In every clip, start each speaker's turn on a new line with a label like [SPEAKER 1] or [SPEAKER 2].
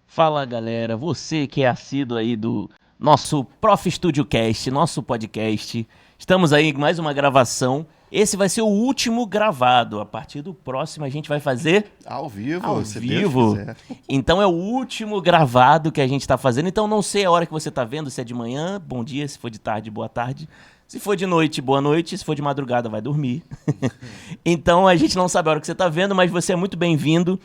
[SPEAKER 1] Fala galera, você que é assíduo aí do nosso Prof Studio Cast, nosso podcast. Estamos aí em mais uma gravação. Esse vai ser o último gravado. A partir do próximo a gente vai fazer
[SPEAKER 2] Ao vivo,
[SPEAKER 1] ao
[SPEAKER 2] se
[SPEAKER 1] vivo.
[SPEAKER 2] Deus quiser.
[SPEAKER 1] Então é o último gravado que a gente tá fazendo. Então não sei a hora que você tá vendo, se é de manhã, bom dia, se for de tarde, boa tarde. Se for de noite, boa noite. Se for de madrugada, vai dormir. Então a gente não sabe a hora que você tá vendo, mas você é muito bem-vindo.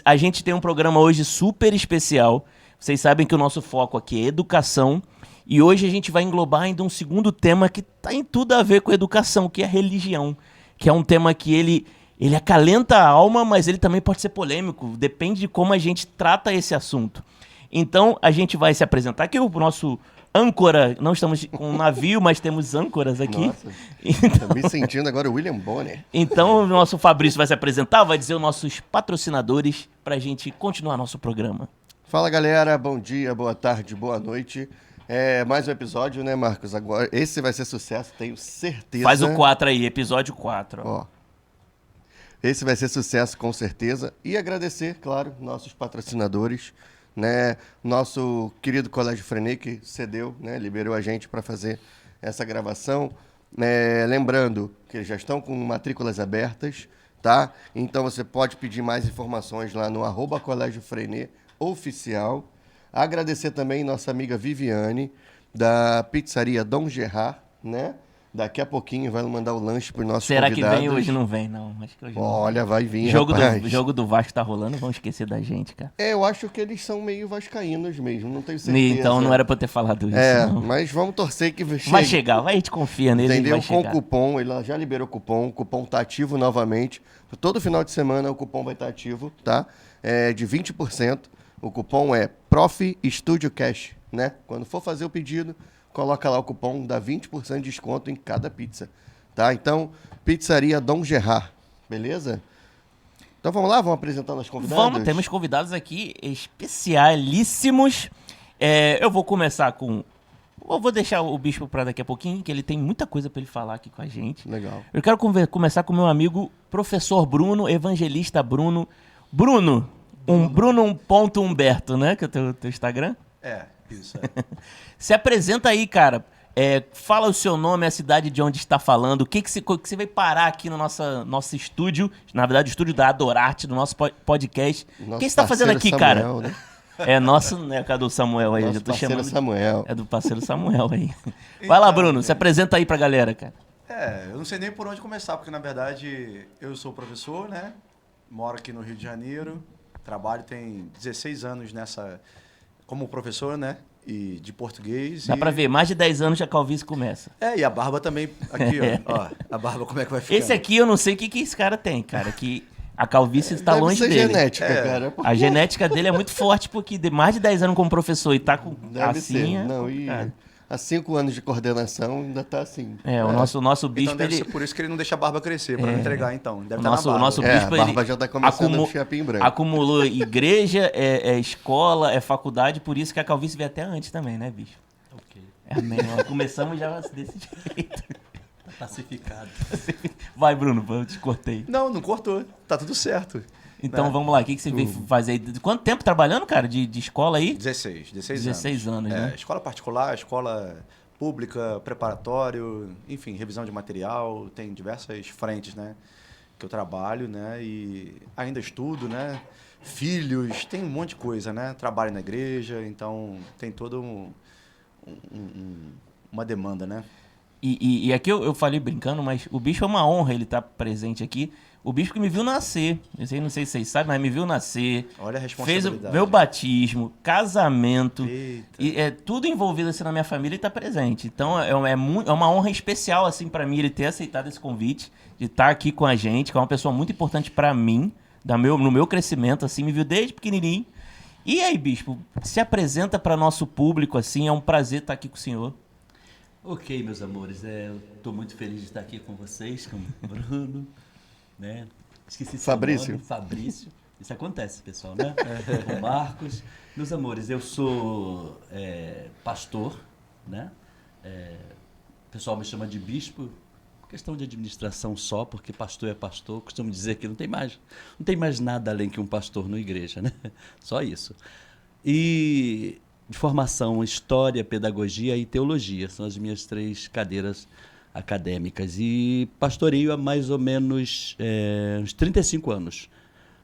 [SPEAKER 1] A gente tem um programa hoje super especial. Vocês sabem que o nosso foco aqui é educação. E hoje a gente vai englobar ainda um segundo tema que tem tudo a ver com educação, que é a religião. Que é um tema que ele acalenta a alma, mas ele também pode ser polêmico. Depende de como a gente trata esse assunto. Então a gente vai se apresentar aqui, o nosso âncora. Não estamos com um navio, mas temos âncoras aqui.
[SPEAKER 2] Nossa,
[SPEAKER 1] Então,
[SPEAKER 2] tô me sentindo agora o William Bonner.
[SPEAKER 1] então o nosso Fabrício vai se apresentar, vai dizer os nossos patrocinadores pra gente continuar nosso programa.
[SPEAKER 2] Fala galera, bom dia, boa tarde, boa noite. Mais um episódio, né, Marcos? Agora, esse vai ser sucesso, tenho certeza.
[SPEAKER 1] Faz o 4 aí, episódio 4. Ó.
[SPEAKER 2] Ó, esse vai ser sucesso com certeza. E agradecer, claro, nossos patrocinadores, né? Nosso querido Colégio Freinet que cedeu, né? Liberou a gente para fazer essa gravação. Lembrando que eles já estão com matrículas abertas, tá? Então você pode pedir mais informações lá no @Colégio Freinet oficial. Agradecer também nossa amiga Viviane, da pizzaria Dom Gerard, né? Daqui a pouquinho vai mandar o lanche para os nossos
[SPEAKER 1] Será
[SPEAKER 2] convidados.
[SPEAKER 1] que vem hoje? Não vem, não. Acho que hoje não.
[SPEAKER 2] Olha, vai vir,
[SPEAKER 1] Jogo
[SPEAKER 2] rapaz.
[SPEAKER 1] jogo do Vasco tá rolando, vão esquecer da gente, cara.
[SPEAKER 2] Eu acho que eles são meio vascaínos mesmo, não tenho certeza.
[SPEAKER 1] Então não era pra eu ter falado isso, não.
[SPEAKER 2] Mas vamos torcer que chegue.
[SPEAKER 1] Vai chegar, a gente confia nele, ele
[SPEAKER 2] Entendeu?
[SPEAKER 1] vai
[SPEAKER 2] Com
[SPEAKER 1] chegar.
[SPEAKER 2] cupom, ele já liberou o cupom tá ativo novamente. Todo final de semana o cupom vai estar ativo, tá? De 20%. O cupom é Prof Studio Cash, né? Quando for fazer o pedido, coloca lá o cupom, dá 20% de desconto em cada pizza, tá? Então, pizzaria Dom Gerard, beleza? Então vamos lá, vamos apresentar os convidados?
[SPEAKER 1] Vamos, temos convidados aqui especialíssimos. Eu vou começar com... Eu vou deixar o Bispo pra daqui a pouquinho, que ele tem muita coisa pra ele falar aqui com a gente.
[SPEAKER 2] Legal.
[SPEAKER 1] Eu quero começar com meu amigo, professor Bruno, evangelista Bruno. Bruno Humberto, né? Que é o teu Instagram.
[SPEAKER 3] Isso.
[SPEAKER 1] Se apresenta aí, cara. Fala o seu nome, a cidade de onde está falando, o que você vai parar aqui no nosso estúdio, na verdade o estúdio da Adorarte, do nosso podcast. O que você está fazendo aqui,
[SPEAKER 2] Samuel,
[SPEAKER 1] cara?
[SPEAKER 2] né?
[SPEAKER 1] É nosso, né? Cadê o Samuel aí? Eu
[SPEAKER 2] Nosso
[SPEAKER 1] já tô
[SPEAKER 2] parceiro
[SPEAKER 1] chamando.
[SPEAKER 2] Samuel.
[SPEAKER 1] É do parceiro Samuel aí. Vai lá, Bruno, se apresenta aí pra galera, cara.
[SPEAKER 3] Eu não sei nem por onde começar, porque na verdade eu sou professor, né? Moro aqui no Rio de Janeiro, trabalho tem 16 anos como professor, né? E de português.
[SPEAKER 1] Dá pra ver, mais de 10 anos já a calvície começa.
[SPEAKER 3] E a barba também, aqui, ó. A barba como é que vai ficar?
[SPEAKER 1] Esse aqui eu não sei o que esse cara tem, cara, que a calvície está
[SPEAKER 2] Deve
[SPEAKER 1] longe
[SPEAKER 2] ser
[SPEAKER 1] dele.
[SPEAKER 2] genética, cara.
[SPEAKER 1] A genética dele é muito forte, porque de mais de 10 anos como professor e tá com
[SPEAKER 2] Deve
[SPEAKER 1] assim...
[SPEAKER 2] ser. Não, e
[SPEAKER 1] cara.
[SPEAKER 2] há 5 anos de coordenação ainda tá assim.
[SPEAKER 1] O nosso bispo,
[SPEAKER 3] Então deve
[SPEAKER 1] ele...
[SPEAKER 3] ser por isso que ele não deixa a barba crescer, pra não entregar então. Deve estar
[SPEAKER 1] nosso
[SPEAKER 3] na barba.
[SPEAKER 1] bispo,
[SPEAKER 2] A barba
[SPEAKER 1] ele
[SPEAKER 2] já tá começando a ficar em branco.
[SPEAKER 1] acumulou igreja, escola, faculdade, por isso que a calvície veio até antes também, né, bicho?
[SPEAKER 4] Ok.
[SPEAKER 1] Amém. Ó, começamos já desse jeito.
[SPEAKER 4] Pacificado.
[SPEAKER 1] Vai, Bruno, eu te cortei.
[SPEAKER 3] Não cortou. Tá tudo certo.
[SPEAKER 1] Então vamos lá, o que você veio fazer aí? Quanto tempo trabalhando, cara, de escola aí?
[SPEAKER 3] 16
[SPEAKER 1] 16 anos, né?
[SPEAKER 3] Escola particular, escola pública, preparatório, enfim, revisão de material, tem diversas frentes, né, que eu trabalho, né, e ainda estudo, né, filhos, tem um monte de coisa, né, trabalho na igreja, então tem todo uma demanda, né.
[SPEAKER 1] E aqui eu falei brincando, mas o bispo é uma honra ele estar presente aqui. O bispo que me viu nascer, não sei se vocês sabem, mas me viu nascer.
[SPEAKER 3] Olha a
[SPEAKER 1] Fez
[SPEAKER 3] responsabilidade.
[SPEAKER 1] o meu batismo, casamento.
[SPEAKER 3] Eita.
[SPEAKER 1] E é tudo envolvido assim na minha família e tá presente. Então é uma honra especial assim para mim ele ter aceitado esse convite de estar aqui com a gente, que é uma pessoa muito importante para mim, no meu crescimento assim, me viu desde pequenininho. E aí, bispo, se apresenta para nosso público assim, é um prazer estar aqui com o senhor.
[SPEAKER 4] Ok, meus amores, eu estou muito feliz de estar aqui com vocês, com o Bruno, né? Esqueci seu
[SPEAKER 2] Fabrício.
[SPEAKER 4] nome, Fabrício. Isso acontece, pessoal, né? O Marcos. Meus amores, eu sou pastor, né? O pessoal me chama de bispo, questão de administração só, porque pastor é pastor. Costumo dizer que não tem mais nada além que um pastor na igreja, né? Só isso. E de formação, história, pedagogia e teologia. São as minhas 3 cadeiras acadêmicas. E pastoreio há mais ou menos uns 35 anos.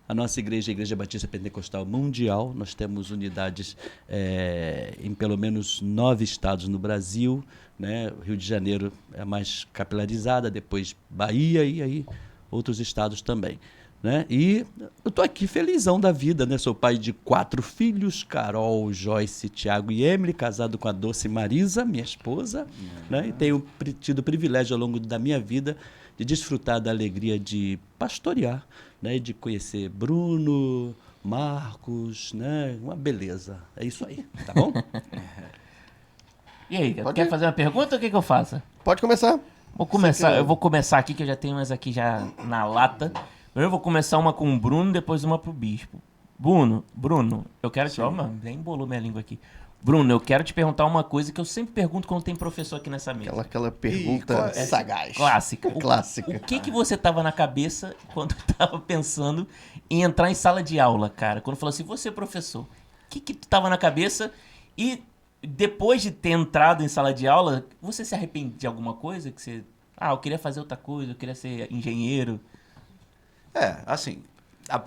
[SPEAKER 4] A nossa igreja é a Igreja Batista Pentecostal Mundial. Nós temos unidades em pelo menos 9 estados no Brasil, né? O Rio de Janeiro é a mais capilarizada, depois Bahia e aí outros estados também. Né? E eu estou aqui felizão da vida, né? Sou pai de 4 filhos, Carol, Joyce, Tiago e Emily, casado com a doce Marisa, minha esposa, né? E tenho tido o privilégio ao longo da minha vida de desfrutar da alegria de pastorear, né? De conhecer Bruno, Marcos, né? Uma beleza. É isso aí, tá bom?
[SPEAKER 1] E aí,
[SPEAKER 2] Pode
[SPEAKER 1] quer
[SPEAKER 2] ir.
[SPEAKER 1] fazer uma pergunta ou o que eu faço?
[SPEAKER 2] Pode começar.
[SPEAKER 1] Eu vou começar aqui, que eu já tenho umas aqui já na lata. Eu vou começar uma com o Bruno, depois uma pro Bispo. Bruno, eu quero te... Ó, mano, nem embolou minha língua aqui. Bruno, eu quero te perguntar uma coisa que eu sempre pergunto quando tem professor aqui nessa mesa.
[SPEAKER 2] Aquela pergunta
[SPEAKER 3] qual é?
[SPEAKER 2] sagaz.
[SPEAKER 1] Clássica.
[SPEAKER 2] Clássica.
[SPEAKER 1] O que você tava na cabeça quando tava pensando em entrar em sala de aula, cara? Quando falou assim, você é professor, o que tu tava na cabeça? E depois de ter entrado em sala de aula, você se arrepende de alguma coisa? Que você... eu queria fazer outra coisa, eu queria ser engenheiro.
[SPEAKER 3] Assim,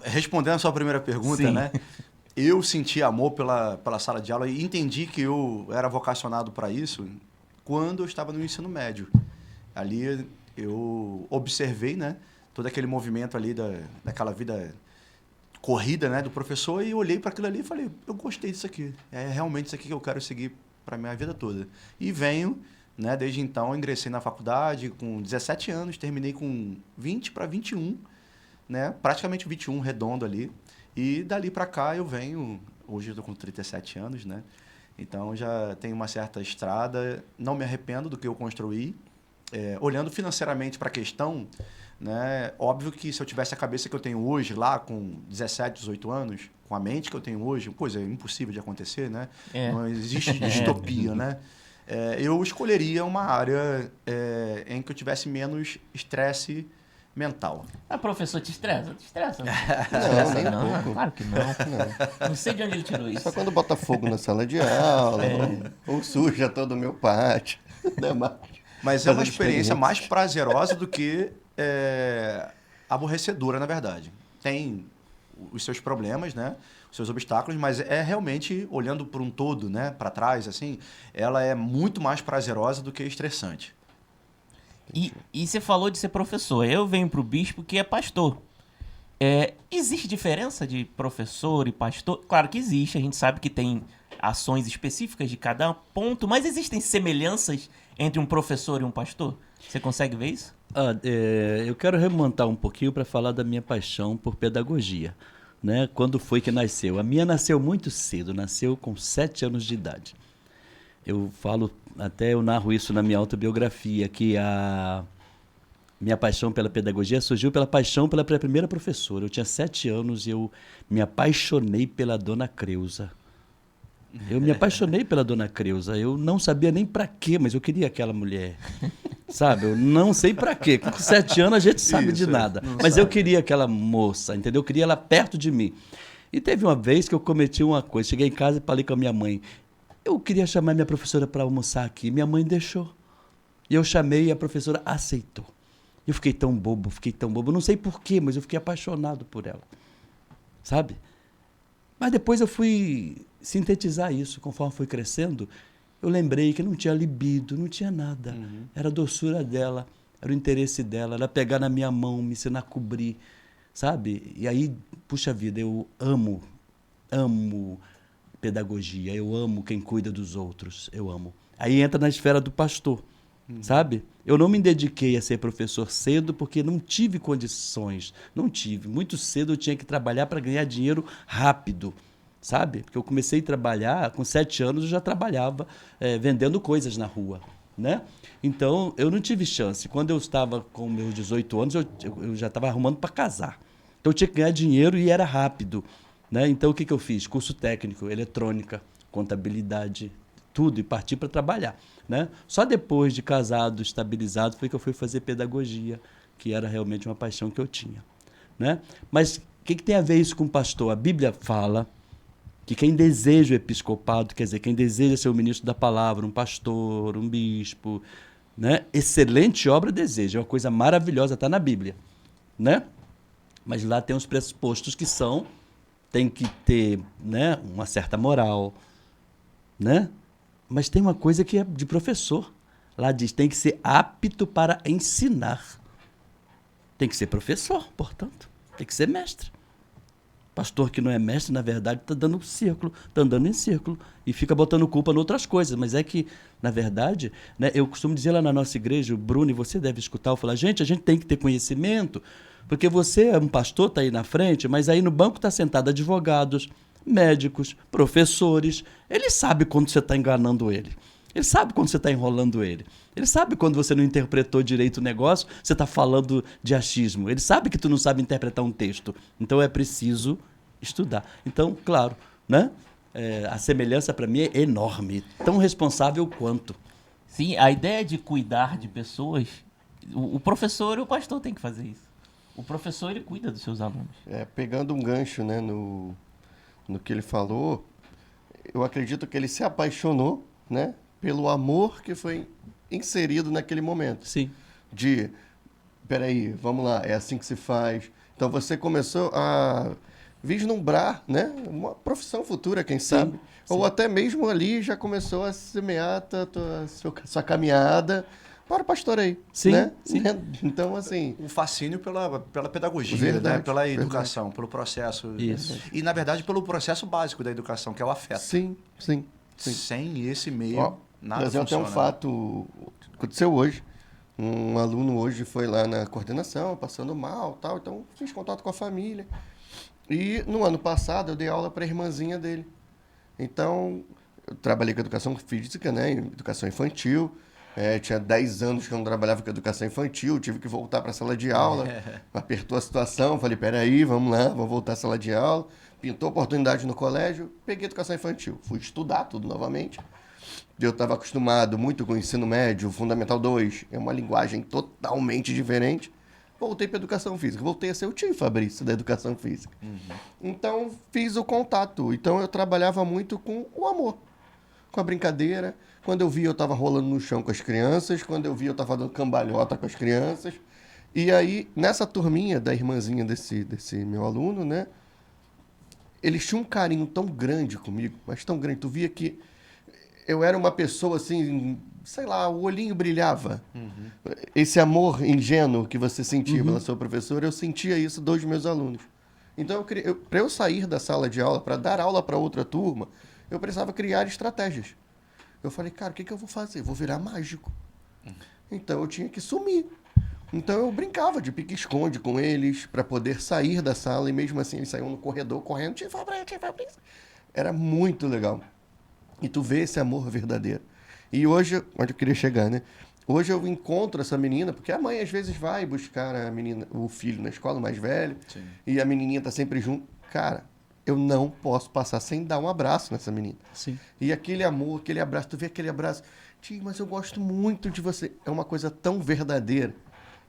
[SPEAKER 3] respondendo a sua primeira pergunta,
[SPEAKER 1] Sim.
[SPEAKER 3] né? Eu senti amor pela sala de aula e entendi que eu era vocacionado para isso quando eu estava no ensino médio. Ali eu observei, né, todo aquele movimento ali daquela vida corrida, né, do professor e olhei para aquilo ali e falei, eu gostei disso aqui. É realmente isso aqui que eu quero seguir para minha vida toda. E venho, né, desde então ingressei na faculdade com 17 anos, terminei com 20 para 21, né, praticamente 21 redondo ali. E dali para cá eu venho, hoje eu estou com 37 anos, né? Então já tenho uma certa estrada, não me arrependo do que eu construí. Olhando financeiramente para a questão, né? Óbvio que se eu tivesse a cabeça que eu tenho hoje, lá com 17, 18 anos, com a mente que eu tenho hoje, coisa impossível de acontecer, né? Não existe distopia, né? Eu escolheria uma área em que eu tivesse menos estresse mental.
[SPEAKER 1] Professor, te estressa? Te estressa?
[SPEAKER 2] Não, nem um pouco.
[SPEAKER 1] Claro que não. Não sei de onde ele tirou isso.
[SPEAKER 2] Só quando bota fogo na sala de aula, ou suja todo o meu pátio. Né, Marcos?
[SPEAKER 3] Mas é uma
[SPEAKER 2] Fazendo
[SPEAKER 3] experiência mais
[SPEAKER 2] experiências.
[SPEAKER 3] prazerosa do que aborrecedora, na verdade. Tem os seus problemas, né? Os seus obstáculos, mas realmente, olhando por um todo, né? Para trás, assim, ela é muito mais prazerosa do que estressante.
[SPEAKER 1] E você falou de ser professor. Eu venho pro Bispo que é pastor. Existe diferença de professor e pastor? Claro que existe. A gente sabe que tem ações específicas de cada ponto, mas existem semelhanças entre um professor e um pastor? Você consegue ver isso?
[SPEAKER 4] Eu quero remontar um pouquinho para falar da minha paixão por pedagogia. Né? Quando foi que nasceu? A minha nasceu muito cedo, nasceu com 7 anos de idade. Eu narro isso na minha autobiografia, que a minha paixão pela pedagogia surgiu pela paixão pela minha primeira professora. Eu tinha 7 anos e eu me apaixonei pela Dona Creuza. Eu me apaixonei pela Dona Creuza. Eu não sabia nem para quê, mas eu queria aquela mulher. Sabe? Eu não sei para quê. Com 7 anos a gente sabe de nada. Mas eu queria aquela moça, entendeu? Eu queria ela perto de mim. E teve uma vez que eu cometi uma coisa. Cheguei em casa e falei com a minha mãe. Eu queria chamar minha professora para almoçar aqui. Minha mãe deixou. E eu chamei e a professora aceitou. Eu fiquei tão bobo. Não sei porquê, mas eu fiquei apaixonado por ela. Sabe? Mas depois eu fui sintetizar isso. Conforme fui crescendo, eu lembrei que não tinha libido, não tinha nada. Era a doçura dela, era o interesse dela, era pegar na minha mão, me ensinar a cobrir, sabe? E aí, puxa vida, eu amo pedagogia, eu amo quem cuida dos outros, eu amo. Aí entra na esfera do pastor, sabe? Eu não me dediquei a ser professor cedo porque não tive condições, não tive. Muito cedo eu tinha que trabalhar para ganhar dinheiro rápido, sabe? Porque eu comecei a trabalhar, com 7 anos eu já trabalhava vendendo coisas na rua, né? Então, eu não tive chance. Quando eu estava com meus 18 anos, eu já estava arrumando para casar. Então, eu tinha que ganhar dinheiro e era rápido, né? Então, o que eu fiz? Curso técnico, eletrônica, contabilidade, tudo, e parti para trabalhar, né? Só depois de casado, estabilizado, foi que eu fui fazer pedagogia, que era realmente uma paixão que eu tinha, né? Mas o que tem a ver isso com o pastor? A Bíblia fala que quem deseja o episcopado, quer dizer, quem deseja ser o ministro da palavra, um pastor, um bispo, né? Excelente obra deseja, é uma coisa maravilhosa, está na Bíblia, né? Mas lá tem os pressupostos que tem que ter, né, uma certa moral, né? Mas tem uma coisa que é de professor. Lá diz, tem que ser apto para ensinar. Tem que ser professor, portanto. Tem que ser mestre. Pastor que não é mestre, na verdade, está dando círculo, está andando em círculo e fica botando culpa em outras coisas. Mas é que, na verdade, né, eu costumo dizer lá na nossa igreja, o Bruno, e você deve escutar, eu falo, a gente tem que ter conhecimento, porque você é um pastor, está aí na frente, mas aí no banco está sentado advogados, médicos, professores. Ele sabe quando você está enganando ele. Ele sabe quando você está enrolando ele. Ele sabe quando você não interpretou direito o negócio, você está falando de achismo. Ele sabe que tu não sabe interpretar um texto. Então é preciso estudar. Então, claro, né? A semelhança para mim é enorme. Tão responsável quanto.
[SPEAKER 1] Sim, a ideia de cuidar de pessoas, o professor e o pastor tem que fazer isso. O professor, ele cuida dos seus alunos.
[SPEAKER 2] Pegando um gancho, né, no que ele falou, eu acredito que ele se apaixonou, né, pelo amor que foi inserido naquele momento.
[SPEAKER 4] Sim.
[SPEAKER 2] Peraí, vamos lá, é assim que se faz. Então você começou a vislumbrar, né, uma profissão futura, quem sabe.
[SPEAKER 4] Sim.
[SPEAKER 2] Ou até mesmo ali já começou a semear sua caminhada para o pastoreio.
[SPEAKER 4] Sim,
[SPEAKER 2] né?
[SPEAKER 4] sim.
[SPEAKER 2] Então, assim...
[SPEAKER 3] Um fascínio pela pedagogia,
[SPEAKER 2] Verdade,
[SPEAKER 3] né? Pela
[SPEAKER 2] verdade.
[SPEAKER 3] educação, pelo processo.
[SPEAKER 4] Isso.
[SPEAKER 3] E, na verdade, pelo processo básico da educação, que é o afeto.
[SPEAKER 2] Sim.
[SPEAKER 3] Sem esse meio,
[SPEAKER 2] Ó,
[SPEAKER 3] nada
[SPEAKER 2] trazer até
[SPEAKER 3] funciona.
[SPEAKER 2] um fato que aconteceu hoje. Um aluno hoje foi lá na coordenação, passando mal, tal. Então, fiz contato com a família. E no ano passado, eu dei aula para a irmãzinha dele. Então, eu trabalhei com educação física, né? Educação infantil. Tinha 10 anos que eu não trabalhava com educação infantil, tive que voltar para a sala de aula. Apertou a situação, falei, peraí, vamos lá, vamos voltar à sala de aula. Pintou oportunidade no colégio, peguei educação infantil. Fui estudar tudo novamente. Eu estava acostumado muito com o ensino médio, Fundamental 2, é uma linguagem totalmente diferente. Voltei para educação física, voltei a ser o tio Fabrício da educação física. Então, fiz o contato. Então, eu trabalhava muito com o amor, com a brincadeira. Quando eu vi, eu estava rolando no chão com as crianças. Quando eu vi, eu estava dando cambalhota com as crianças. E aí, nessa turminha da irmãzinha desse meu aluno, né? Eles tinham um carinho tão grande comigo, mas tão grande. Tu via que eu era uma pessoa assim, sei lá, o olhinho brilhava. Esse amor ingênuo que você sentia pela sua professora, eu sentia isso dos meus alunos. Então, para eu sair da sala de aula, para dar aula para outra turma, eu precisava criar estratégias. Eu falei, cara, o que eu vou fazer? Vou virar mágico. Então, eu tinha que sumir. Então, eu brincava de pique-esconde com eles para poder sair da sala e mesmo assim eles saíam no corredor correndo, tio Fabrício. Era muito legal. E tu vê esse amor verdadeiro. E hoje, onde eu queria chegar, né? Hoje eu encontro essa menina, porque a mãe às vezes vai buscar o filho na escola, o mais velho,
[SPEAKER 3] Sim.
[SPEAKER 2] e a menininha tá sempre junto. Cara, eu não posso passar sem dar um abraço nessa menina.
[SPEAKER 4] Sim.
[SPEAKER 2] E aquele amor, aquele abraço, tu vê aquele abraço, tio, mas eu gosto muito de você. É uma coisa tão verdadeira,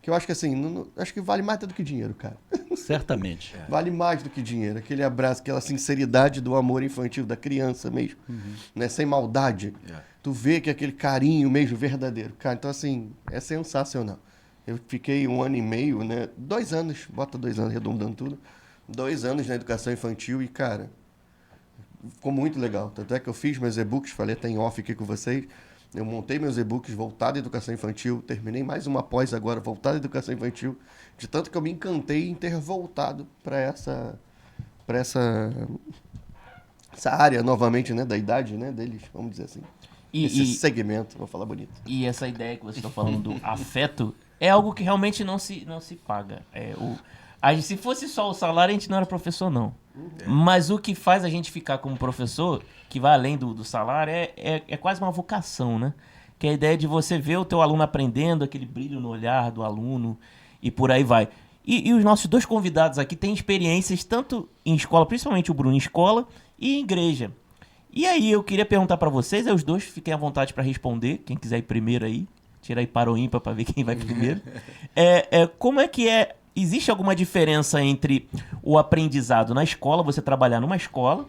[SPEAKER 2] que eu acho que assim, acho que vale mais do que dinheiro, cara.
[SPEAKER 4] Certamente.
[SPEAKER 2] Vale mais do que dinheiro. Aquele abraço, aquela sinceridade do amor infantil, da criança mesmo, né? Sem maldade. Tu vê que é aquele carinho mesmo verdadeiro. Cara, então assim, é sensacional. Eu fiquei 1 ano e meio, né? 2 anos, bota 2 anos, arredondando tudo. 2 anos na educação infantil e, cara, ficou muito legal. Tanto é que eu fiz meus e-books, falei até em off aqui com vocês. Eu montei meus e-books voltado à educação infantil, terminei mais uma pós agora voltada à educação infantil, de tanto que eu me encantei em ter voltado para essa área novamente, né, da idade, né, deles, vamos dizer assim. Esse segmento, vou falar bonito.
[SPEAKER 1] E essa ideia que vocês estão falando do afeto é algo que realmente não se paga. Se fosse só o salário, a gente não era professor, não. Mas o que faz a gente ficar como professor, que vai além do salário, é quase uma vocação, né? Que é a ideia de você ver o teu aluno aprendendo, aquele brilho no olhar do aluno e por aí vai. E os nossos dois convidados aqui têm experiências tanto em escola, principalmente o Bruno em escola, e em igreja. E aí eu queria perguntar pra vocês, os dois fiquem à vontade pra responder, quem quiser ir primeiro aí, tira aí para o ímpar pra ver quem vai primeiro. Como é que é? Existe alguma diferença entre o aprendizado na escola, você trabalhar numa escola,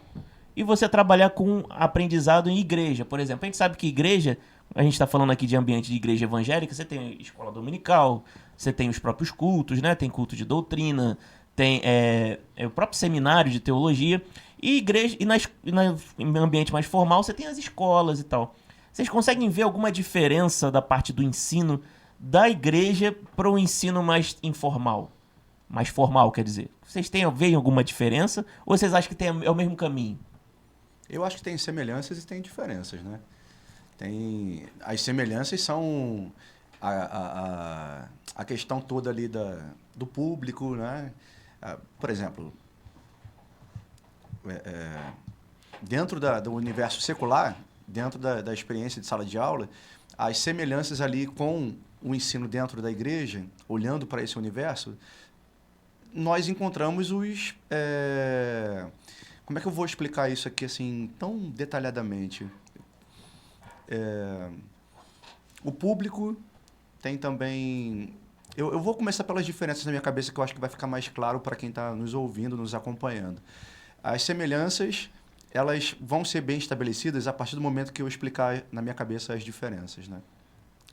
[SPEAKER 1] e você trabalhar com aprendizado em igreja? Por exemplo, a gente sabe que igreja, a gente está falando aqui de ambiente de igreja evangélica, você tem escola dominical, você tem os próprios cultos, né? Tem culto de doutrina, tem o próprio seminário de teologia, e igreja, no ambiente mais formal você tem as escolas e tal. Vocês conseguem ver alguma diferença da parte do ensino da igreja para o ensino mais informal? Mais formal, quer dizer. Vocês veem alguma diferença? Ou vocês acham que é o mesmo caminho?
[SPEAKER 3] Eu acho que tem semelhanças e tem diferenças, né? As semelhanças são a questão toda ali do público, né? Por exemplo, dentro do universo secular, dentro da experiência de sala de aula, as semelhanças ali com o ensino dentro da igreja, olhando para esse universo, nós encontramos como é que eu vou explicar isso aqui assim tão detalhadamente? O público tem também... Eu vou começar pelas diferenças na minha cabeça, que eu acho que vai ficar mais claro para quem está nos ouvindo, nos acompanhando. As semelhanças, elas vão ser bem estabelecidas a partir do momento que eu explicar na minha cabeça as diferenças, né?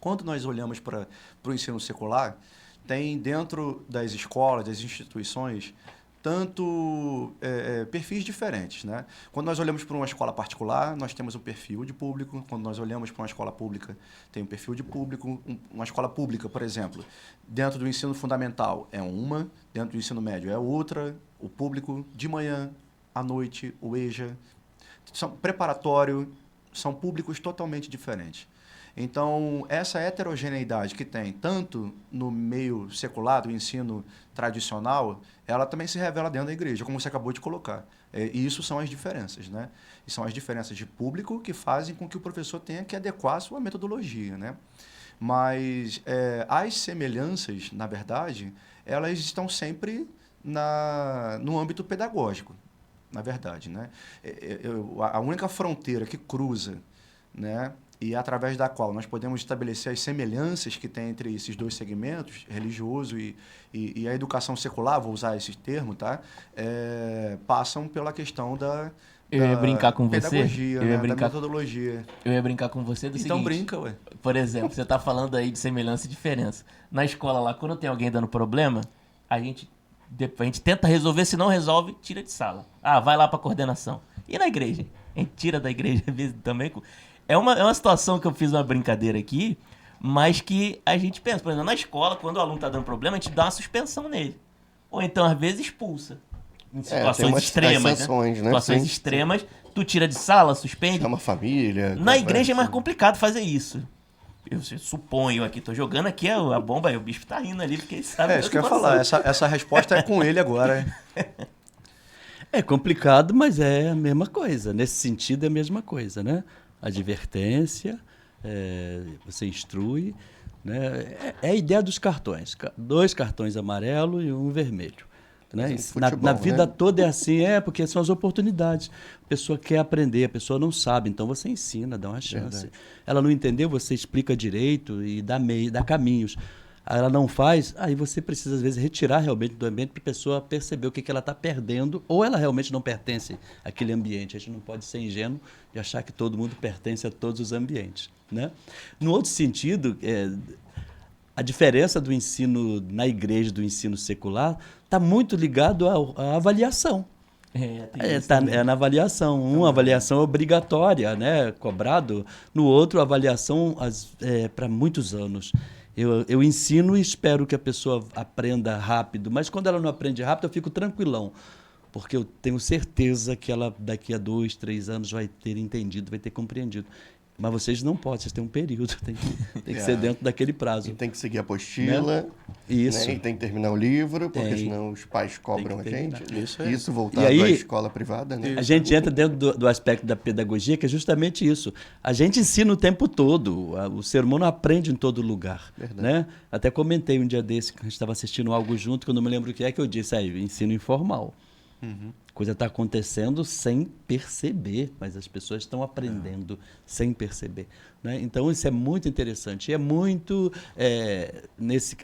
[SPEAKER 3] Quando nós olhamos para o ensino secular, tem dentro das escolas, das instituições, tanto perfis diferentes, né? Quando nós olhamos para uma escola particular, nós temos um perfil de público. Quando nós olhamos para uma escola pública, tem um perfil de público. Uma escola pública, por exemplo, dentro do ensino fundamental é uma, dentro do ensino médio é outra, o público de manhã, à noite, o EJA, preparatório, são públicos totalmente diferentes. Então, essa heterogeneidade que tem, tanto no meio secular, do ensino tradicional, ela também se revela dentro da igreja, como você acabou de colocar. E isso são as diferenças, né? E são as diferenças de público que fazem com que o professor tenha que adequar a sua metodologia, né? Mas as semelhanças, na verdade, elas estão sempre no âmbito pedagógico, na verdade, né? A única fronteira que cruza, né, e através da qual nós podemos estabelecer as semelhanças que tem entre esses dois segmentos, religioso e a educação secular, vou usar esse termo, tá? Passam pela questão da
[SPEAKER 1] Eu ia brincar com
[SPEAKER 3] pedagogia,
[SPEAKER 1] você.
[SPEAKER 3] da metodologia.
[SPEAKER 1] Eu ia brincar com você do
[SPEAKER 3] Então
[SPEAKER 1] seguinte.
[SPEAKER 3] brinca, ué.
[SPEAKER 1] Por exemplo, você tá falando aí de semelhança e diferença. Na escola lá, quando tem alguém dando problema, a gente tenta resolver, se não resolve, tira de sala. Vai lá pra coordenação. E na igreja? A gente tira da igreja às vezes também. É uma situação que eu fiz uma brincadeira aqui, mas que a gente pensa. Por exemplo, na escola, quando o aluno tá dando problema, a gente dá uma suspensão nele. Ou então, às vezes, expulsa. Em situações extremas,
[SPEAKER 2] exceções, né?
[SPEAKER 1] Situações
[SPEAKER 2] Sim,
[SPEAKER 1] extremas, tu tira de sala, suspende.
[SPEAKER 2] Chama a família.
[SPEAKER 1] Na igreja é mais complicado fazer isso. Eu suponho aqui, tô jogando aqui a bomba, aí o bicho tá rindo ali, porque ele sabe.
[SPEAKER 3] Isso que eu ia falar, essa resposta é com ele agora.
[SPEAKER 4] É complicado, mas é a mesma coisa. Nesse sentido, é a mesma coisa, né? Advertência, você instrui, né? É a ideia dos cartões. 2 cartões amarelos e 1 vermelho. Né?
[SPEAKER 2] Futebol,
[SPEAKER 4] na vida
[SPEAKER 2] né?
[SPEAKER 4] toda é assim, porque são as oportunidades. A pessoa quer aprender, a pessoa não sabe, então você ensina, dá uma chance.
[SPEAKER 2] Verdade.
[SPEAKER 4] Ela não entendeu, você explica direito e dá caminhos. Ela não faz, aí você precisa, às vezes, retirar realmente do ambiente para a pessoa perceber o que ela está perdendo, ou ela realmente não pertence àquele ambiente. A gente não pode ser ingênuo de achar que todo mundo pertence a todos os ambientes. Né? No outro sentido, a diferença do ensino na igreja e do ensino secular está muito ligado à avaliação.
[SPEAKER 1] Tem isso também.
[SPEAKER 4] É na avaliação. Uma avaliação obrigatória, né? Cobrado. No outro, avaliação para muitos anos. Eu ensino e espero que a pessoa aprenda rápido, mas quando ela não aprende rápido, eu fico tranquilão, porque eu tenho certeza que ela daqui a 2, 3 anos vai ter entendido, vai ter compreendido. Mas vocês não podem, vocês têm um período, tem que ser dentro daquele prazo.
[SPEAKER 2] E tem que seguir a apostila,
[SPEAKER 4] Né? Isso.
[SPEAKER 2] né? E tem que terminar o livro, porque
[SPEAKER 4] Tem.
[SPEAKER 2] senão os pais cobram a
[SPEAKER 4] que
[SPEAKER 2] gente.
[SPEAKER 4] terminar.
[SPEAKER 3] Isso é.
[SPEAKER 2] Isso voltado
[SPEAKER 4] E aí,
[SPEAKER 2] à escola privada, né?
[SPEAKER 4] A gente entra dentro do aspecto da pedagogia, que é justamente isso. A gente ensina o tempo todo, o ser humano aprende em todo lugar.
[SPEAKER 2] Verdade.
[SPEAKER 4] Né? Até comentei um dia desse, que a gente estava assistindo algo junto, que eu não me lembro o que é, que eu disse, ensino informal. Coisa está acontecendo sem perceber, mas as pessoas estão aprendendo sem perceber. Né? Então, isso é muito interessante. E é muito...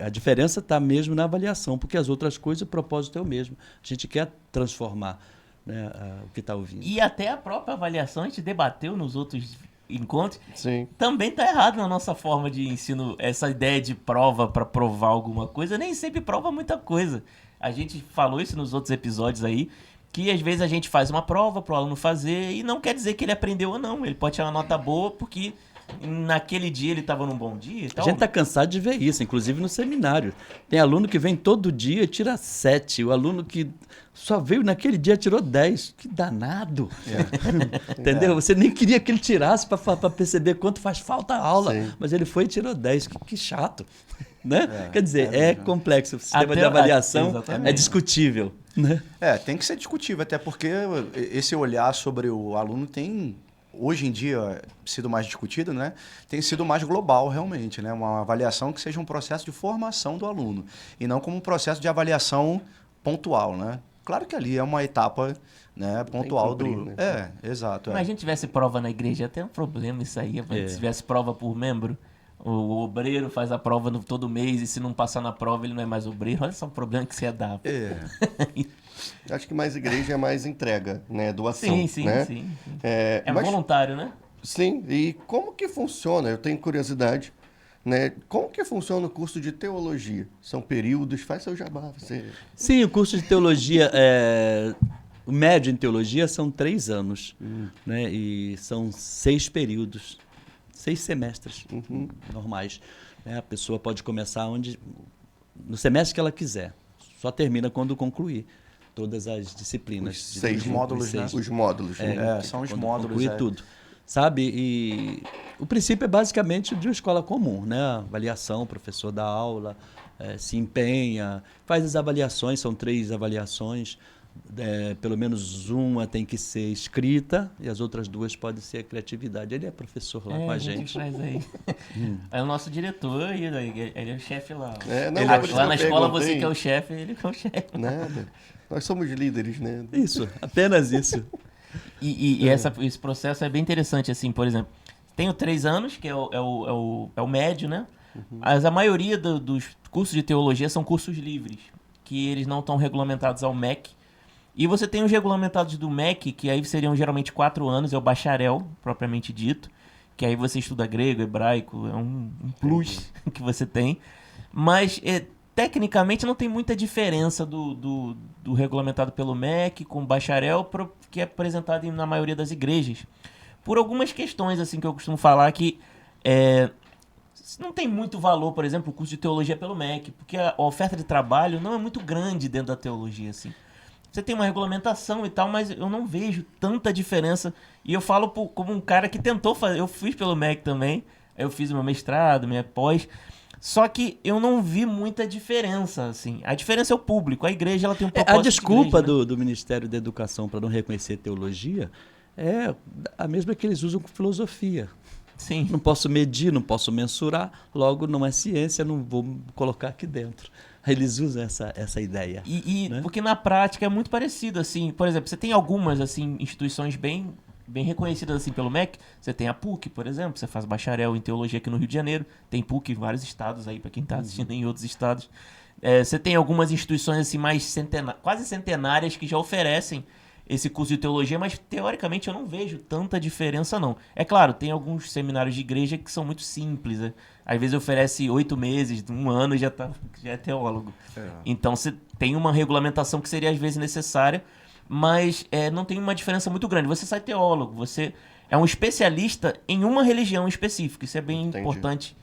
[SPEAKER 4] a diferença está mesmo na avaliação, porque as outras coisas, o propósito é o mesmo. A gente quer transformar, né, o que está ouvindo.
[SPEAKER 1] E até a própria avaliação, a gente debateu nos outros encontros,
[SPEAKER 2] Sim.
[SPEAKER 1] também está errado na nossa forma de ensino. Essa ideia de prova para provar alguma coisa, nem sempre prova muita coisa. A gente falou isso nos outros episódios aí, que às vezes a gente faz uma prova para o aluno fazer e não quer dizer que ele aprendeu ou não. Ele pode tirar uma nota boa porque naquele dia ele estava num bom dia e tal.
[SPEAKER 4] A gente está cansado de ver isso, inclusive no seminário. Tem aluno que vem todo dia e tira 7. O aluno que só veio naquele dia tirou 10. Que danado! Entendeu? Você nem queria que ele tirasse para perceber quanto faz falta a aula.
[SPEAKER 2] Sim.
[SPEAKER 4] Mas ele foi e tirou 10. Que chato! Né? Quer dizer, é complexo. O sistema
[SPEAKER 1] Até-
[SPEAKER 4] de avaliação
[SPEAKER 1] exatamente.
[SPEAKER 4] é discutível. Né?
[SPEAKER 3] Tem que ser discutível, até porque esse olhar sobre o aluno tem, hoje em dia, sido mais discutido, né? Tem sido mais global, realmente, né? Uma avaliação que seja um processo de formação do aluno, e não como um processo de avaliação pontual, né? Claro que ali é uma etapa, né, pontual
[SPEAKER 2] cumprir,
[SPEAKER 3] do...
[SPEAKER 2] né?
[SPEAKER 3] Exato.
[SPEAKER 1] Mas a gente tivesse prova na igreja, até um problema isso aí. Se tivesse prova por membro, o obreiro faz a prova todo mês e se não passar na prova ele não é mais obreiro. Olha só o problema que você ia dar.
[SPEAKER 2] Acho que mais igreja é mais entrega, né? Doação,
[SPEAKER 1] Sim, sim,
[SPEAKER 2] né?
[SPEAKER 1] sim.
[SPEAKER 2] É,
[SPEAKER 1] É
[SPEAKER 2] mas-
[SPEAKER 1] voluntário, né?
[SPEAKER 2] Sim, e como que funciona? Eu tenho curiosidade, né? Como que funciona o curso de teologia? São períodos? Faz seu jabá, você...
[SPEAKER 4] Sim, o curso de teologia, o médio em teologia são 3 anos, né? E são 6 períodos, 6 semestres normais. Né? A pessoa pode começar no semestre que ela quiser, só termina quando concluir todas as disciplinas.
[SPEAKER 2] Os
[SPEAKER 4] de
[SPEAKER 2] 6
[SPEAKER 4] teologia,
[SPEAKER 3] módulos, né?
[SPEAKER 2] Os módulos, né?
[SPEAKER 3] São os
[SPEAKER 4] quando
[SPEAKER 3] módulos.
[SPEAKER 4] conclui tudo. Sabe? E o princípio é basicamente de uma escola comum, né? Avaliação, o professor dá aula, se empenha, faz as avaliações, são 3 avaliações, pelo menos uma tem que ser escrita e as outras 2 podem ser a criatividade. Ele é professor lá com a gente.
[SPEAKER 1] Faz aí. É o nosso diretor e ele é o chefe lá.
[SPEAKER 2] Não,
[SPEAKER 1] Lá
[SPEAKER 2] por isso
[SPEAKER 1] lá
[SPEAKER 2] que
[SPEAKER 1] na
[SPEAKER 2] eu
[SPEAKER 1] escola
[SPEAKER 2] perguntei.
[SPEAKER 1] você que é o chefe, ele que é o chefe.
[SPEAKER 2] Nada. Nós somos líderes, né?
[SPEAKER 4] Isso, apenas isso.
[SPEAKER 1] E esse processo é bem interessante, assim, por exemplo, tenho 3 anos, que é o médio, né? Mas a maioria dos cursos de teologia são cursos livres, que eles não estão regulamentados ao MEC. E você tem os regulamentados do MEC, que aí seriam geralmente 4 anos, é o bacharel, propriamente dito, que aí você estuda grego, hebraico, é um plus que você tem. Mas, tecnicamente, não tem muita diferença do regulamentado pelo MEC com o bacharel, que é apresentado na maioria das igrejas. Por algumas questões, assim, que eu costumo falar que não tem muito valor, por exemplo, o curso de teologia pelo MEC, porque a oferta de trabalho não é muito grande dentro da teologia, assim. Você tem uma regulamentação e tal, mas eu não vejo tanta diferença. E eu falo como um cara que tentou fazer. Eu fiz pelo MEC também. Eu fiz meu mestrado, minha pós. Só que eu não vi muita diferença, assim. A diferença é o público. A igreja, ela tem um propósito
[SPEAKER 4] A desculpa
[SPEAKER 1] de igreja, né?
[SPEAKER 4] do Ministério da Educação para não reconhecer teologia é a mesma que eles usam com filosofia.
[SPEAKER 1] Sim.
[SPEAKER 4] Não posso medir, não posso mensurar, logo não é ciência, não vou colocar aqui dentro. Eles usam essa ideia. Né?
[SPEAKER 1] Porque na prática é muito parecido, assim. Por exemplo, você tem algumas, assim, instituições bem reconhecidas, assim, pelo MEC. Você tem a PUC, por exemplo. Você faz bacharel em teologia aqui no Rio de Janeiro. Tem PUC em vários estados aí, para quem está assistindo em outros estados. Você tem algumas instituições, assim, mais quase centenárias que já oferecem esse curso de teologia, mas teoricamente eu não vejo tanta diferença, não. É claro, tem alguns seminários de igreja que são muito simples, né? Às vezes oferece 8 meses, 1 ano e já é teólogo. Então você tem uma regulamentação que seria às vezes necessária mas não tem uma diferença muito grande. Você sai teólogo, você é um especialista em uma religião específica. Isso é bem
[SPEAKER 2] Entendi.
[SPEAKER 1] importante.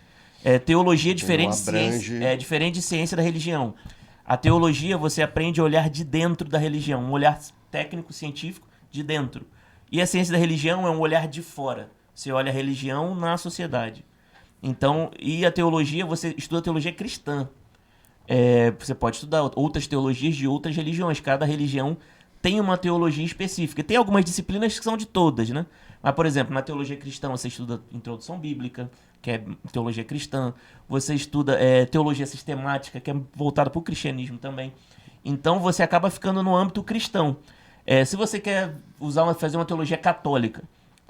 [SPEAKER 1] Teologia é diferente de
[SPEAKER 2] abrange.
[SPEAKER 1] ciência, é diferente de ciência da religião. A teologia, você aprende a olhar de dentro da religião, um olhar técnico-científico de dentro. E a ciência da religião é um olhar de fora. Você olha a religião na sociedade. Então, e a teologia, você estuda teologia cristã. Você pode estudar outras teologias de outras religiões. Cada religião tem uma teologia específica. Tem algumas disciplinas que são de todas, né? Mas, por exemplo, na teologia cristã você estuda introdução bíblica, que é teologia cristã. Você estuda teologia sistemática, que é voltada para o cristianismo também. Então, você acaba ficando no âmbito cristão. Se você quer fazer uma teologia católica,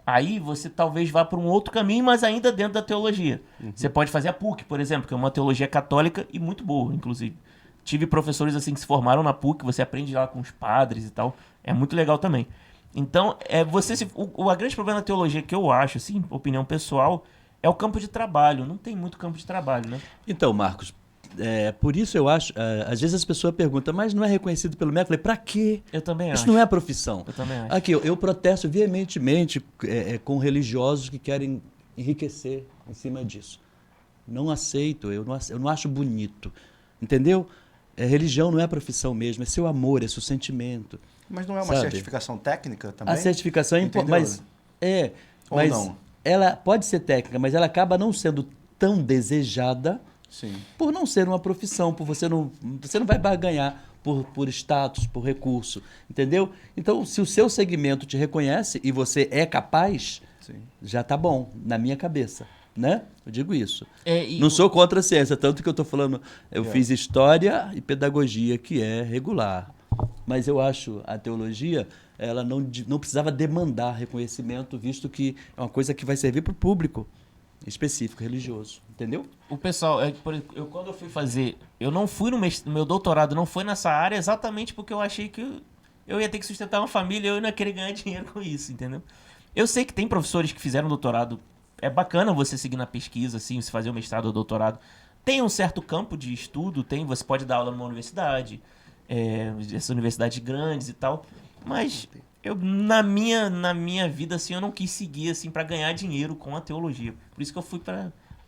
[SPEAKER 1] aí você talvez vá para um outro caminho, mas ainda dentro da teologia. Você pode fazer a PUC, por exemplo, que é uma teologia católica e muito boa, inclusive. Tive professores assim que se formaram na PUC, você aprende lá com os padres e tal. É muito legal também. Então, o grande problema da teologia que eu acho, assim, opinião pessoal, é o campo de trabalho. Não tem muito campo de trabalho, né?
[SPEAKER 4] Então, Marcos, por isso eu acho, às vezes as pessoas perguntam, mas não é reconhecido pelo MEC? Eu falei, pra quê?
[SPEAKER 1] Eu também acho.
[SPEAKER 4] Isso não é profissão.
[SPEAKER 1] Eu também acho.
[SPEAKER 4] Aqui, eu protesto veementemente com religiosos que querem enriquecer em cima disso. Não aceito, eu não acho bonito. Entendeu? Religião não é profissão mesmo, é seu amor, é seu sentimento.
[SPEAKER 3] Mas não é uma
[SPEAKER 4] Sabe?
[SPEAKER 3] certificação técnica também?
[SPEAKER 4] A certificação é importante,
[SPEAKER 3] Entendeu? Ou
[SPEAKER 4] mas
[SPEAKER 3] não?
[SPEAKER 4] ela pode ser técnica, mas ela acaba não sendo tão desejada
[SPEAKER 3] Sim.
[SPEAKER 4] por não ser uma profissão, por você não vai barganhar por status, por recurso, entendeu? Então, se o seu segmento te reconhece e você é capaz,
[SPEAKER 3] Sim.
[SPEAKER 4] já tá bom, na minha cabeça, né? Eu digo isso.
[SPEAKER 1] E
[SPEAKER 4] Não sou contra a ciência, tanto que eu estou falando, eu fiz história e pedagogia, que é regular. Mas eu acho a teologia, ela não precisava demandar reconhecimento, visto que é uma coisa que vai servir para o público específico, religioso, entendeu?
[SPEAKER 1] o pessoal, quando eu fui fazer, eu não fui no meu doutorado, não foi nessa área exatamente porque eu achei que eu ia ter que sustentar uma família e eu não ia querer ganhar dinheiro com isso, entendeu? Eu sei que tem professores que fizeram doutorado, é bacana você seguir na pesquisa, assim, você fazer o mestrado ou doutorado. Tem um certo campo de estudo, você pode dar aula numa universidade, essas universidades grandes e tal, mas na minha vida, assim, eu não quis seguir, assim, para ganhar dinheiro com a teologia. Por isso que eu fui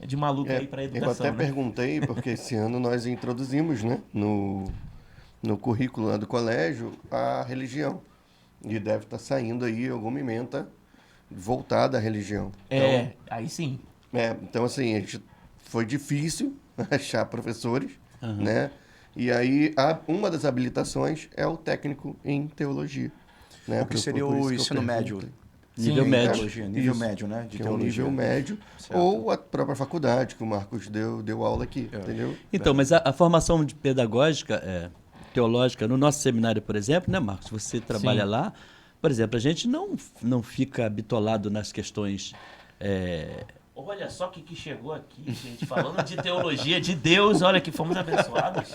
[SPEAKER 1] de maluco aí para educação.
[SPEAKER 2] Eu até
[SPEAKER 1] né?
[SPEAKER 2] perguntei, porque esse ano nós introduzimos, né, no currículo lá do colégio, a religião. E deve estar saindo aí alguma ementa voltada à religião.
[SPEAKER 1] Aí sim.
[SPEAKER 2] Então, assim, foi difícil achar professores, né? E aí, uma das habilitações é o técnico em teologia. Né?
[SPEAKER 3] O que seria o ensino médio?
[SPEAKER 4] Nível
[SPEAKER 1] Sim,
[SPEAKER 4] médio.
[SPEAKER 3] Teologia, nível
[SPEAKER 2] Isso.
[SPEAKER 3] médio, né? De
[SPEAKER 2] Que é um
[SPEAKER 3] teologia.
[SPEAKER 2] nível médio,
[SPEAKER 3] Certo.
[SPEAKER 2] ou a própria faculdade, que o Marcos deu aula aqui, entendeu?
[SPEAKER 4] Então, mas a formação pedagógica, teológica, no nosso seminário, por exemplo, né, Marcos? Você trabalha
[SPEAKER 1] Sim.
[SPEAKER 4] lá, por exemplo, a gente não fica bitolado nas questões.
[SPEAKER 1] Olha só o que chegou aqui, gente, falando de teologia, de Deus, olha que fomos abençoados.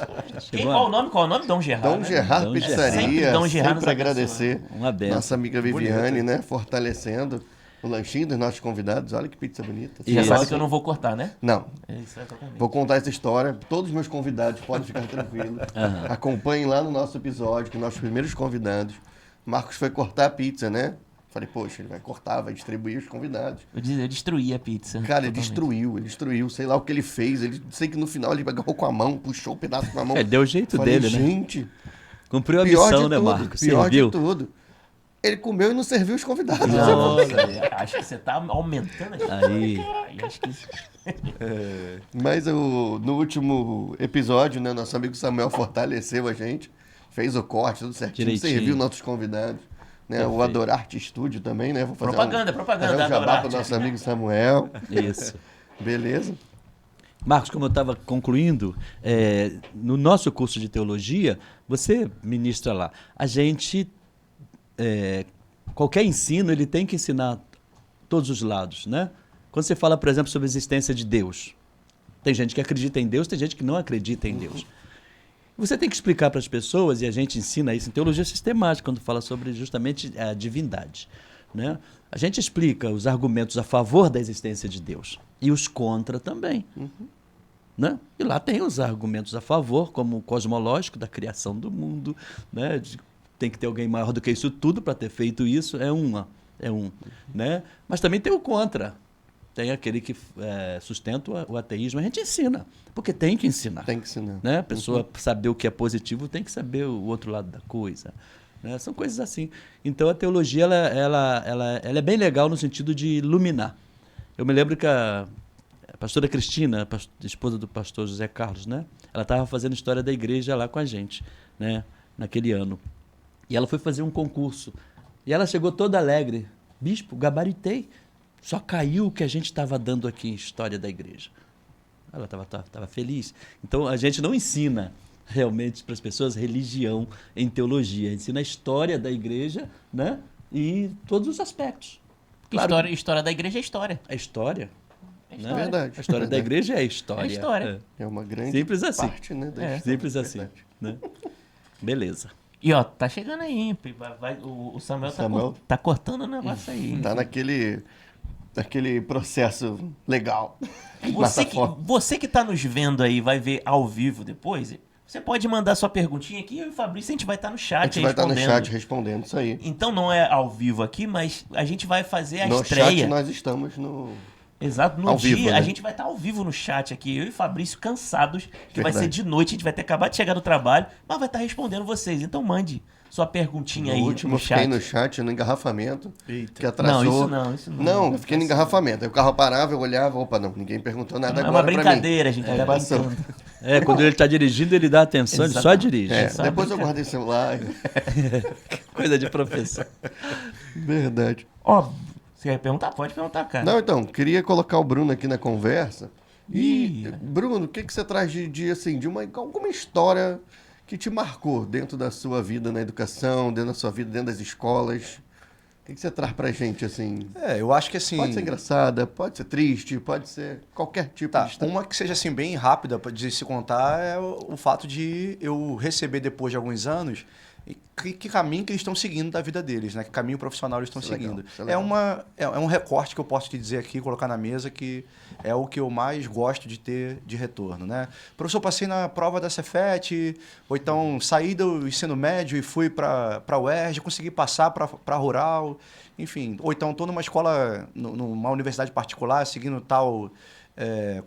[SPEAKER 1] Qual o nome? Dom Gerard.
[SPEAKER 2] Dom
[SPEAKER 1] né?
[SPEAKER 2] Gerard
[SPEAKER 4] Dom
[SPEAKER 2] Pizzaria,
[SPEAKER 1] Sempre Dom Gerard nos
[SPEAKER 2] agradecer
[SPEAKER 4] Uma benção.
[SPEAKER 2] nossa amiga Viviane, né, fortalecendo o lanchinho dos nossos convidados. Olha que pizza bonita.
[SPEAKER 1] Você já
[SPEAKER 4] Isso.
[SPEAKER 1] sabe que eu não vou cortar, né?
[SPEAKER 2] Não,
[SPEAKER 1] Isso, exatamente.
[SPEAKER 2] vou contar essa história. Todos os meus convidados podem ficar tranquilos. Acompanhem lá no nosso episódio com nossos primeiros convidados. Marcos foi cortar a pizza, né? Falei, poxa, ele vai cortar, vai distribuir os convidados.
[SPEAKER 1] Eu destruí a pizza.
[SPEAKER 2] Cara, ele
[SPEAKER 1] totalmente.
[SPEAKER 2] destruiu, sei lá o que ele fez. Sei que no final ele agarrou com a mão, puxou o pedaço com a mão.
[SPEAKER 4] Deu o jeito
[SPEAKER 2] Falei,
[SPEAKER 4] dele, né?
[SPEAKER 2] gente,
[SPEAKER 4] Cumpriu a
[SPEAKER 2] pior
[SPEAKER 4] missão,
[SPEAKER 2] de
[SPEAKER 4] né,
[SPEAKER 2] tudo,
[SPEAKER 4] Marcos?
[SPEAKER 2] pior
[SPEAKER 4] Serviu.
[SPEAKER 2] de tudo. Ele comeu e não serviu os convidados.
[SPEAKER 1] Nossa, acho que você tá aumentando a
[SPEAKER 4] Aí.
[SPEAKER 1] Caralho, acho que isso...
[SPEAKER 2] Mas no último episódio, né, nosso amigo Samuel fortaleceu a gente, fez o corte, tudo certinho,
[SPEAKER 4] Direitinho.
[SPEAKER 2] serviu nossos convidados. Né, o
[SPEAKER 4] Perfeito.
[SPEAKER 2] Adorarte Estúdio também, né? Vou fazer
[SPEAKER 1] Propaganda,
[SPEAKER 2] fazer um jabá
[SPEAKER 1] Adorarte.
[SPEAKER 2] pro nosso amigo Samuel.
[SPEAKER 4] Isso.
[SPEAKER 2] Beleza?
[SPEAKER 4] Marcos, como eu estava concluindo, no nosso curso de teologia, você ministra lá. A gente, qualquer ensino, ele tem que ensinar todos os lados, né? Quando você fala, por exemplo, sobre a existência de Deus, tem gente que acredita em Deus, tem gente que não acredita em Deus. Você tem que explicar para as pessoas, e a gente ensina isso em teologia sistemática, quando fala sobre justamente a divindade, né? A gente explica os argumentos a favor da existência de Deus e os contra também. Né? E lá tem os argumentos a favor, como o cosmológico, da criação do mundo, né? tem que ter alguém maior do que isso tudo para ter feito isso, é um, né? Mas também tem o contra. Tem aquele que sustenta o ateísmo. A gente ensina, porque tem que ensinar.
[SPEAKER 2] Tem que ensinar.
[SPEAKER 4] Né? A pessoa saber o que é positivo tem que saber o outro lado da coisa. Né? São coisas assim. Então a teologia ela é bem legal no sentido de iluminar. Eu me lembro que a pastora Cristina, esposa do pastor José Carlos, né? Ela estava fazendo história da igreja lá com a gente, né? Naquele ano. E ela foi fazer um concurso. E ela chegou toda alegre. Bispo, gabaritei. Só caiu o que a gente estava dando aqui em história da igreja. Ela estava feliz. Então, a gente não ensina realmente para as pessoas religião em teologia. Ensina a história da igreja, né? E todos os aspectos. Claro,
[SPEAKER 1] História da igreja é história.
[SPEAKER 4] a história.
[SPEAKER 1] É
[SPEAKER 4] Né?
[SPEAKER 1] história.
[SPEAKER 2] Verdade.
[SPEAKER 4] A história da
[SPEAKER 2] verdade.
[SPEAKER 4] igreja é história.
[SPEAKER 1] É história.
[SPEAKER 2] É uma grande
[SPEAKER 4] Simples assim.
[SPEAKER 2] parte, né? Da
[SPEAKER 1] É.
[SPEAKER 2] história.
[SPEAKER 4] Simples assim.
[SPEAKER 2] Verdade.
[SPEAKER 4] Né? Beleza.
[SPEAKER 1] E ó, tá chegando aí, hein? O Samuel,
[SPEAKER 2] Samuel
[SPEAKER 1] tá cortando o negócio aí.
[SPEAKER 2] Tá naquele processo legal.
[SPEAKER 1] Você que tá nos vendo aí, vai ver ao vivo depois, você pode mandar sua perguntinha aqui, eu e o Fabrício, a gente vai estar no
[SPEAKER 2] A
[SPEAKER 1] chat
[SPEAKER 2] gente vai estar no
[SPEAKER 1] respondendo.
[SPEAKER 2] chat respondendo isso aí.
[SPEAKER 1] Então não é ao vivo aqui, mas a gente vai fazer a
[SPEAKER 2] No
[SPEAKER 1] estreia.
[SPEAKER 2] chat nós estamos no...
[SPEAKER 1] Exato, no
[SPEAKER 2] Ao
[SPEAKER 1] dia
[SPEAKER 2] vivo, né?
[SPEAKER 1] a gente vai estar ao vivo no chat aqui, eu e o Fabrício cansados, que vai ser
[SPEAKER 2] Verdade.
[SPEAKER 1] de noite, a gente vai ter acabado de chegar do trabalho, mas vai estar respondendo vocês. Então mande sua perguntinha
[SPEAKER 2] No
[SPEAKER 1] aí
[SPEAKER 2] último
[SPEAKER 1] no
[SPEAKER 2] eu fiquei
[SPEAKER 1] chat.
[SPEAKER 2] no chat, no engarrafamento,
[SPEAKER 3] Eita.
[SPEAKER 2] que atrasou.
[SPEAKER 1] Isso não.
[SPEAKER 2] Não, eu fiquei no engarrafamento. Aí o carro parava, eu olhava, opa, não, ninguém perguntou nada
[SPEAKER 1] É
[SPEAKER 2] agora
[SPEAKER 1] uma
[SPEAKER 2] pra mim.
[SPEAKER 1] brincadeira, a gente tá
[SPEAKER 2] passou.
[SPEAKER 1] brincando.
[SPEAKER 4] Quando ele está dirigindo, ele dá atenção, ele só
[SPEAKER 1] Exatamente.
[SPEAKER 4] dirige.
[SPEAKER 2] É,
[SPEAKER 1] Só uma
[SPEAKER 2] depois eu
[SPEAKER 1] brincadeira.
[SPEAKER 2] guardei o celular.
[SPEAKER 4] Coisa de professor.
[SPEAKER 2] Verdade.
[SPEAKER 1] Ó, você quer perguntar? Pode perguntar, cara.
[SPEAKER 2] Não, então, queria colocar o Bruno aqui na conversa. E,
[SPEAKER 1] Ih.
[SPEAKER 2] Bruno, o que você traz alguma história que te marcou dentro da sua vida na educação, dentro da sua vida, dentro das escolas? O que você traz pra gente, assim?
[SPEAKER 3] Eu acho que assim...
[SPEAKER 2] Pode ser engraçada, pode ser triste, pode ser qualquer tipo
[SPEAKER 3] Tá,
[SPEAKER 2] de história.
[SPEAKER 3] uma que seja assim bem rápida de se contar é o fato de eu receber depois de alguns anos que caminho que eles estão seguindo da vida deles, né? Que caminho profissional eles estão
[SPEAKER 2] Isso é legal,
[SPEAKER 3] seguindo.
[SPEAKER 2] isso é legal.
[SPEAKER 3] É um recorte que eu posso te dizer aqui, colocar na mesa, que é o que eu mais gosto de ter de retorno, né? Professor, passei na prova da Cefet, ou então saí do ensino médio e fui para a UERJ, consegui passar para rural, enfim. Ou então estou numa escola, numa universidade particular, seguindo tal...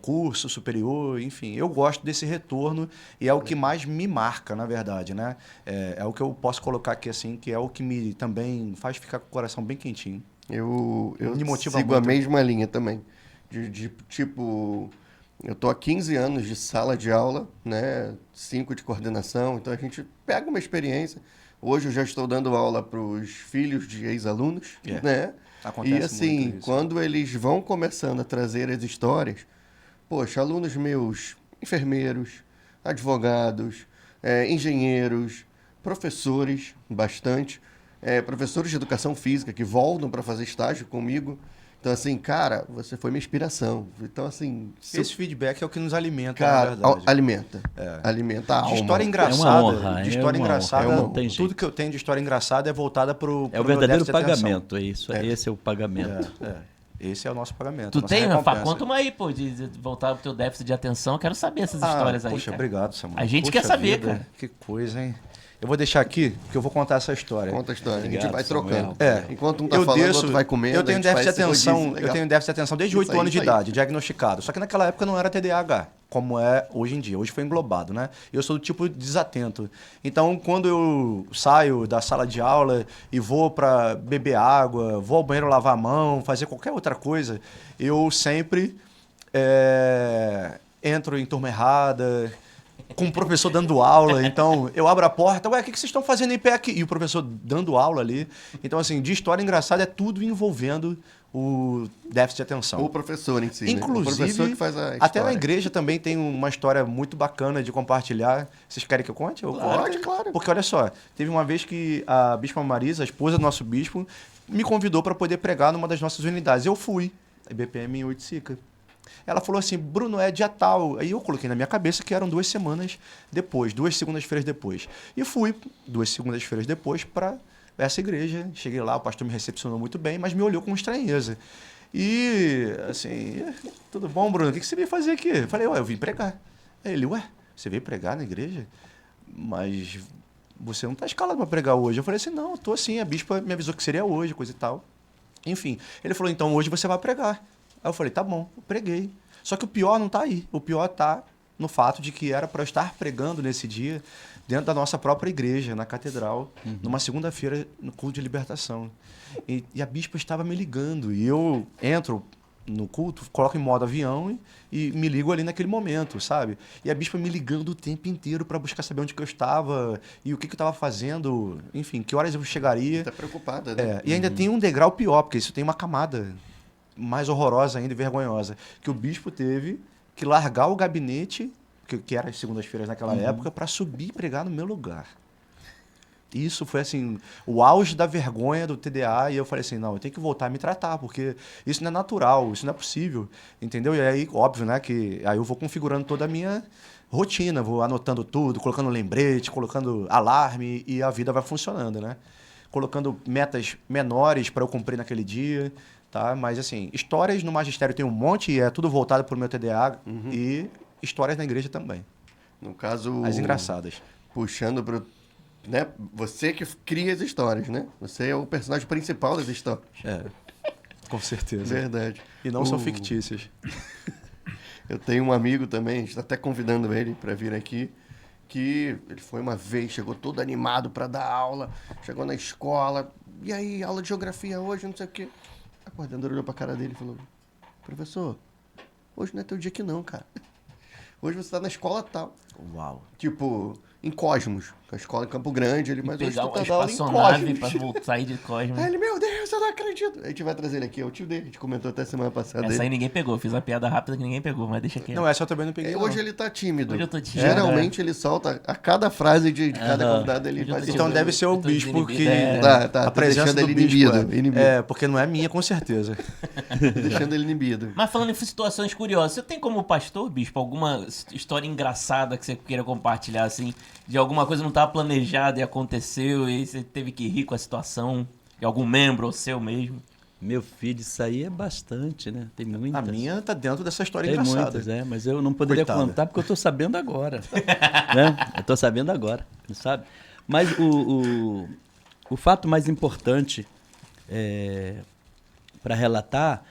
[SPEAKER 3] curso superior, enfim, eu gosto desse retorno e é o que mais me marca, na verdade, né? É o que eu posso colocar aqui assim, que é o que me também faz ficar com o coração bem quentinho.
[SPEAKER 2] Eu
[SPEAKER 3] Me motiva
[SPEAKER 2] sigo
[SPEAKER 3] muito.
[SPEAKER 2] a mesma linha também. Tipo, eu tô há 15 anos de sala de aula, né? 5 de coordenação, então a gente pega uma experiência. Hoje eu já estou dando aula para os filhos de ex-alunos, né?
[SPEAKER 3] Acontece
[SPEAKER 2] E assim,
[SPEAKER 3] muito isso.
[SPEAKER 2] quando eles vão começando a trazer as histórias, poxa, alunos meus, enfermeiros, advogados, engenheiros, professores, bastante, professores de educação física que voltam para fazer estágio comigo. Então, assim, cara, você foi minha inspiração. Então, assim...
[SPEAKER 3] Esse feedback é o que nos alimenta,
[SPEAKER 2] Cara,
[SPEAKER 3] na verdade.
[SPEAKER 2] alimenta. Alimenta a alma.
[SPEAKER 3] De história
[SPEAKER 4] É
[SPEAKER 3] engraçada,
[SPEAKER 4] uma honra,
[SPEAKER 3] de
[SPEAKER 4] é
[SPEAKER 3] história
[SPEAKER 4] uma
[SPEAKER 3] engraçada,
[SPEAKER 4] honra, não tem
[SPEAKER 3] tudo
[SPEAKER 4] jeito.
[SPEAKER 3] que eu tenho de história engraçada é voltada pro
[SPEAKER 4] É o
[SPEAKER 3] meu
[SPEAKER 4] verdadeiro
[SPEAKER 3] déficit de atenção.
[SPEAKER 4] pagamento, é isso. Esse é o pagamento.
[SPEAKER 3] Esse é o nosso pagamento.
[SPEAKER 1] Tu
[SPEAKER 3] a nossa
[SPEAKER 1] tem, Rafa?
[SPEAKER 3] recompensa.
[SPEAKER 1] Conta uma aí, pô, de voltar pro teu déficit de atenção. Eu quero saber essas histórias aí,
[SPEAKER 3] Poxa,
[SPEAKER 1] cara.
[SPEAKER 3] obrigado, Samuel.
[SPEAKER 1] A gente
[SPEAKER 3] Poxa
[SPEAKER 1] quer saber,
[SPEAKER 3] vida,
[SPEAKER 1] cara.
[SPEAKER 3] Que coisa, hein? Eu vou deixar aqui, porque eu vou contar essa história.
[SPEAKER 2] Conta a história. a gente
[SPEAKER 4] Obrigado,
[SPEAKER 2] vai
[SPEAKER 4] Samuel.
[SPEAKER 2] trocando. Enquanto um tá falando, o outro vai comendo.
[SPEAKER 3] Eu tenho
[SPEAKER 2] a gente
[SPEAKER 3] déficit de
[SPEAKER 2] faz esse
[SPEAKER 3] atenção,
[SPEAKER 2] rodízio,
[SPEAKER 3] eu
[SPEAKER 2] legal.
[SPEAKER 3] tenho déficit de atenção desde
[SPEAKER 2] Isso
[SPEAKER 3] 8
[SPEAKER 2] aí,
[SPEAKER 3] anos de
[SPEAKER 2] isso aí.
[SPEAKER 3] idade, diagnosticado. Só que naquela época não era TDAH, como é hoje em dia. Hoje foi englobado, né? Eu sou do tipo desatento. Então, quando eu saio da sala de aula e vou para beber água, vou ao banheiro lavar a mão, fazer qualquer outra coisa, eu sempre entro em turma errada, com o professor dando aula, então eu abro a porta, ué, o que vocês estão fazendo em pé aqui? E o professor dando aula ali. Então, assim, de história engraçada é tudo envolvendo o déficit de atenção.
[SPEAKER 2] O professor em si, né?
[SPEAKER 3] Inclusive,
[SPEAKER 2] O professor que faz a
[SPEAKER 3] até na
[SPEAKER 2] história.
[SPEAKER 3] igreja também tem uma história muito bacana de compartilhar. Vocês querem que eu conte? Eu
[SPEAKER 2] Pode,
[SPEAKER 3] conto.
[SPEAKER 2] claro.
[SPEAKER 3] Porque olha só, teve uma vez que a Bispa Marisa, a esposa do nosso bispo, me convidou para poder pregar numa das nossas unidades. Eu fui, a IBPM em Oiticica. Ela falou assim, Bruno, é dia tal. Aí eu coloquei na minha cabeça que eram 2 semanas depois, 2 segundas-feiras depois. E fui 2 segundas-feiras depois para essa igreja. Cheguei lá, o pastor me recepcionou muito bem, mas me olhou com estranheza. E, assim, tudo bom, Bruno? O que você veio fazer aqui? Eu falei, eu vim pregar. Aí ele, ué, você veio pregar na igreja? Mas você não está escalado para pregar hoje. Eu falei assim, não, eu tô assim, a bispa me avisou que seria hoje, coisa e tal. Enfim, ele falou, então hoje você vai pregar. Aí eu falei, tá bom, eu preguei. Só que o pior não tá aí. O pior tá no fato de que era para eu estar pregando nesse dia dentro da nossa própria igreja, na catedral, numa segunda-feira, no culto de libertação. E a bispa estava me ligando. E eu entro no culto, coloco em modo avião e me ligo ali naquele momento, sabe? E a bispa me ligando o tempo inteiro para buscar saber onde que eu estava e o que eu estava fazendo, enfim, que horas eu chegaria.
[SPEAKER 2] Tá preocupada, né?
[SPEAKER 3] E ainda tem um degrau pior, porque isso tem uma camada mais horrorosa ainda e vergonhosa, que o bispo teve que largar o gabinete, que era as segundas-feiras naquela época, para subir e pregar no meu lugar. Isso foi assim, o auge da vergonha do TDA, e eu falei assim, não, eu tenho que voltar a me tratar, porque isso não é natural, isso não é possível, entendeu? E aí, óbvio, né, que aí eu vou configurando toda a minha rotina, vou anotando tudo, colocando lembrete, colocando alarme, e a vida vai funcionando, né? Colocando metas menores para eu cumprir naquele dia, tá? Mas assim, histórias no magistério tem um monte, e é tudo voltado para o meu TDA, e histórias na igreja também.
[SPEAKER 2] No caso...
[SPEAKER 3] As engraçadas.
[SPEAKER 2] Puxando pro... Né? Você que cria as histórias, né? Você é o personagem principal das histórias.
[SPEAKER 3] Com certeza.
[SPEAKER 2] Verdade.
[SPEAKER 3] E não são fictícias.
[SPEAKER 2] Eu tenho um amigo também, a gente está até convidando ele para vir aqui, que ele foi uma vez, chegou todo animado para dar aula, chegou na escola, e aí, aula de geografia hoje, não sei o quê. A coordenadora olhou para a cara dele e falou, professor, hoje não é teu dia aqui não, cara. Hoje você está na escola tal.
[SPEAKER 3] Uau.
[SPEAKER 2] Tipo, em Cosmos, a escola em Campo Grande, ele, mas hoje
[SPEAKER 1] Pegar
[SPEAKER 2] tu
[SPEAKER 1] uma
[SPEAKER 2] tá dando aula em
[SPEAKER 1] espaçonave
[SPEAKER 2] Cosmos.
[SPEAKER 1] pra sair de Cosmos.
[SPEAKER 2] Aí ele, meu Deus, eu não acredito. A gente vai trazer ele aqui, é o tio dele, a gente comentou até semana passada
[SPEAKER 1] Essa aí
[SPEAKER 2] dele.
[SPEAKER 1] ninguém pegou. Fiz uma piada rápida que ninguém pegou, mas deixa aqui.
[SPEAKER 3] Não, essa eu também não peguei.
[SPEAKER 2] É,
[SPEAKER 3] não.
[SPEAKER 2] hoje ele tá tímido.
[SPEAKER 1] Hoje eu tô tímido.
[SPEAKER 2] Geralmente ele solta a cada frase de cada
[SPEAKER 1] Aham.
[SPEAKER 2] convidado, ele
[SPEAKER 1] Hoje eu
[SPEAKER 2] vai
[SPEAKER 1] tô
[SPEAKER 3] Então
[SPEAKER 2] soltando.
[SPEAKER 3] deve ser o
[SPEAKER 1] Eu tô
[SPEAKER 3] bispo
[SPEAKER 1] desinibido.
[SPEAKER 3] que...
[SPEAKER 1] É.
[SPEAKER 2] Tá
[SPEAKER 3] a presença
[SPEAKER 2] deixando
[SPEAKER 3] do
[SPEAKER 2] ele
[SPEAKER 3] bispo.
[SPEAKER 2] inibido.
[SPEAKER 3] Porque não é minha, com certeza.
[SPEAKER 2] Deixando ele inibido.
[SPEAKER 1] Mas falando em situações curiosas, você tem como pastor, bispo, alguma história engraçada que você queira compartilhar, assim? De alguma coisa não estava planejada e aconteceu e você teve que rir com a situação? De algum membro ou seu mesmo?
[SPEAKER 4] Meu filho, isso aí é bastante, né? Tem muitas.
[SPEAKER 3] A minha tá dentro dessa história
[SPEAKER 4] Tem
[SPEAKER 3] engraçada.
[SPEAKER 4] muitas, mas eu não poderia
[SPEAKER 3] Coitada.
[SPEAKER 4] contar porque eu tô sabendo agora. Né? Eu tô sabendo agora, sabe? Mas o fato mais importante para relatar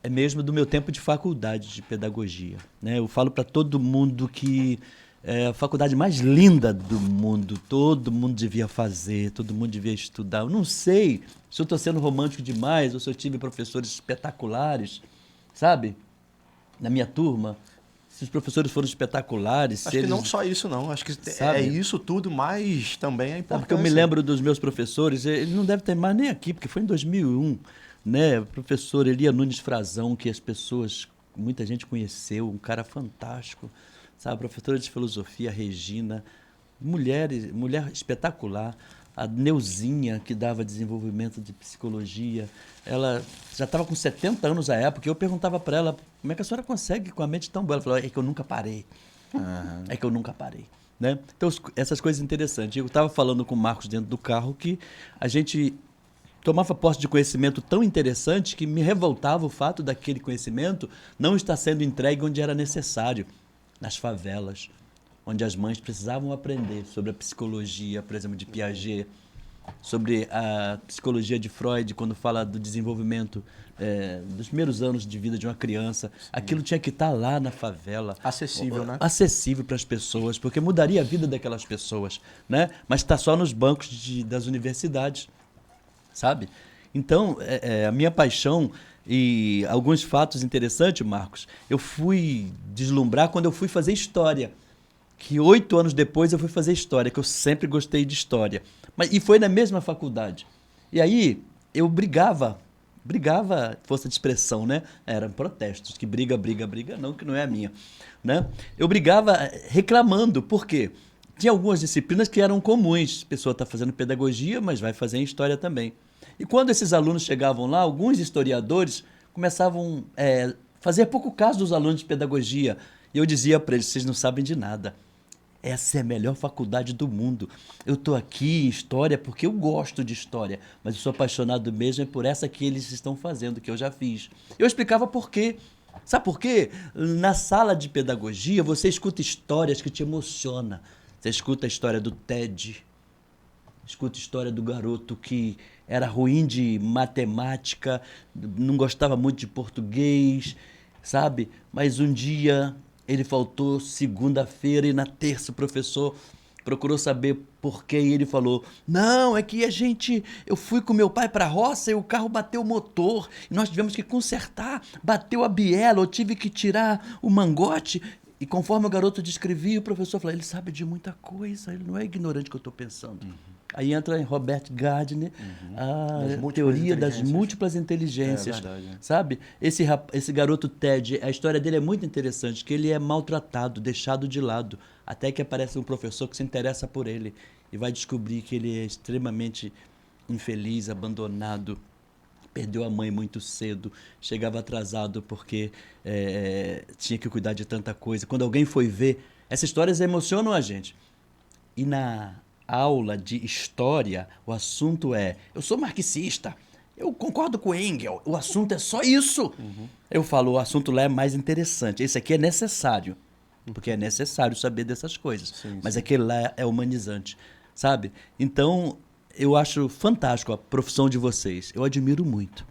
[SPEAKER 4] é mesmo do meu tempo de faculdade de pedagogia. Né? Eu falo para todo mundo que é a faculdade mais linda do mundo, todo mundo devia fazer, todo mundo devia estudar. Eu não sei se eu estou sendo romântico demais ou se eu tive professores espetaculares, sabe? Na minha turma, se os professores foram espetaculares.
[SPEAKER 3] Acho
[SPEAKER 4] se
[SPEAKER 3] que
[SPEAKER 4] eles...
[SPEAKER 3] não só isso, não. Acho que
[SPEAKER 4] Sabe?
[SPEAKER 3] é isso tudo, mas também é
[SPEAKER 4] Sabe,
[SPEAKER 3] importante.
[SPEAKER 4] porque eu me lembro dos meus professores, ele não deve ter mais nem aqui, porque foi em 2001, né? O professor Elia Nunes Frazão, que as pessoas, muita gente conheceu, um cara fantástico, sabe? Professora de filosofia, Regina, mulher espetacular. A Neuzinha, que dava desenvolvimento de psicologia, ela já estava com 70 anos à época, e eu perguntava para ela, como é que a senhora consegue com a mente tão boa? Ela falou, é que eu nunca parei. É que eu nunca parei. Né? Então, essas coisas interessantes. Eu estava falando com o Marcos dentro do carro que a gente tomava posse de conhecimento tão interessante que me revoltava o fato daquele conhecimento não estar sendo entregue onde era necessário, nas favelas, onde as mães precisavam aprender sobre a psicologia, por exemplo, de Piaget, sobre a psicologia de Freud, quando fala do desenvolvimento dos primeiros anos de vida de uma criança. Sim. Aquilo tinha que estar lá na favela.
[SPEAKER 3] Acessível, né?
[SPEAKER 4] Acessível para as pessoas, porque mudaria a vida daquelas pessoas, né? Mas está só nos bancos das universidades, sabe? Então, a minha paixão e alguns fatos interessantes, Marcos, eu fui deslumbrar quando eu fui fazer história. Que 8 anos depois eu fui fazer história, que eu sempre gostei de história. E foi na mesma faculdade. E aí eu brigava, força de expressão, né? Eram protestos, que briga, não, que não é a minha. Né? Eu brigava reclamando, por quê? Tinha algumas disciplinas que eram comuns. A pessoa está fazendo pedagogia, mas vai fazer em história também. E quando esses alunos chegavam lá, alguns historiadores começavam a fazer pouco caso dos alunos de pedagogia. E eu dizia para eles, vocês não sabem de nada. Essa é a melhor faculdade do mundo. Eu estou aqui em História porque eu gosto de História, mas eu sou apaixonado mesmo por essa que eles estão fazendo, que eu já fiz. Eu explicava por quê. Sabe por quê? Na sala de pedagogia, você escuta histórias que te emocionam. Você escuta a história do Ted, escuta a história do garoto que era ruim de matemática, não gostava muito de português, sabe? Mas um dia ele faltou segunda-feira e na terça o professor procurou saber por quê e ele falou: "Não, é que eu fui com meu pai para a roça e o carro bateu o motor e nós tivemos que consertar, bateu a biela, eu tive que tirar o mangote". E conforme o garoto descrevia, o professor falou: "Ele sabe de muita coisa, ele não é ignorante que eu estou pensando". Aí entra em Robert Gardner,
[SPEAKER 3] Das
[SPEAKER 4] a
[SPEAKER 3] múltiplas
[SPEAKER 4] teoria das
[SPEAKER 3] inteligências.
[SPEAKER 4] múltiplas inteligências.
[SPEAKER 3] É verdade, é.
[SPEAKER 4] Sabe? Esse garoto Ted, a história dele é muito interessante, que ele é maltratado, deixado de lado, até que aparece um professor que se interessa por ele e vai descobrir que ele é extremamente infeliz, abandonado, perdeu a mãe muito cedo, chegava atrasado porque tinha que cuidar de tanta coisa. Quando alguém foi ver, essas histórias emocionam a gente. E na aula de história, o assunto é: eu sou marxista, eu concordo com Engels, o assunto é só isso. Eu falo, o assunto lá é mais interessante. Esse aqui é necessário, porque é necessário saber dessas coisas. Mas aquele lá é humanizante, sabe? Então, eu acho fantástico a profissão de vocês. Eu admiro muito.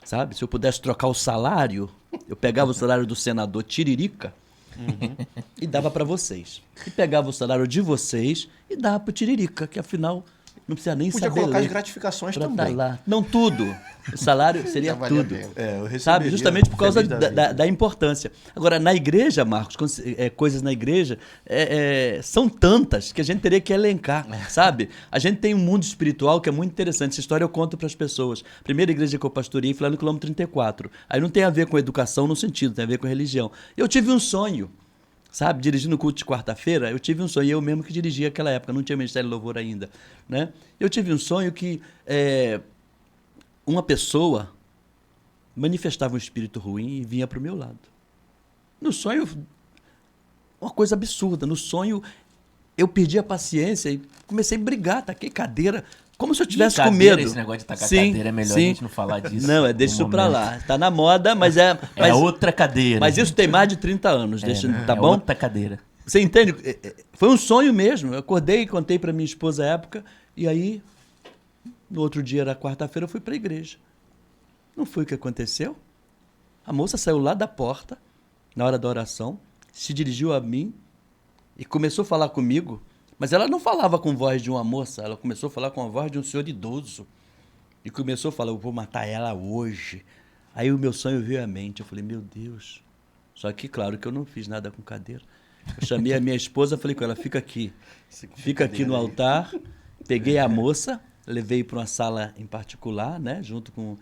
[SPEAKER 4] Sabe? Se eu pudesse trocar o salário, eu pegava o salário do senador Tiririca e dava para vocês. E pegava o salário de vocês e dava para o Tiririca, que afinal não precisa nem
[SPEAKER 3] Podia
[SPEAKER 4] saber
[SPEAKER 3] colocar
[SPEAKER 4] ler
[SPEAKER 3] as gratificações
[SPEAKER 4] pra
[SPEAKER 3] também.
[SPEAKER 4] tá lá. Não tudo. O salário seria
[SPEAKER 2] Já valia a
[SPEAKER 4] tudo.
[SPEAKER 2] pena.
[SPEAKER 3] É, eu receberia,
[SPEAKER 4] Sabe? Justamente por causa
[SPEAKER 3] feliz da vida.
[SPEAKER 4] da importância. Agora, na igreja, Marcos, coisas na igreja são tantas que a gente teria que elencar, sabe? A gente tem um mundo espiritual que é muito interessante. Essa história eu conto para as pessoas. Primeira igreja que eu pastoreei foi lá no quilômetro 34. Aí não tem a ver com educação no sentido, tem a ver com religião. Eu tive um sonho, sabe? Dirigindo o culto de quarta-feira, eu tive um sonho, eu mesmo que dirigia aquela época, não tinha Ministério de Louvor ainda, né? Eu tive um sonho que uma pessoa manifestava um espírito ruim e vinha para o meu lado. No sonho, uma coisa absurda. No sonho, eu perdi a paciência e comecei a brigar, taquei cadeira, como se eu tivesse com
[SPEAKER 1] Cadeira,
[SPEAKER 4] medo.
[SPEAKER 1] esse negócio de tacar
[SPEAKER 4] Sim,
[SPEAKER 1] cadeira é melhor a
[SPEAKER 4] sim.
[SPEAKER 1] gente não falar disso.
[SPEAKER 4] Não,
[SPEAKER 1] por
[SPEAKER 4] deixa
[SPEAKER 1] um
[SPEAKER 4] isso pra
[SPEAKER 1] momento.
[SPEAKER 4] lá. Tá na moda, mas
[SPEAKER 1] É outra cadeira.
[SPEAKER 4] mas isso tem mais de 30 anos, tá
[SPEAKER 1] é
[SPEAKER 4] bom?
[SPEAKER 1] outra cadeira.
[SPEAKER 4] Você entende? Foi um sonho mesmo. Eu acordei e contei para minha esposa à época. E aí, no outro dia, era quarta-feira, eu fui para a igreja. Não foi o que aconteceu? A moça saiu lá da porta, na hora da oração, se dirigiu a mim e começou a falar comigo. Mas ela não falava com voz de uma moça, ela começou a falar com a voz de um senhor idoso. E começou a falar: eu vou matar ela hoje. Aí o meu sonho veio à mente. Eu falei: meu Deus. Só que, claro, que eu não fiz nada com cadeira. Eu chamei a minha esposa, falei com ela: fica aqui. Fica aqui no altar. Peguei a moça, levei para uma sala em particular, né, junto com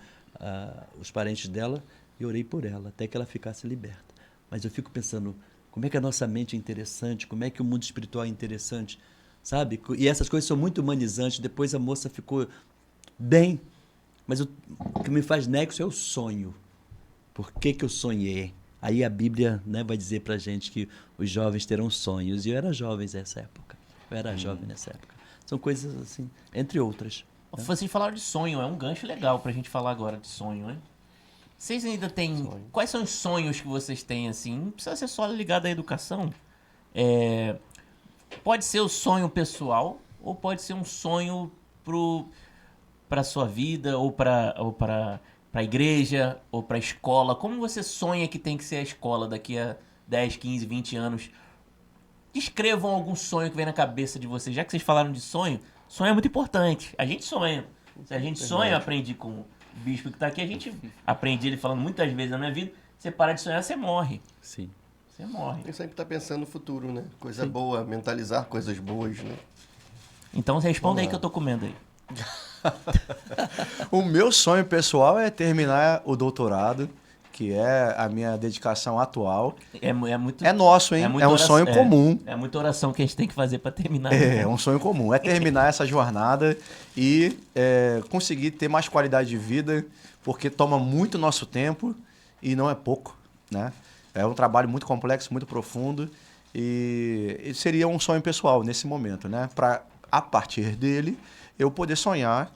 [SPEAKER 4] os parentes dela, e orei por ela, até que ela ficasse liberta. Mas eu fico pensando, como é que a nossa mente é interessante, como é que o mundo espiritual é interessante, sabe? E essas coisas são muito humanizantes. Depois a moça ficou bem, mas o que me faz nexo é o sonho. Por que eu sonhei? Aí a Bíblia, né, vai dizer pra gente que os jovens terão sonhos. E eu era jovem nessa época. São coisas assim, entre outras.
[SPEAKER 1] Vocês falaram de sonho, é um gancho legal pra gente falar agora de sonho, né? Vocês ainda têm... Quais são os sonhos que vocês têm, assim? Não precisa ser só ligado à educação. Pode ser o sonho pessoal, ou pode ser um sonho pra sua vida, ou pra igreja, ou pra escola. Como você sonha que tem que ser a escola daqui a 10, 15, 20 anos? Descrevam algum sonho que vem na cabeça de vocês. Já que vocês falaram de sonho é muito importante. A gente sonha. Se a gente sonha, eu aprendi com o bispo que está aqui, a gente aprende ele falando muitas vezes na minha vida, você para de sonhar, você morre.
[SPEAKER 4] Sim.
[SPEAKER 1] Você morre.
[SPEAKER 2] Eu sempre tá pensando no futuro, né? Coisa boa, mentalizar coisas boas, né?
[SPEAKER 1] Então responda aí que eu tô comendo aí.
[SPEAKER 3] O meu sonho pessoal é terminar o doutorado, que é a minha dedicação atual.
[SPEAKER 1] Muito,
[SPEAKER 3] É nosso, hein?
[SPEAKER 1] muita
[SPEAKER 3] É um
[SPEAKER 1] oração-
[SPEAKER 3] sonho comum.
[SPEAKER 1] É muita oração que a gente tem que fazer para terminar.
[SPEAKER 3] É um sonho comum. É terminar essa jornada e conseguir ter mais qualidade de vida, porque toma muito nosso tempo e não é pouco, né? É um trabalho muito complexo, muito profundo e seria um sonho pessoal nesse momento, né? Para, a partir dele, eu poder sonhar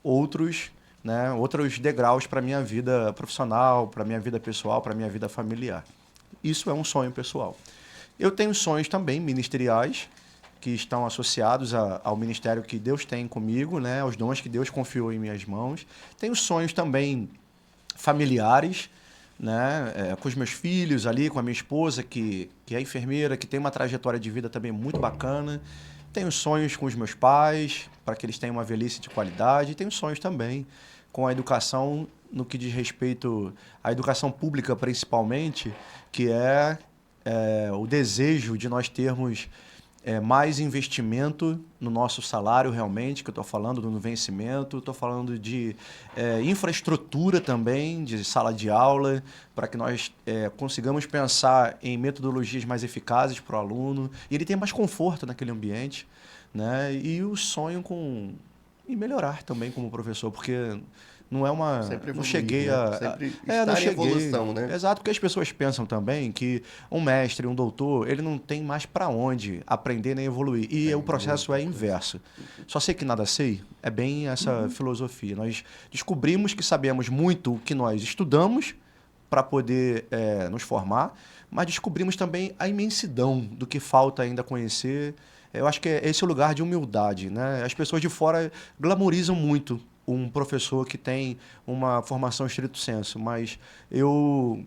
[SPEAKER 3] outros degraus para minha vida profissional, para minha vida pessoal, para minha vida familiar. Isso é um sonho pessoal. Eu tenho sonhos também ministeriais, que estão associados ao ministério que Deus tem comigo, né? Aos dons que Deus confiou em minhas mãos. Tenho sonhos também familiares, né? Com os meus filhos ali, com a minha esposa, que é enfermeira, que tem uma trajetória de vida também muito bacana. Tenho sonhos com os meus pais, para que eles tenham uma velhice de qualidade. Tenho sonhos também com a educação, no que diz respeito à educação pública, principalmente, que é o desejo de nós termos mais investimento no nosso salário, realmente, que eu estou falando no vencimento, estou falando de infraestrutura também, de sala de aula, para que nós consigamos pensar em metodologias mais eficazes para o aluno, e ele tenha mais conforto naquele ambiente, né? E o sonho em melhorar também como professor, porque não é uma...
[SPEAKER 2] Sempre
[SPEAKER 3] não
[SPEAKER 2] evoluir,
[SPEAKER 3] cheguei
[SPEAKER 2] né?
[SPEAKER 3] a...
[SPEAKER 2] Sempre
[SPEAKER 3] não
[SPEAKER 2] estar em
[SPEAKER 3] cheguei.
[SPEAKER 2] evolução, né?
[SPEAKER 3] Exato, porque as pessoas pensam também que um mestre, um doutor, ele não tem mais para onde aprender nem evoluir. E o processo é inverso. Só sei que nada sei, é bem essa filosofia. Nós descobrimos que sabemos muito o que nós estudamos para poder nos formar, mas descobrimos também a imensidão do que falta ainda conhecer. Eu acho que esse é o lugar de humildade, né? As pessoas de fora glamorizam muito um professor que tem uma formação estrito sensu, mas eu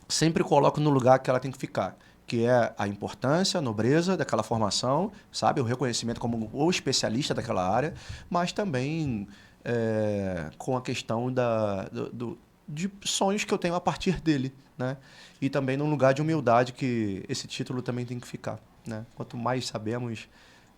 [SPEAKER 3] sempre coloco no lugar que ela tem que ficar, que é a importância, a nobreza daquela formação, sabe? O reconhecimento como o especialista daquela área, mas também com a questão de sonhos que eu tenho a partir dele, né? E também num lugar de humildade que esse título também tem que ficar, né? Quanto mais sabemos,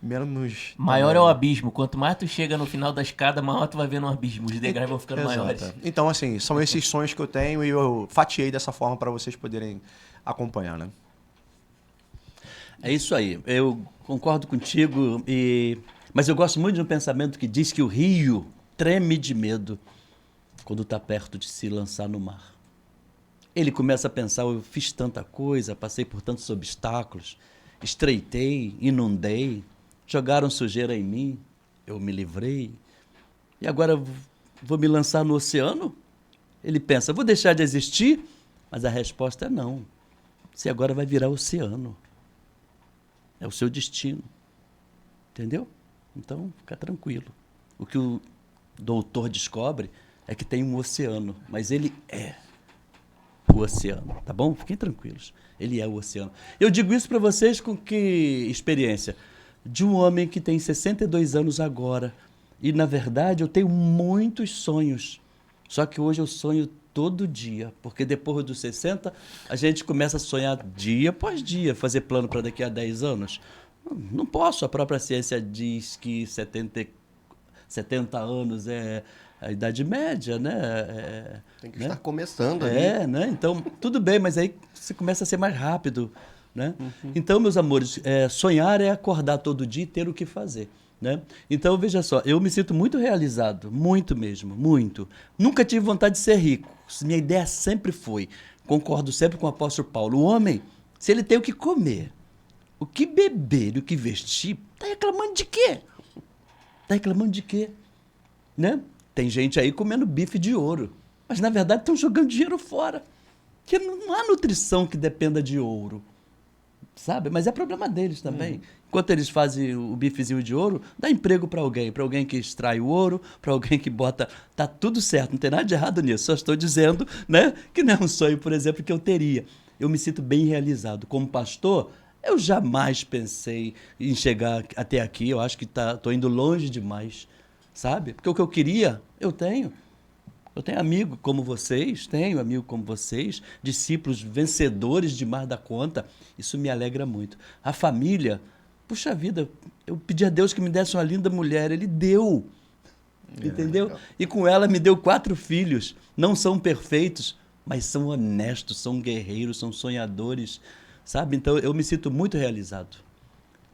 [SPEAKER 3] menos...
[SPEAKER 1] Maior
[SPEAKER 3] também...
[SPEAKER 1] é o abismo. Quanto mais tu chega no final da escada, maior tu vai vendo um abismo. Os degraus vão ficando
[SPEAKER 3] Exato.
[SPEAKER 1] maiores.
[SPEAKER 3] Então, assim, são esses sonhos que eu tenho e eu fatiei dessa forma para vocês poderem acompanhar, né?
[SPEAKER 4] É isso aí. Eu concordo contigo, mas eu gosto muito de um pensamento que diz que o rio treme de medo quando está perto de se lançar no mar. Ele começa a pensar, eu fiz tanta coisa, passei por tantos obstáculos, estreitei, inundei, jogaram sujeira em mim, eu me livrei, e agora vou me lançar no oceano? Ele pensa, vou deixar de existir? Mas a resposta é não. Você agora vai virar oceano. É o seu destino. Entendeu? Então, fica tranquilo. O que o doutor descobre é que tem um oceano, mas ele é o oceano, tá bom? Fiquem tranquilos. Ele é o oceano. Eu digo isso para vocês com que experiência? De um homem que tem 62 anos agora. E, na verdade, eu tenho muitos sonhos. Só que hoje eu sonho todo dia, porque depois dos 60, a gente começa a sonhar dia após dia, fazer plano para daqui a 10 anos. Não posso, a própria ciência diz que 70 anos é a idade média, né?
[SPEAKER 2] Tem que
[SPEAKER 3] né?
[SPEAKER 2] estar começando ali.
[SPEAKER 4] Né? Então, tudo bem, mas aí você começa a ser mais rápido, né? Então, meus amores, sonhar é acordar todo dia e ter o que fazer, né? Então, veja só, eu me sinto muito realizado, muito mesmo, muito. Nunca tive vontade de ser rico. Minha ideia sempre foi, concordo sempre com o apóstolo Paulo, o homem, se ele tem o que comer, o que beber, o que vestir, tá reclamando de quê? Tá reclamando de quê? Né? Tem gente aí comendo bife de ouro, mas na verdade estão jogando dinheiro fora. Porque não há nutrição que dependa de ouro, sabe? Mas é problema deles também. Enquanto eles fazem o bifezinho de ouro, dá emprego para alguém que extrai o ouro, para alguém que bota... Tá tudo certo, não tem nada de errado nisso. Só estou dizendo, né, que não é um sonho, por exemplo, que eu teria. Eu me sinto bem realizado. Como pastor, eu jamais pensei em chegar até aqui. Eu acho que estou indo longe demais, sabe? Porque o que eu queria, eu tenho. Eu tenho amigo como vocês, discípulos vencedores demais da conta. Isso me alegra muito. A família, puxa vida, eu pedi a Deus que me desse uma linda mulher, Ele deu. Entendeu?
[SPEAKER 2] Legal.
[SPEAKER 4] E com ela me deu 4 filhos. Não são perfeitos, mas são honestos, são guerreiros, são sonhadores, sabe? Então eu me sinto muito realizado.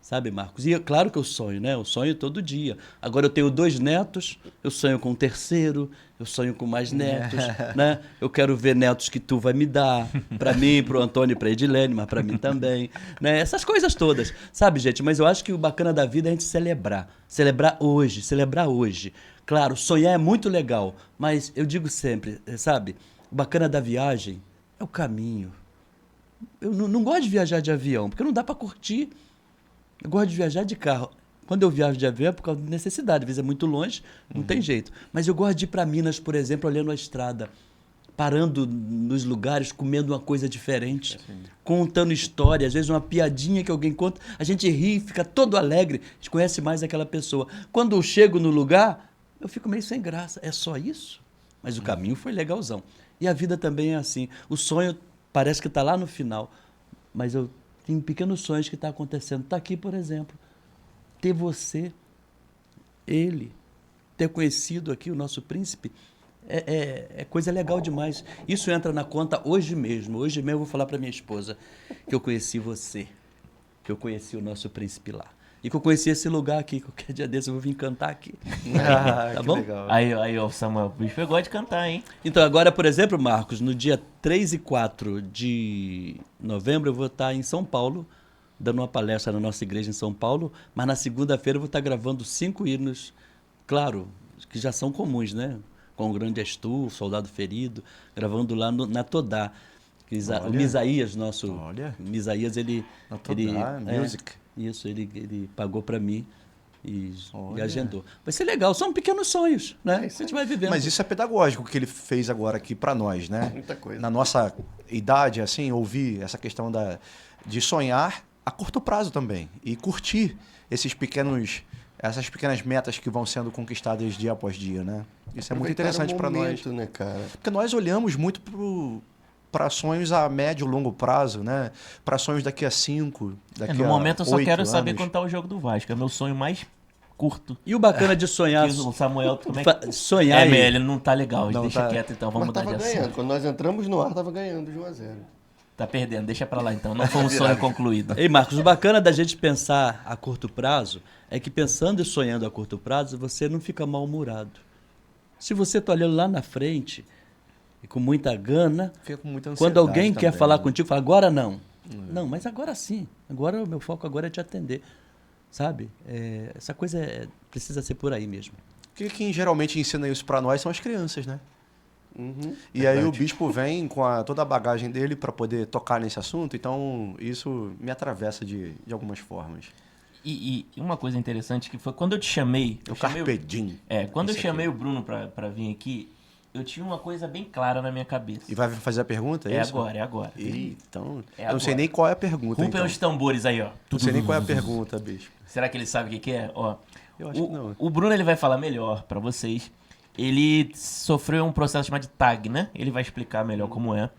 [SPEAKER 4] Sabe, Marcos? E é claro que eu sonho, né? Eu sonho todo dia. Agora eu tenho 2 netos, eu sonho com o 3º, eu sonho com mais netos, né? Eu quero ver netos que tu vai me dar, para mim, para o Antônio e para a Edilene, mas para mim também, né? Essas coisas todas, sabe, gente? Mas eu acho que o bacana da vida é a gente celebrar. Celebrar hoje. Claro, sonhar é muito legal, mas eu digo sempre, sabe? O bacana da viagem é o caminho. Eu não gosto de viajar de avião, porque não dá para curtir. Eu gosto de viajar de carro. Quando eu viajo de avião é por causa de necessidade, às vezes é muito longe, não tem jeito. Mas eu gosto de ir para Minas, por exemplo, olhando a estrada, parando nos lugares, comendo uma coisa diferente, contando história, às vezes uma piadinha que alguém conta, a gente ri, fica todo alegre, a gente conhece mais aquela pessoa. Quando eu chego no lugar, eu fico meio sem graça. É só isso? Mas o caminho foi legalzão. E a vida também é assim. O sonho parece que está lá no final, mas eu tenho pequenos sonhos que estão acontecendo. Está aqui, por exemplo. Ter você, ele, ter conhecido aqui o nosso príncipe, é coisa legal demais. Isso entra na conta hoje mesmo. Hoje mesmo eu vou falar para minha esposa que eu conheci você, que eu conheci o nosso príncipe lá. E que eu conheci esse lugar aqui. Qualquer dia desse eu vou vir cantar aqui. Tá
[SPEAKER 3] que
[SPEAKER 4] bom?
[SPEAKER 3] legal.
[SPEAKER 1] Aí, ó, Samuel, o bicho gosta de cantar, hein?
[SPEAKER 4] Então, agora, por exemplo, Marcos, no dia 3 e 4 de novembro eu vou estar em São Paulo, dando uma palestra na nossa igreja em São Paulo, mas na segunda-feira eu vou estar gravando 5 hinos, claro, que já são comuns, né? Com o Grande És Tu, o Soldado Ferido, gravando lá na Todá. O Misaías, nosso...
[SPEAKER 3] Olha.
[SPEAKER 4] O Misaías, ele...
[SPEAKER 3] Na Todá, Music.
[SPEAKER 4] Isso, ele pagou para mim e
[SPEAKER 3] Olha.
[SPEAKER 4] agendou. Vai ser legal, são pequenos sonhos, né? A gente vai vivendo.
[SPEAKER 3] Mas isso é pedagógico que ele fez agora aqui para nós, né?
[SPEAKER 2] Muita coisa.
[SPEAKER 3] Na nossa idade, assim, ouvir essa questão de sonhar a curto prazo também e curtir essas pequenas metas que vão sendo conquistadas dia após dia, né? Isso é muito interessante para nós.
[SPEAKER 2] Né, cara?
[SPEAKER 3] Porque nós olhamos muito para sonhos a médio e longo prazo, né? Para sonhos daqui a 5, daqui a 8
[SPEAKER 1] No momento eu só quero
[SPEAKER 3] anos.
[SPEAKER 1] saber quando tá o jogo do Vasco. É meu sonho mais curto.
[SPEAKER 4] E o bacana de sonhar...
[SPEAKER 1] E o Samuel também.
[SPEAKER 4] Sonhar
[SPEAKER 1] É,
[SPEAKER 4] e-
[SPEAKER 1] ele não tá legal.
[SPEAKER 3] Não
[SPEAKER 1] Deixa
[SPEAKER 3] tá.
[SPEAKER 1] quieto então, vamos
[SPEAKER 2] Mas
[SPEAKER 1] mudar
[SPEAKER 2] tava
[SPEAKER 1] de
[SPEAKER 2] ganhando.
[SPEAKER 1] assunto.
[SPEAKER 2] Quando nós entramos no ar, tava ganhando de 1-0.
[SPEAKER 1] Tá perdendo, deixa pra lá então. Não foi um sonho concluído.
[SPEAKER 4] Ei, Marcos, o bacana da gente pensar a curto prazo é que pensando e sonhando a curto prazo, você não fica mal-humorado. Se você está olhando lá na frente e com muita gana,
[SPEAKER 3] Fica com muita
[SPEAKER 4] quando
[SPEAKER 3] ansiedade
[SPEAKER 4] alguém quer
[SPEAKER 3] também,
[SPEAKER 4] falar
[SPEAKER 3] né?
[SPEAKER 4] contigo, fala, agora não. Não, mas agora sim. Agora o meu foco agora é te atender. Sabe? Essa coisa precisa ser por aí mesmo.
[SPEAKER 3] Porque quem geralmente ensina isso para nós são as crianças, né?
[SPEAKER 2] Uhum.
[SPEAKER 3] E aí o bispo vem com toda a bagagem dele para poder tocar nesse assunto, então isso me atravessa de algumas formas.
[SPEAKER 1] E uma coisa interessante que foi quando eu te chamei.
[SPEAKER 3] O Carpe Diem.
[SPEAKER 1] Quando eu
[SPEAKER 3] Isso
[SPEAKER 1] chamei
[SPEAKER 3] aqui.
[SPEAKER 1] o Bruno pra vir aqui, eu tinha uma coisa bem clara na minha cabeça.
[SPEAKER 3] E vai fazer a pergunta?
[SPEAKER 1] É
[SPEAKER 3] isso?
[SPEAKER 1] agora, é agora.
[SPEAKER 3] Ih, então,
[SPEAKER 1] É
[SPEAKER 3] eu não sei
[SPEAKER 1] agora.
[SPEAKER 3] nem qual é a pergunta.
[SPEAKER 1] Rupem
[SPEAKER 3] Então.
[SPEAKER 1] os tambores aí, ó.
[SPEAKER 3] Não sei nem qual é a pergunta, bicho.
[SPEAKER 1] Será que ele sabe o que é? Ó,
[SPEAKER 3] Eu acho que não.
[SPEAKER 1] O Bruno ele vai falar melhor pra vocês. Ele sofreu um processo chamado de TAG, né? Ele vai explicar melhor como é.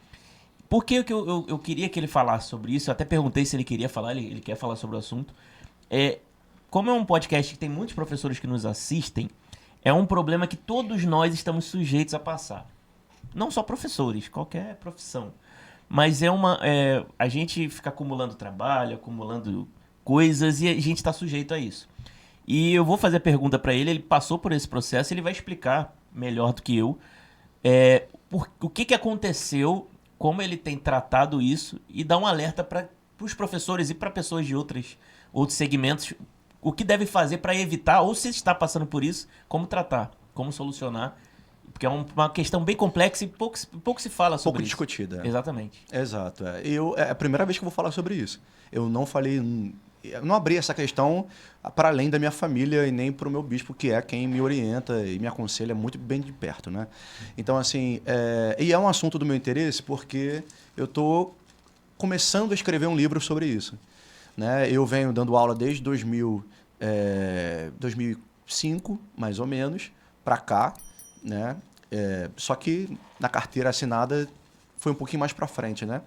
[SPEAKER 1] Por que que eu queria que ele falasse sobre isso? Eu até perguntei se ele queria falar, ele quer falar sobre o assunto. Como é um podcast que tem muitos professores que nos assistem, é um problema que todos nós estamos sujeitos a passar. Não só professores, qualquer profissão. Mas a gente fica acumulando trabalho, acumulando coisas e a gente está sujeito a isso. E eu vou fazer a pergunta para ele passou por esse processo, ele vai explicar melhor do que eu o que aconteceu, como ele tem tratado isso e dar um alerta para os professores e para pessoas de outros segmentos, o que deve fazer para evitar, ou se está passando por isso, como tratar, como solucionar. Porque é uma questão bem complexa e pouco se fala sobre
[SPEAKER 3] Pouco
[SPEAKER 1] isso.
[SPEAKER 3] discutida.
[SPEAKER 1] Exatamente.
[SPEAKER 3] Exato. É a primeira vez que eu vou falar sobre isso. Eu não abri essa questão para além da minha família e nem para o meu bispo, que é quem me orienta e me aconselha muito bem de perto, né? Então, assim, e é um assunto do meu interesse porque eu estou começando a escrever um livro sobre isso, né? Eu venho dando aula desde 2005, mais ou menos, para cá, né? Só que na carteira assinada foi um pouquinho mais para frente, né?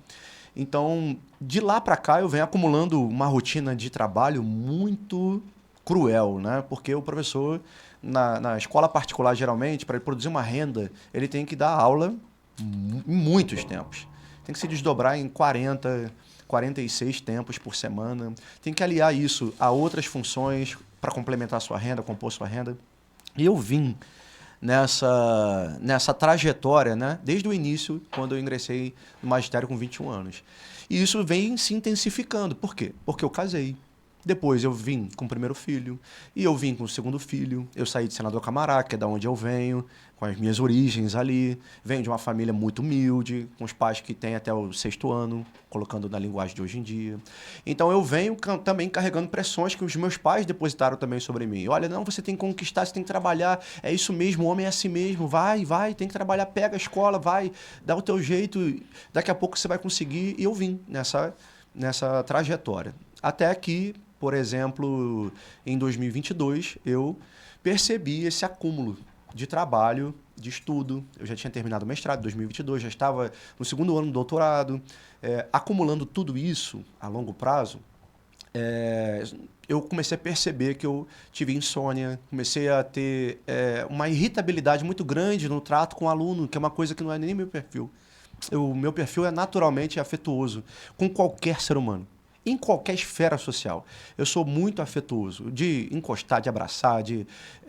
[SPEAKER 3] Então, de lá para cá, eu venho acumulando uma rotina de trabalho muito cruel, né? Porque o professor, na escola particular, geralmente, para ele produzir uma renda, ele tem que dar aula em muitos tempos. Tem que se desdobrar em 40, 46 tempos por semana. Tem que aliar isso a outras funções para complementar a sua renda, compor sua renda. E eu vim nessa trajetória, né? Desde o início, quando eu ingressei no magistério com 21 anos. E isso vem se intensificando. Por quê? Porque eu casei. Depois eu vim com o primeiro filho, e eu vim com o segundo filho. Eu saí de Senador Camará, que é da onde eu venho, com as minhas origens ali. Venho de uma família muito humilde, com os pais que têm até o 6º ano, colocando na linguagem de hoje em dia. Então eu venho também carregando pressões que os meus pais depositaram também sobre mim. Olha, não, você tem que conquistar, você tem que trabalhar, é isso mesmo, o homem é assim mesmo, vai, tem que trabalhar, pega a escola, vai, dá o teu jeito, daqui a pouco você vai conseguir. E eu vim nessa trajetória. Até que, por exemplo, em 2022, eu percebi esse acúmulo de trabalho, de estudo. Eu já tinha terminado o mestrado em 2022, já estava no 2º ano do doutorado. Acumulando tudo isso a longo prazo, eu comecei a perceber que eu tive insônia, comecei a ter uma irritabilidade muito grande no trato com o aluno, que é uma coisa que não é nem meu perfil. O meu perfil é naturalmente afetuoso com qualquer ser humano, em qualquer esfera social. Eu sou muito afetuoso, de encostar, de abraçar,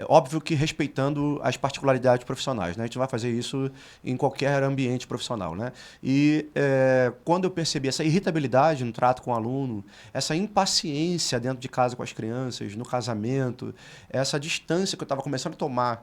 [SPEAKER 3] óbvio que respeitando as particularidades profissionais, né? A gente vai fazer isso em qualquer ambiente profissional, né? E quando eu percebi essa irritabilidade no trato com o aluno, essa impaciência dentro de casa com as crianças, no casamento, essa distância que eu estava começando a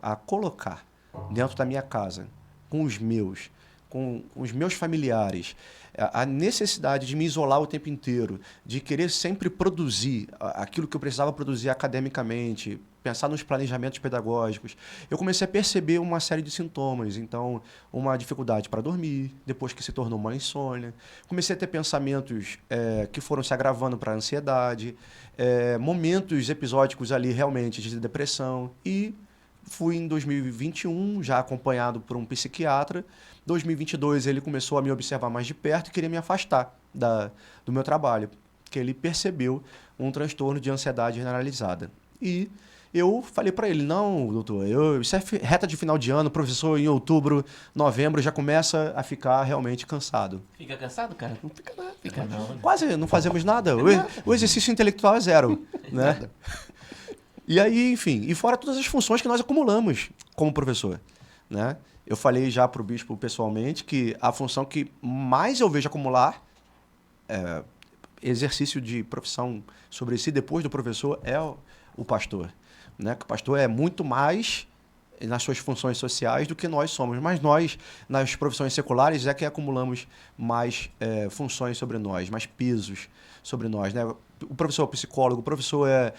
[SPEAKER 3] a colocar dentro da minha casa, com os meus familiares, a necessidade de me isolar o tempo inteiro, de querer sempre produzir aquilo que eu precisava produzir academicamente, pensar nos planejamentos pedagógicos, eu comecei a perceber uma série de sintomas. Então, uma dificuldade para dormir, depois que se tornou uma insônia. Comecei a ter pensamentos que foram se agravando para a ansiedade, momentos episódicos ali realmente de depressão. E fui em 2021, já acompanhado por um psiquiatra. 2022 ele começou a me observar mais de perto e queria me afastar do meu trabalho, porque ele percebeu um transtorno de ansiedade generalizada. E eu falei para ele, não, doutor, isso é reta de final de ano, professor, em outubro, novembro, já começa a ficar realmente cansado.
[SPEAKER 1] Fica cansado, cara? Não fica nada. Fica não.
[SPEAKER 3] Quase não fazemos nada. O exercício intelectual é zero, né? E aí, enfim, e fora todas as funções que nós acumulamos como professor, né? Eu falei já para o bispo pessoalmente que a função que mais eu vejo acumular exercício de profissão sobre si depois do professor é o pastor, né? Que o pastor é muito mais nas suas funções sociais do que nós somos. Mas nós, nas profissões seculares, é que acumulamos mais funções sobre nós, mais pesos sobre nós, né? O professor é psicólogo, o professor é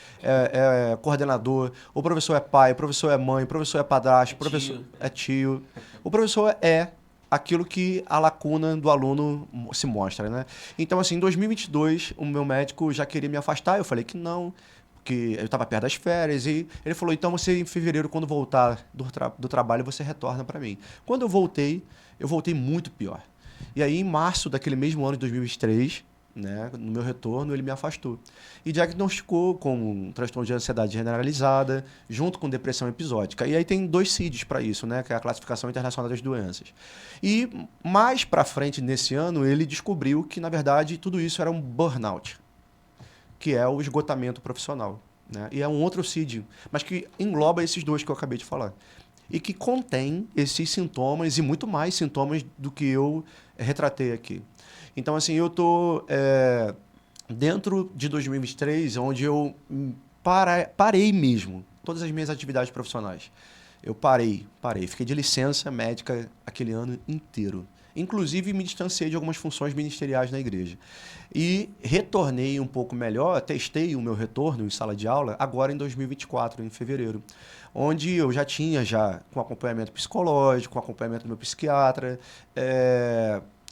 [SPEAKER 3] coordenador, o professor é pai, o professor é mãe, o professor é padrasto, o professor é tio. O professor é aquilo que a lacuna do aluno se mostra, né? Então, assim, em 2022, o meu médico já queria me afastar, eu falei que não, que eu estava perto das férias, e ele falou, então você em fevereiro, quando voltar do trabalho, você retorna para mim. Quando eu voltei muito pior. E aí, em março daquele mesmo ano de 2023, né, no meu retorno, ele me afastou. E diagnosticou com um transtorno de ansiedade generalizada, junto com depressão episódica. E aí tem 2 CIDs para isso, né, que é a Classificação Internacional das Doenças. E mais para frente, nesse ano, ele descobriu que, na verdade, tudo isso era um burnout, que é o esgotamento profissional, né? E é um outro CID, mas que engloba esses 2 que eu acabei de falar. E que contém esses sintomas e muito mais sintomas do que eu retratei aqui. Então, assim, eu estou dentro de 2023, onde eu parei mesmo todas as minhas atividades profissionais. Eu parei. Fiquei de licença médica aquele ano inteiro. Inclusive, me distanciei de algumas funções ministeriais na igreja. E retornei um pouco melhor, testei o meu retorno em sala de aula agora em 2024, em fevereiro, onde eu já tinha, com acompanhamento psicológico, com acompanhamento do meu psiquiatra,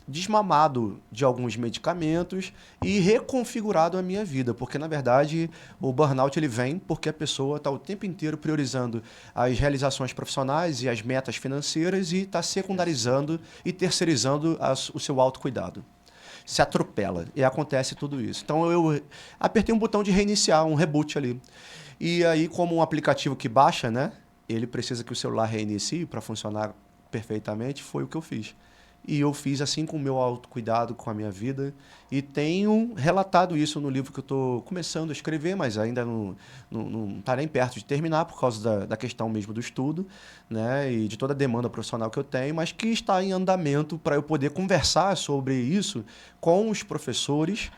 [SPEAKER 3] desmamado de alguns medicamentos e reconfigurado a minha vida, porque, na verdade, o burnout ele vem porque a pessoa está o tempo inteiro priorizando as realizações profissionais e as metas financeiras e está secundarizando e terceirizando o seu autocuidado. Se atropela e acontece tudo isso. Então, eu apertei um botão de reiniciar, um reboot ali. E aí, como um aplicativo que baixa, né, ele precisa que o celular reinicie para funcionar perfeitamente, foi o que eu fiz. E eu fiz assim com o meu autocuidado, com a minha vida. E tenho relatado isso no livro que eu estou começando a escrever, mas ainda não está nem perto de terminar por causa da questão mesmo do estudo, né, e de toda a demanda profissional que eu tenho, mas que está em andamento para eu poder conversar sobre isso com os professores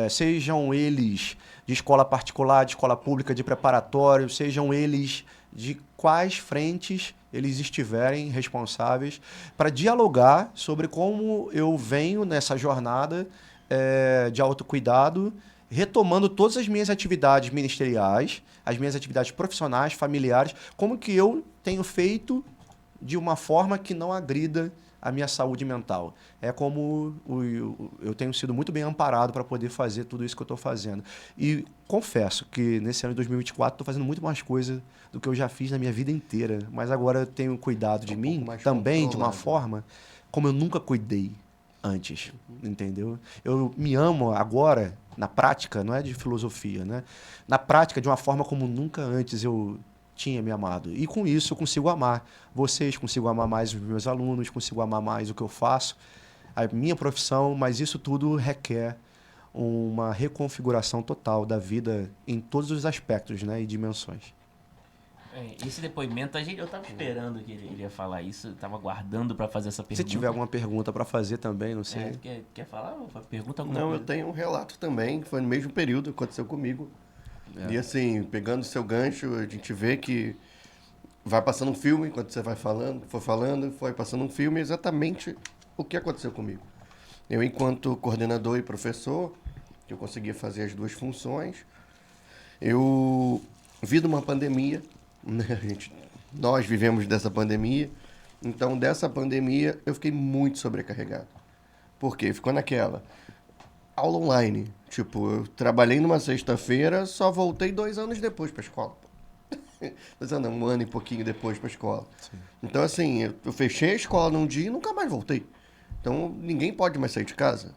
[SPEAKER 3] sejam eles de escola particular, de escola pública, de preparatório, sejam eles de quais frentes eles estiverem responsáveis, para dialogar sobre como eu venho nessa jornada de autocuidado, retomando todas as minhas atividades ministeriais, as minhas atividades profissionais, familiares, como que eu tenho feito de uma forma que não agrida a minha saúde mental. É como eu tenho sido muito bem amparado para poder fazer tudo isso que eu estou fazendo. E confesso que nesse ano de 2024 estou fazendo muito mais coisa do que eu já fiz na minha vida inteira. Mas agora eu tenho cuidado de mim também de uma forma como eu nunca cuidei antes, entendeu? Eu me amo agora, na prática, não é de filosofia, né? Na prática, de uma forma como nunca antes eu tinha me amado. E com isso eu consigo amar vocês, consigo amar mais os meus alunos, consigo amar mais o que eu faço, a minha profissão, mas isso tudo requer uma reconfiguração total da vida em todos os aspectos, né, e dimensões.
[SPEAKER 1] Esse depoimento, eu estava esperando que ele ia falar isso, eu estava aguardando para fazer essa pergunta.
[SPEAKER 3] Se tiver alguma pergunta para fazer também, não sei.
[SPEAKER 1] Quer falar? Pergunta alguma
[SPEAKER 2] Não,
[SPEAKER 1] coisa?
[SPEAKER 2] eu tenho um relato também, que foi no mesmo período, aconteceu comigo. E assim, pegando o seu gancho, a gente vê que vai passando um filme, enquanto você vai falando, foi passando um filme, exatamente o que aconteceu comigo. Eu, enquanto coordenador e professor, que eu conseguia fazer as duas funções, eu vi de uma pandemia, né? Nós vivemos dessa pandemia, então dessa pandemia eu fiquei muito sobrecarregado. Por quê? Ficou naquela aula online. Tipo, eu trabalhei numa sexta-feira, só voltei 2 anos depois para a escola. 2 anos, 1 ano e pouquinho depois para a escola. Sim. Então, assim, eu fechei a escola num dia e nunca mais voltei. Então, ninguém pode mais sair de casa.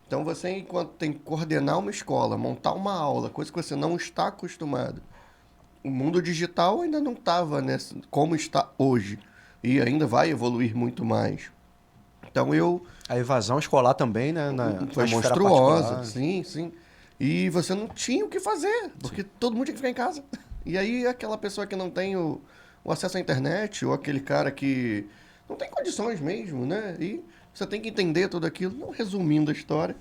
[SPEAKER 2] Então, você, enquanto tem que coordenar uma escola, montar uma aula, coisa que você não está acostumado. O mundo digital ainda não estava como está hoje. E ainda vai evoluir muito mais. Então,
[SPEAKER 3] A evasão escolar também, né?
[SPEAKER 2] Foi monstruosa, sim, sim. E você não tinha o que fazer, porque todo mundo tinha que ficar em casa. E aí, aquela pessoa que não tem o acesso à internet, ou aquele cara que não tem condições mesmo, né? E você tem que entender tudo aquilo. Não resumindo a história,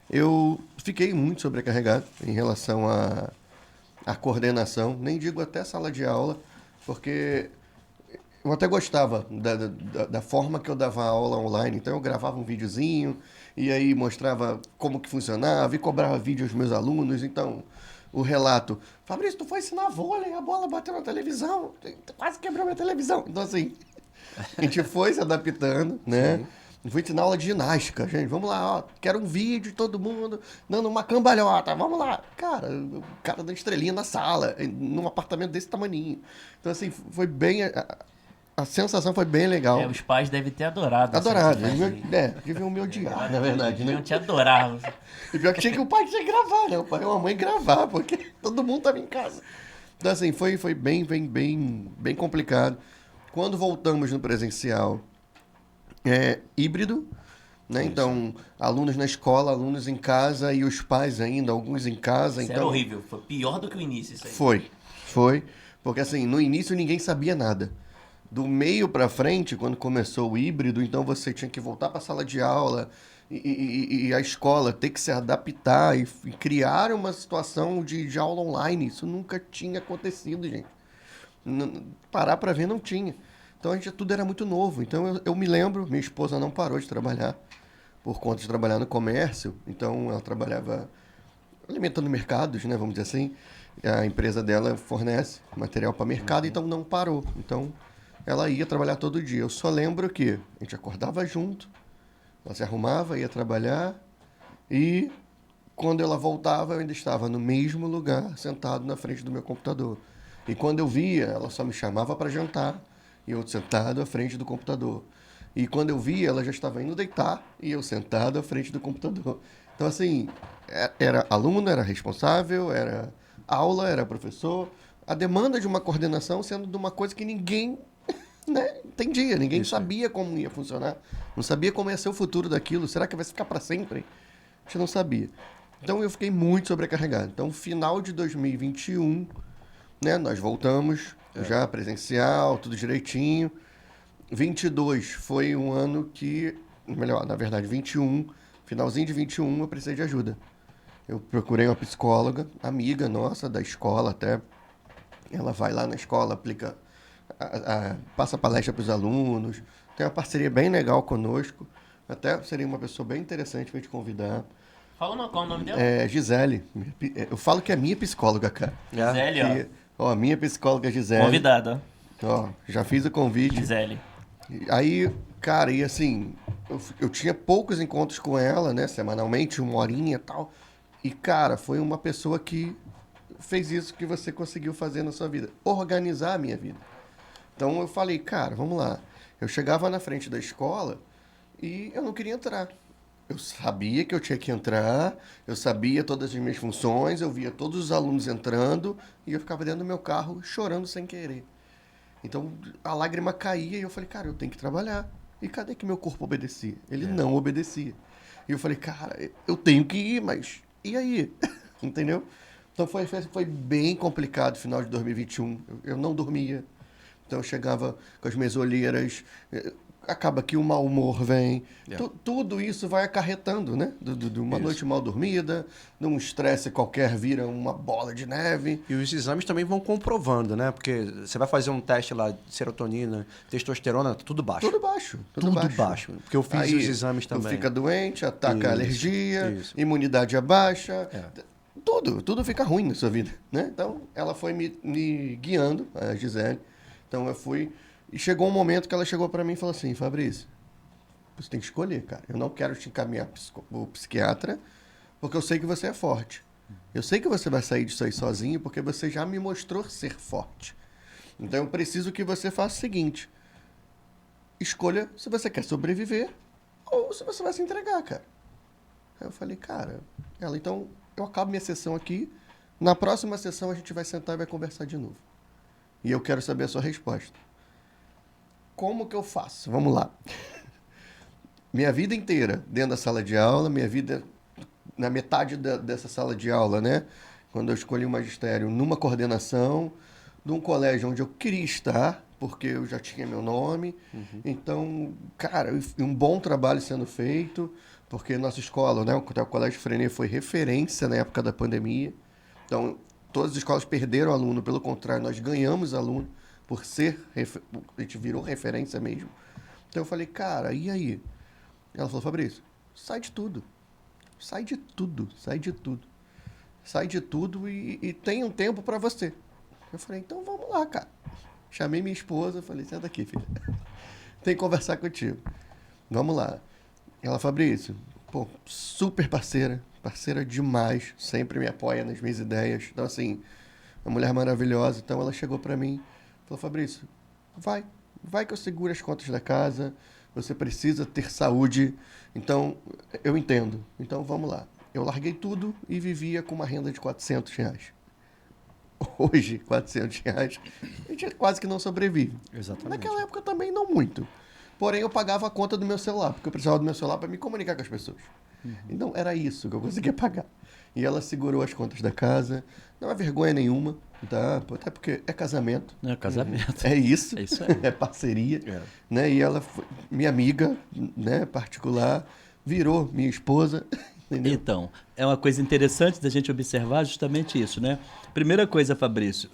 [SPEAKER 2] eu fiquei muito sobrecarregado em relação à coordenação, nem digo até sala de aula, porque eu até gostava da forma que eu dava aula online. Então eu gravava um videozinho e aí mostrava como que funcionava e cobrava vídeo aos meus alunos. Então, o relato, Fabrício, tu foi ensinar vôlei, a bola bateu na televisão, quase quebrou minha televisão. Então, assim, a gente foi se adaptando, né? Sim. Fui ensinar aula de ginástica, gente. Vamos lá, ó, quero um vídeo de todo mundo dando uma cambalhota, vamos lá. Cara, o cara dando estrelinha na sala, num apartamento desse tamaninho. Então, assim, foi bem... A sensação foi bem legal.
[SPEAKER 1] Os pais devem ter adorado.
[SPEAKER 2] Adorado. Deviam me odiar, na verdade, né?
[SPEAKER 1] Deviam te adorar.
[SPEAKER 2] E pior que o pai tinha que gravar, né? O pai e a mãe gravar, porque todo mundo estava em casa. Então, assim, foi bem complicado. Quando voltamos no presencial, híbrido, né? Isso. Então, alunos na escola, alunos em casa e os pais ainda, alguns em casa.
[SPEAKER 1] Isso
[SPEAKER 2] então
[SPEAKER 1] era horrível. Foi pior do que o início, isso aí.
[SPEAKER 2] Foi. Porque, assim, no início ninguém sabia nada. Do meio para frente, quando começou o híbrido, então você tinha que voltar para a sala de aula e a escola ter que se adaptar e criar uma situação de aula online. Isso nunca tinha acontecido, gente. Parar para ver não tinha. Então tudo era muito novo. Então eu me lembro, minha esposa não parou de trabalhar por conta de trabalhar no comércio. Então ela trabalhava alimentando mercados, né, vamos dizer assim. A empresa dela fornece material para mercado, então não parou. Então ela ia trabalhar todo dia. Eu só lembro que a gente acordava junto, ela se arrumava, ia trabalhar, e quando ela voltava, eu ainda estava no mesmo lugar, sentado na frente do meu computador. E quando eu via, ela só me chamava para jantar, e eu sentado à frente do computador. E quando eu via, ela já estava indo deitar, e eu sentado à frente do computador. Então, assim, era aluno, era responsável, era aula, era professor. A demanda de uma coordenação sendo de uma coisa que ninguém... né? Entendia, ninguém sabia como ia funcionar, não sabia como ia ser o futuro daquilo, será que vai ficar para sempre? A gente não sabia. Então eu fiquei muito sobrecarregado. Então, final de 2021, né, nós voltamos já presencial, tudo direitinho. 22 foi um ano que, melhor, na verdade, 21, finalzinho de 21 eu precisei de ajuda. Eu procurei uma psicóloga, amiga nossa, da escola até. Ela vai lá na escola, aplica, passa palestra para os alunos, tem uma parceria bem legal conosco. Até seria uma pessoa bem interessante para te convidar.
[SPEAKER 1] Fala qual é o nome dela?
[SPEAKER 2] É Gisele. Eu falo que é minha psicóloga, cara.
[SPEAKER 1] Gisele,
[SPEAKER 2] Que, ó, minha psicóloga Gisele.
[SPEAKER 1] Convidada.
[SPEAKER 2] Ó, já fiz o convite.
[SPEAKER 1] Gisele.
[SPEAKER 2] Aí, cara, e assim, eu tinha poucos encontros com ela, né? Semanalmente, 1 horinha e tal. E, cara, foi uma pessoa que fez isso que você conseguiu fazer na sua vida. Organizar a minha vida. Então eu falei, cara, vamos lá. Eu chegava na frente da escola e eu não queria entrar. Eu sabia que eu tinha que entrar, eu sabia todas as minhas funções, eu via todos os alunos entrando e eu ficava dentro do meu carro chorando sem querer. Então a lágrima caía e eu falei, cara, eu tenho que trabalhar. E cadê que meu corpo obedecia? Ele não obedecia. E eu falei, cara, eu tenho que ir, mas e aí? Entendeu? Então foi bem complicado o final de 2021. Eu não dormia. Então eu chegava com as minhas olheiras, acaba que o mau humor vem. Tudo isso vai acarretando, né? De uma noite mal dormida, de um estresse qualquer vira uma bola de neve.
[SPEAKER 3] E os exames também vão comprovando, né? Porque você vai fazer um teste lá de serotonina, testosterona, tudo baixo.
[SPEAKER 2] Tudo baixo.
[SPEAKER 3] Tudo baixo. Porque eu fiz
[SPEAKER 2] Aí,
[SPEAKER 3] os exames
[SPEAKER 2] tu
[SPEAKER 3] também.
[SPEAKER 2] fica doente, ataca a
[SPEAKER 3] Isso,
[SPEAKER 2] alergia,
[SPEAKER 3] isso.
[SPEAKER 2] imunidade abaixa.
[SPEAKER 3] É.
[SPEAKER 2] Tudo fica ruim na sua vida, né? Então, ela foi me guiando, a Gisele. Então, eu fui... E chegou um momento que ela chegou para mim e falou assim, Fabrício, você tem que escolher, cara. Eu não quero te encaminhar o psiquiatra, porque eu sei que você é forte. Eu sei que você vai sair disso aí sozinho, porque você já me mostrou ser forte. Então, eu preciso que você faça o seguinte. Escolha se você quer sobreviver ou se você vai se entregar, cara. Aí eu falei, cara... Ela, então, eu acabo minha sessão aqui. Na próxima sessão, a gente vai sentar e vai conversar de novo. E eu quero saber a sua resposta. Como que eu faço? Vamos lá. Minha vida inteira dentro da sala de aula, minha vida na metade dessa sala de aula, né? Quando eu escolhi o magistério, numa coordenação de um colégio onde eu queria estar, porque eu já tinha meu nome. Então, cara, um bom trabalho sendo feito, porque nossa escola, né, o Colégio Frenet foi referência na época da pandemia. Então, todas as escolas perderam aluno, pelo contrário, nós ganhamos aluno por ser, a gente virou referência mesmo. Então eu falei, cara, e aí? Ela falou, Fabrício, sai de tudo. Sai de tudo, sai de tudo. Sai de tudo e tem um tempo para você. Eu falei, então vamos lá, cara. Chamei minha esposa, falei, senta aqui, filha. Tem que conversar contigo. Vamos lá. Ela, Fabrício, pô, super parceira demais, sempre me apoia nas minhas ideias. Então, assim, uma mulher maravilhosa. Então, ela chegou para mim, falou, Fabrício, vai que eu seguro as contas da casa, você precisa ter saúde, então, eu entendo. Então, vamos lá. Eu larguei tudo e vivia com uma renda de R$400. Hoje, R$400, a gente quase que não sobrevive.
[SPEAKER 3] Exatamente.
[SPEAKER 2] Naquela época também não muito. Porém, eu pagava a conta do meu celular, porque eu precisava do meu celular para me comunicar com as pessoas. Então, era isso que eu conseguia pagar. E ela segurou as contas da casa. Não é vergonha nenhuma, tá? Até porque é casamento.
[SPEAKER 4] É casamento.
[SPEAKER 2] É isso.
[SPEAKER 4] É isso aí.
[SPEAKER 2] É parceria.
[SPEAKER 3] É.
[SPEAKER 2] Né? E ela, minha amiga, né, particular, virou minha esposa. Entendeu?
[SPEAKER 4] Então, é uma coisa interessante da gente observar justamente isso, né? Primeira coisa, Fabrício,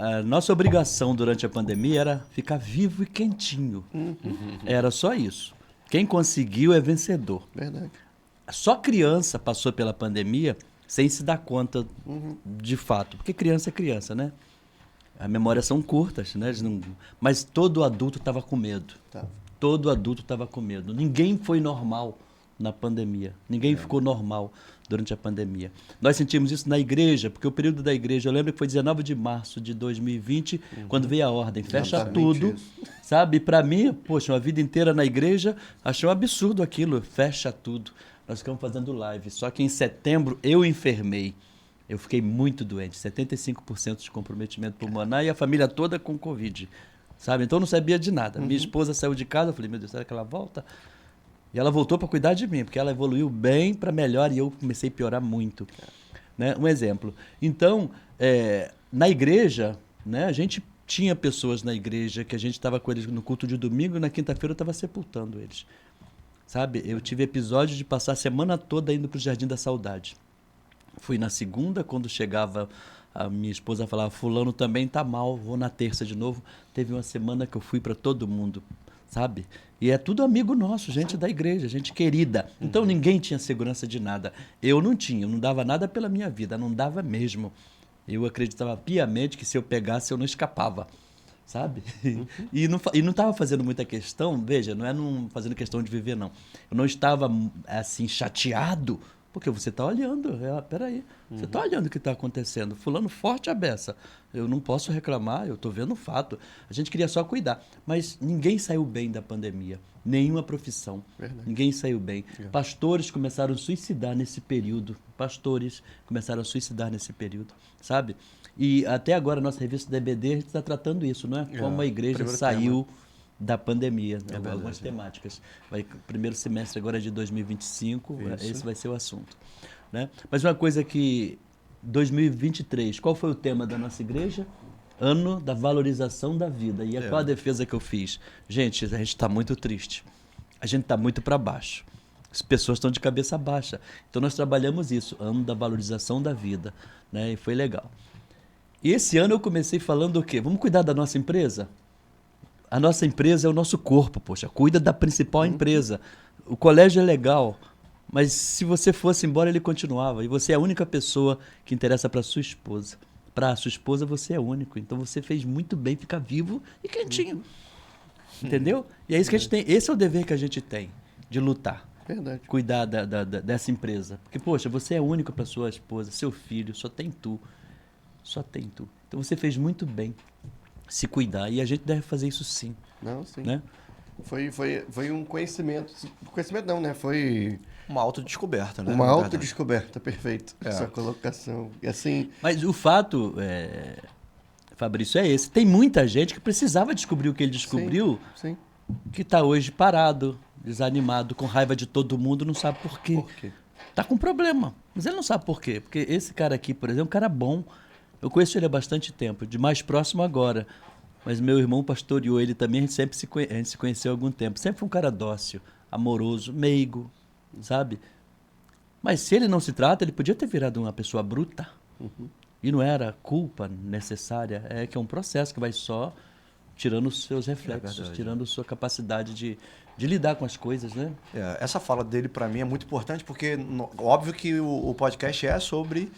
[SPEAKER 4] a nossa obrigação durante a pandemia era ficar vivo e quentinho. Era só isso. Quem conseguiu é vencedor.
[SPEAKER 2] Verdade.
[SPEAKER 4] Só criança passou pela pandemia sem se dar conta de fato. Porque criança é criança, né? As memórias são curtas, né? Mas todo adulto estava com medo.
[SPEAKER 2] Tá.
[SPEAKER 4] Todo adulto estava com medo. Ninguém foi normal na pandemia. Ninguém ficou normal durante a pandemia. Nós sentimos isso na igreja, porque o período da igreja, eu lembro que foi 19 de março de 2020, quando veio a ordem, fecha
[SPEAKER 2] Exatamente
[SPEAKER 4] tudo,
[SPEAKER 2] isso.
[SPEAKER 4] sabe? Para mim, poxa, uma vida inteira na igreja, achei um absurdo aquilo, fecha tudo. Nós ficamos fazendo live, só que em setembro eu enfermei. Eu fiquei muito doente, 75% de comprometimento pulmonar e a família toda com Covid, sabe? Então eu não sabia de nada. Minha esposa saiu de casa, eu falei, meu Deus, será que ela volta? E ela voltou para cuidar de mim, porque ela evoluiu bem para melhor e eu comecei a piorar muito. Né? Um exemplo. Então, na igreja, né, a gente tinha pessoas na igreja que a gente estava com eles no culto de domingo e na quinta-feira eu estava sepultando eles. Sabe? Eu tive episódio de passar a semana toda indo para o Jardim da Saudade. Fui na segunda, quando chegava, a minha esposa falava, fulano também tá mal, vou na terça de novo. Teve uma semana que eu fui para todo mundo, sabe? E é tudo amigo nosso, gente da igreja, gente querida. Então ninguém tinha segurança de nada. Eu não tinha, eu não dava nada pela minha vida, não dava mesmo. Eu acreditava piamente que se eu pegasse eu não escapava, sabe? E não estava fazendo muita questão, veja, não é fazendo questão de viver, não. Eu não estava, assim, chateado, porque você está olhando, peraí, você está olhando o que está acontecendo. Fulano forte a beça. Eu não posso reclamar, eu estou vendo o fato. A gente queria só cuidar. Mas ninguém saiu bem da pandemia. Nenhuma profissão.
[SPEAKER 2] Verdade.
[SPEAKER 4] Ninguém saiu bem. Pastores começaram a suicidar nesse período. Pastores começaram a suicidar nesse período, sabe? E até agora, a nossa revista DBD, a gente está tratando isso, não é? Como a igreja
[SPEAKER 3] primeiro
[SPEAKER 4] saiu da pandemia, né?
[SPEAKER 3] verdade,
[SPEAKER 4] Algumas temáticas. Primeiro semestre agora é de 2025, esse vai ser o assunto, né? Mas uma coisa que 2023, qual foi o tema da nossa igreja? Ano da valorização da vida. E qual a defesa que eu fiz? Gente, a gente está muito triste. A gente está muito para baixo. As pessoas estão de cabeça baixa. Então nós trabalhamos isso, ano da valorização da vida, né? E foi legal. E esse ano eu comecei falando o quê? Vamos cuidar da nossa empresa? A nossa empresa é o nosso corpo, poxa. Cuida da principal empresa. O colégio é legal, mas se você fosse embora, ele continuava. E você é a única pessoa que interessa para sua esposa. Para a sua esposa, você é único. Então você fez muito bem ficar vivo e quietinho. Entendeu? E é isso que a gente tem. Esse é o dever que a gente tem, de lutar.
[SPEAKER 2] Verdade.
[SPEAKER 4] Cuidar dessa empresa. Porque, poxa, você é único para sua esposa, seu filho, só tem tu. Só tem tu. Então você fez muito bem se cuidar. E a gente deve fazer isso sim.
[SPEAKER 2] Não, sim.
[SPEAKER 4] Né?
[SPEAKER 2] Foi um conhecimento. Conhecimento não, né? Foi
[SPEAKER 3] Uma autodescoberta, né?
[SPEAKER 2] uma
[SPEAKER 3] na verdade.
[SPEAKER 2] autodescoberta, perfeito. Essa colocação. E assim,
[SPEAKER 4] Mas o fato, Fabrício, é esse. Tem muita gente que precisava descobrir o que ele descobriu,
[SPEAKER 2] sim.
[SPEAKER 4] que está hoje parado, desanimado, com raiva de todo mundo, não sabe por quê.
[SPEAKER 2] Por quê?
[SPEAKER 4] Tá com problema. Mas ele não sabe por quê. Porque esse cara aqui, por exemplo, é um cara bom. Eu conheço ele há bastante tempo, de mais próximo agora. Mas meu irmão pastoreou ele também, a gente se conheceu há algum tempo. Sempre foi um cara dócil, amoroso, meigo, sabe? Mas se ele não se trata, ele podia ter virado uma pessoa bruta. E não era culpa necessária, é que é um processo que vai só tirando os seus reflexos, tirando a sua capacidade de lidar com as coisas, né?
[SPEAKER 3] Essa fala dele, para mim, é muito importante, porque óbvio que o podcast é sobre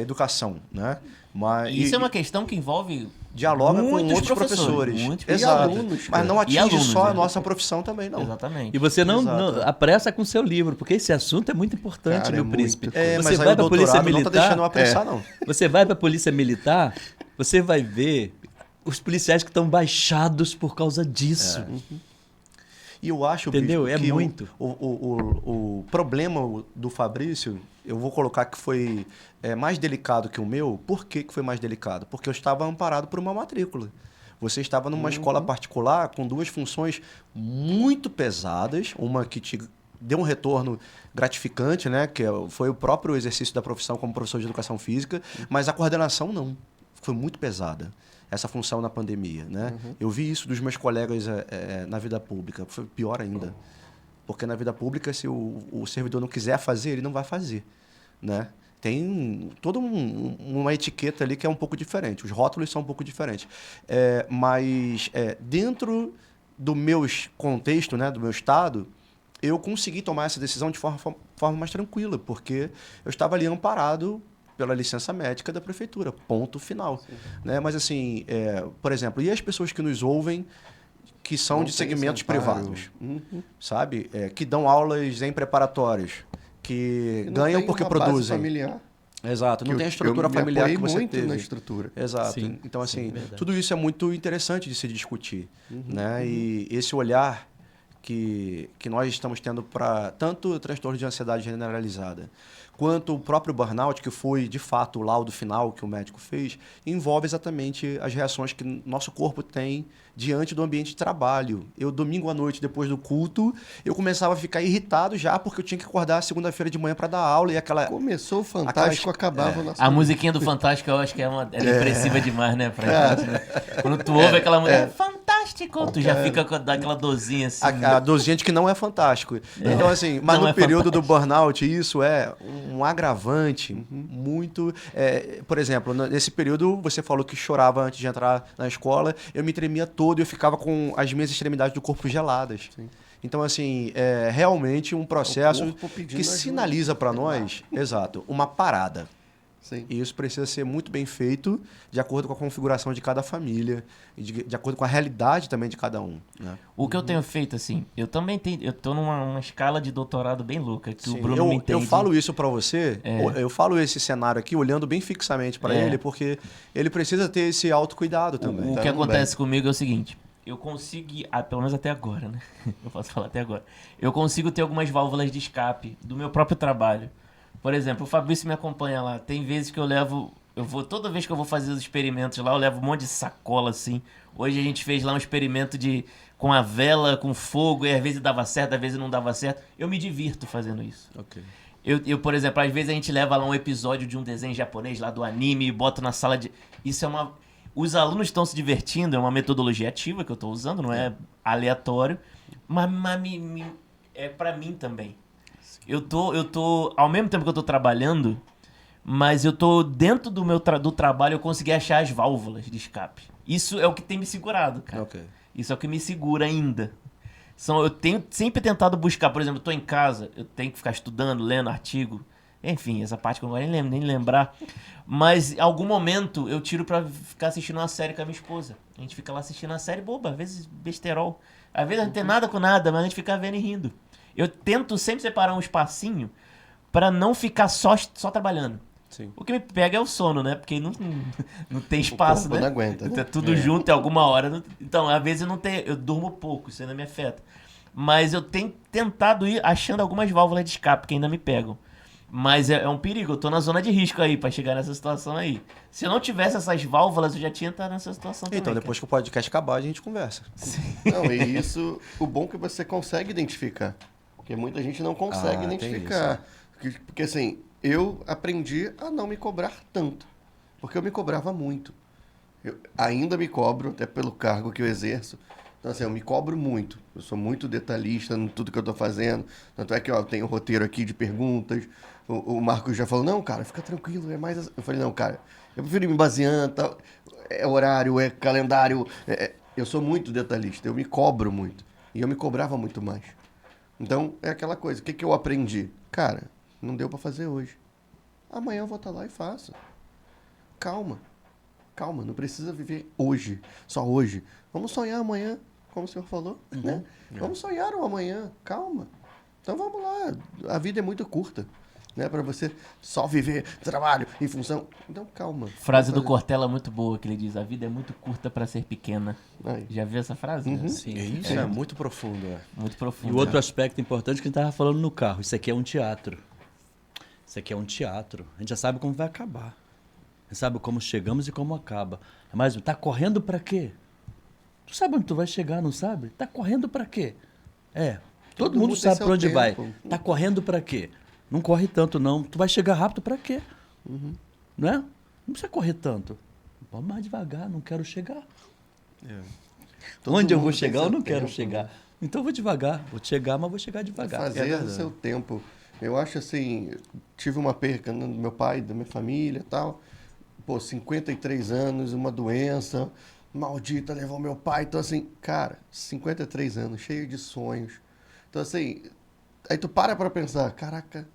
[SPEAKER 3] educação, né? Mas,
[SPEAKER 1] Isso é uma questão que envolve
[SPEAKER 3] dialoga com
[SPEAKER 1] muitos
[SPEAKER 3] outros professores.
[SPEAKER 1] muitos
[SPEAKER 3] Exato.
[SPEAKER 2] alunos,
[SPEAKER 3] Mas não
[SPEAKER 1] E
[SPEAKER 3] atinge
[SPEAKER 1] alunos,
[SPEAKER 3] só a
[SPEAKER 1] né?
[SPEAKER 3] nossa profissão também, não.
[SPEAKER 1] Exatamente.
[SPEAKER 4] E você não
[SPEAKER 3] Exato.
[SPEAKER 4] apressa com o seu livro, porque esse assunto é muito importante,
[SPEAKER 2] Cara,
[SPEAKER 4] meu
[SPEAKER 2] é
[SPEAKER 4] príncipe.
[SPEAKER 2] muito
[SPEAKER 3] É,
[SPEAKER 4] Você
[SPEAKER 3] mas
[SPEAKER 4] vai
[SPEAKER 3] aí o
[SPEAKER 4] para a polícia
[SPEAKER 3] doutorado não tá deixando eu
[SPEAKER 4] militar,
[SPEAKER 3] apressar, não.
[SPEAKER 4] você vai para a polícia militar, você vai ver os policiais que estão baixados por causa disso.
[SPEAKER 3] E eu acho,
[SPEAKER 4] Entendeu?
[SPEAKER 3] Bispo,
[SPEAKER 4] É
[SPEAKER 3] que
[SPEAKER 4] muito.
[SPEAKER 3] o problema do Fabrício, eu vou colocar que foi mais delicado que o meu. Por que foi mais delicado? Porque eu estava amparado por uma matrícula. Você estava numa escola particular com duas funções muito pesadas, uma que te deu um retorno gratificante, né? Que foi o próprio exercício da profissão como professor de educação física, mas a coordenação não. Foi muito pesada. Essa função na pandemia, né? Eu vi isso dos meus colegas na vida pública. Foi pior ainda. Porque na vida pública, se o servidor não quiser fazer, ele não vai fazer, né? Tem toda uma etiqueta ali que é um pouco diferente. Os rótulos são um pouco diferentes. Mas dentro do meu contexto, né, do meu estado, eu consegui tomar essa decisão de forma mais tranquila, porque eu estava ali amparado pela licença médica da prefeitura, ponto final. Né? Mas assim, por exemplo, e as pessoas que nos ouvem que são
[SPEAKER 2] Não
[SPEAKER 3] de
[SPEAKER 2] tem
[SPEAKER 3] segmentos
[SPEAKER 2] esse amparo.
[SPEAKER 3] privados, sabe? Que dão aulas em preparatórios, que
[SPEAKER 2] E não
[SPEAKER 3] ganham
[SPEAKER 2] tem
[SPEAKER 3] porque
[SPEAKER 2] uma base
[SPEAKER 3] produzem.
[SPEAKER 2] familiar.
[SPEAKER 3] Exato, não
[SPEAKER 2] Eu-
[SPEAKER 3] tem a estrutura
[SPEAKER 2] eu me
[SPEAKER 3] familiar que
[SPEAKER 2] apoiei
[SPEAKER 3] você
[SPEAKER 2] muito
[SPEAKER 3] teve.
[SPEAKER 2] na estrutura.
[SPEAKER 3] Exato.
[SPEAKER 4] Sim,
[SPEAKER 3] Então,
[SPEAKER 4] sim,
[SPEAKER 3] assim,
[SPEAKER 4] verdade.
[SPEAKER 3] tudo isso é muito interessante de se discutir. Né? E esse olhar que nós estamos tendo para tanto o transtorno de ansiedade generalizada, quanto o próprio burnout, que foi, de fato, o laudo final que o médico fez, envolve exatamente as reações que nosso corpo tem diante do ambiente de trabalho. Eu, domingo à noite, depois do culto, eu começava a ficar irritado já, porque eu tinha que acordar segunda-feira de manhã para dar aula, e aquela...
[SPEAKER 2] Começou o Fantástico, acabava o nosso...
[SPEAKER 1] A musiquinha do Fantástico eu acho que ela é depressiva demais, né? Pra gente, né? Quando tu ouve aquela música, Fantástico! tu já fica daquela dorzinha assim.
[SPEAKER 3] A dos gente que não é fantástico. Então, assim, mas
[SPEAKER 1] Não
[SPEAKER 3] no
[SPEAKER 1] é
[SPEAKER 3] período do burnout, isso é um agravante muito. Por exemplo, nesse período, você falou que chorava antes de entrar na escola, eu me tremia todo e eu ficava com as minhas extremidades do corpo geladas.
[SPEAKER 2] Sim.
[SPEAKER 3] Então, assim, é realmente um processo
[SPEAKER 2] corpo pedindo
[SPEAKER 3] que
[SPEAKER 2] ajuda.
[SPEAKER 3] sinaliza para nós, exato, uma parada.
[SPEAKER 2] Sim.
[SPEAKER 3] E isso precisa ser muito bem feito de acordo com a configuração de cada família e de acordo com a realidade também de cada um. Né?
[SPEAKER 1] O que eu tenho feito, assim, eu também tenho. Eu tô numa escala de doutorado bem louca, que
[SPEAKER 3] Sim,
[SPEAKER 1] o Bruno me entende.
[SPEAKER 3] eu falo isso para você, eu falo esse cenário aqui olhando bem fixamente para
[SPEAKER 1] É.
[SPEAKER 3] ele, porque ele precisa ter esse autocuidado também.
[SPEAKER 1] O que
[SPEAKER 2] Também.
[SPEAKER 1] acontece comigo é o seguinte, eu consigo, pelo menos até agora, né? Eu posso falar até agora. Eu consigo ter algumas válvulas de escape do meu próprio trabalho. Por exemplo, o Fabrício me acompanha lá. Tem vezes que toda vez que eu vou fazer os experimentos lá, eu levo um monte de sacola assim. Hoje a gente fez lá um experimento com a vela, com fogo, e às vezes dava certo, às vezes não dava certo. Eu me divirto fazendo isso.
[SPEAKER 3] Ok.
[SPEAKER 1] Por exemplo, às vezes a gente leva lá um episódio de um desenho japonês lá do anime e bota na sala de... Os alunos estão se divertindo, é uma metodologia ativa que eu estou usando, não é aleatório, mas é para mim também. Eu tô, ao mesmo tempo que eu tô trabalhando, mas eu tô dentro do do trabalho, eu consegui achar as válvulas de escape. Isso é o que tem me segurado, cara.
[SPEAKER 3] Ok.
[SPEAKER 1] Isso é o que me segura ainda. Eu tenho sempre tentado buscar, por exemplo, eu tô em casa, eu tenho que ficar estudando, lendo artigo. Enfim, essa parte que eu não vou nem lembrar. Mas em algum momento eu tiro pra ficar assistindo uma série com a minha esposa. A gente fica lá assistindo uma série boba, às vezes besterol. Às vezes não tem nada com nada, mas a gente fica vendo e rindo. Eu tento sempre separar um espacinho pra não ficar só trabalhando.
[SPEAKER 3] Sim.
[SPEAKER 1] O que me pega é o sono, né? Porque não tem espaço,
[SPEAKER 2] corpo
[SPEAKER 1] né?
[SPEAKER 2] não aguenta, né?
[SPEAKER 1] Tá tudo junto em alguma hora. Então, às vezes eu durmo pouco, isso ainda me afeta. Mas eu tenho tentado ir achando algumas válvulas de escape que ainda me pegam. Mas é um perigo, eu tô na zona de risco aí pra chegar nessa situação aí. Se eu não tivesse essas válvulas, eu já tinha estado nessa situação também.
[SPEAKER 3] Então, depois que o podcast acabar, a gente conversa.
[SPEAKER 2] Não, e isso, o bom é que você consegue identificar. Porque muita gente não consegue
[SPEAKER 3] tem
[SPEAKER 2] identificar. Porque assim, eu aprendi a não me cobrar tanto. Porque eu me cobrava muito. Eu ainda me cobro, até pelo cargo que eu exerço. Então, assim, eu me cobro muito. Eu sou muito detalhista em tudo que eu tô fazendo. Tanto é que eu tenho um roteiro aqui de perguntas. O Marcos já falou, não, cara, fica tranquilo, é mais... Eu falei, não, cara, eu prefiro ir me baseando, tal. É horário, é calendário. Eu sou muito detalhista, eu me cobro muito. E eu me cobrava muito mais. Então, é aquela coisa. O que eu aprendi? Cara, não deu pra fazer hoje. Amanhã eu vou estar lá e faço. Calma. Calma, não precisa viver hoje, só hoje. Vamos sonhar amanhã, como o senhor falou, né? Vamos sonhar o amanhã, calma. Então vamos lá, a vida é muito curta, né? Para você só viver trabalho em função... Então calma.
[SPEAKER 1] Frase do
[SPEAKER 2] Vamos
[SPEAKER 1] Cortella muito boa, que ele diz, a vida é muito curta pra ser pequena.
[SPEAKER 2] fazer. Aí.
[SPEAKER 1] Já viu essa frase?
[SPEAKER 2] Uhum.
[SPEAKER 4] Sim.
[SPEAKER 3] Isso é muito profundo.
[SPEAKER 1] Muito
[SPEAKER 4] E
[SPEAKER 1] profundo.
[SPEAKER 4] o outro aspecto importante que a gente estava falando no carro, isso aqui é um teatro. Isso aqui é um teatro. A gente já sabe como vai acabar. A gente sabe como chegamos e como acaba. Mas tá correndo para quê? Tu sabe onde tu vai chegar, não sabe? Tá correndo para quê? Todo mundo
[SPEAKER 2] mundo
[SPEAKER 4] sabe
[SPEAKER 2] tem
[SPEAKER 4] para onde
[SPEAKER 2] seu
[SPEAKER 4] vai.
[SPEAKER 2] tempo.
[SPEAKER 4] Tá correndo para quê? Não corre tanto não. Tu vai chegar rápido para quê? Né? Não precisa correr tanto. Vamos mais devagar, não quero chegar.
[SPEAKER 2] Todo
[SPEAKER 4] Onde eu
[SPEAKER 2] mundo
[SPEAKER 4] vou
[SPEAKER 2] tem
[SPEAKER 4] chegar,
[SPEAKER 2] seu
[SPEAKER 4] eu não quero
[SPEAKER 2] tempo,
[SPEAKER 4] chegar.
[SPEAKER 2] né?
[SPEAKER 4] Então eu vou devagar. Vou chegar, mas vou chegar devagar.
[SPEAKER 2] Fazer o seu tempo. Eu acho assim, tive uma perca do meu pai, da minha família e tal. Pô, 53 anos, uma doença maldita levou meu pai. Então assim, cara, 53 anos, cheio de sonhos. Então assim, aí tu para pra pensar, caraca,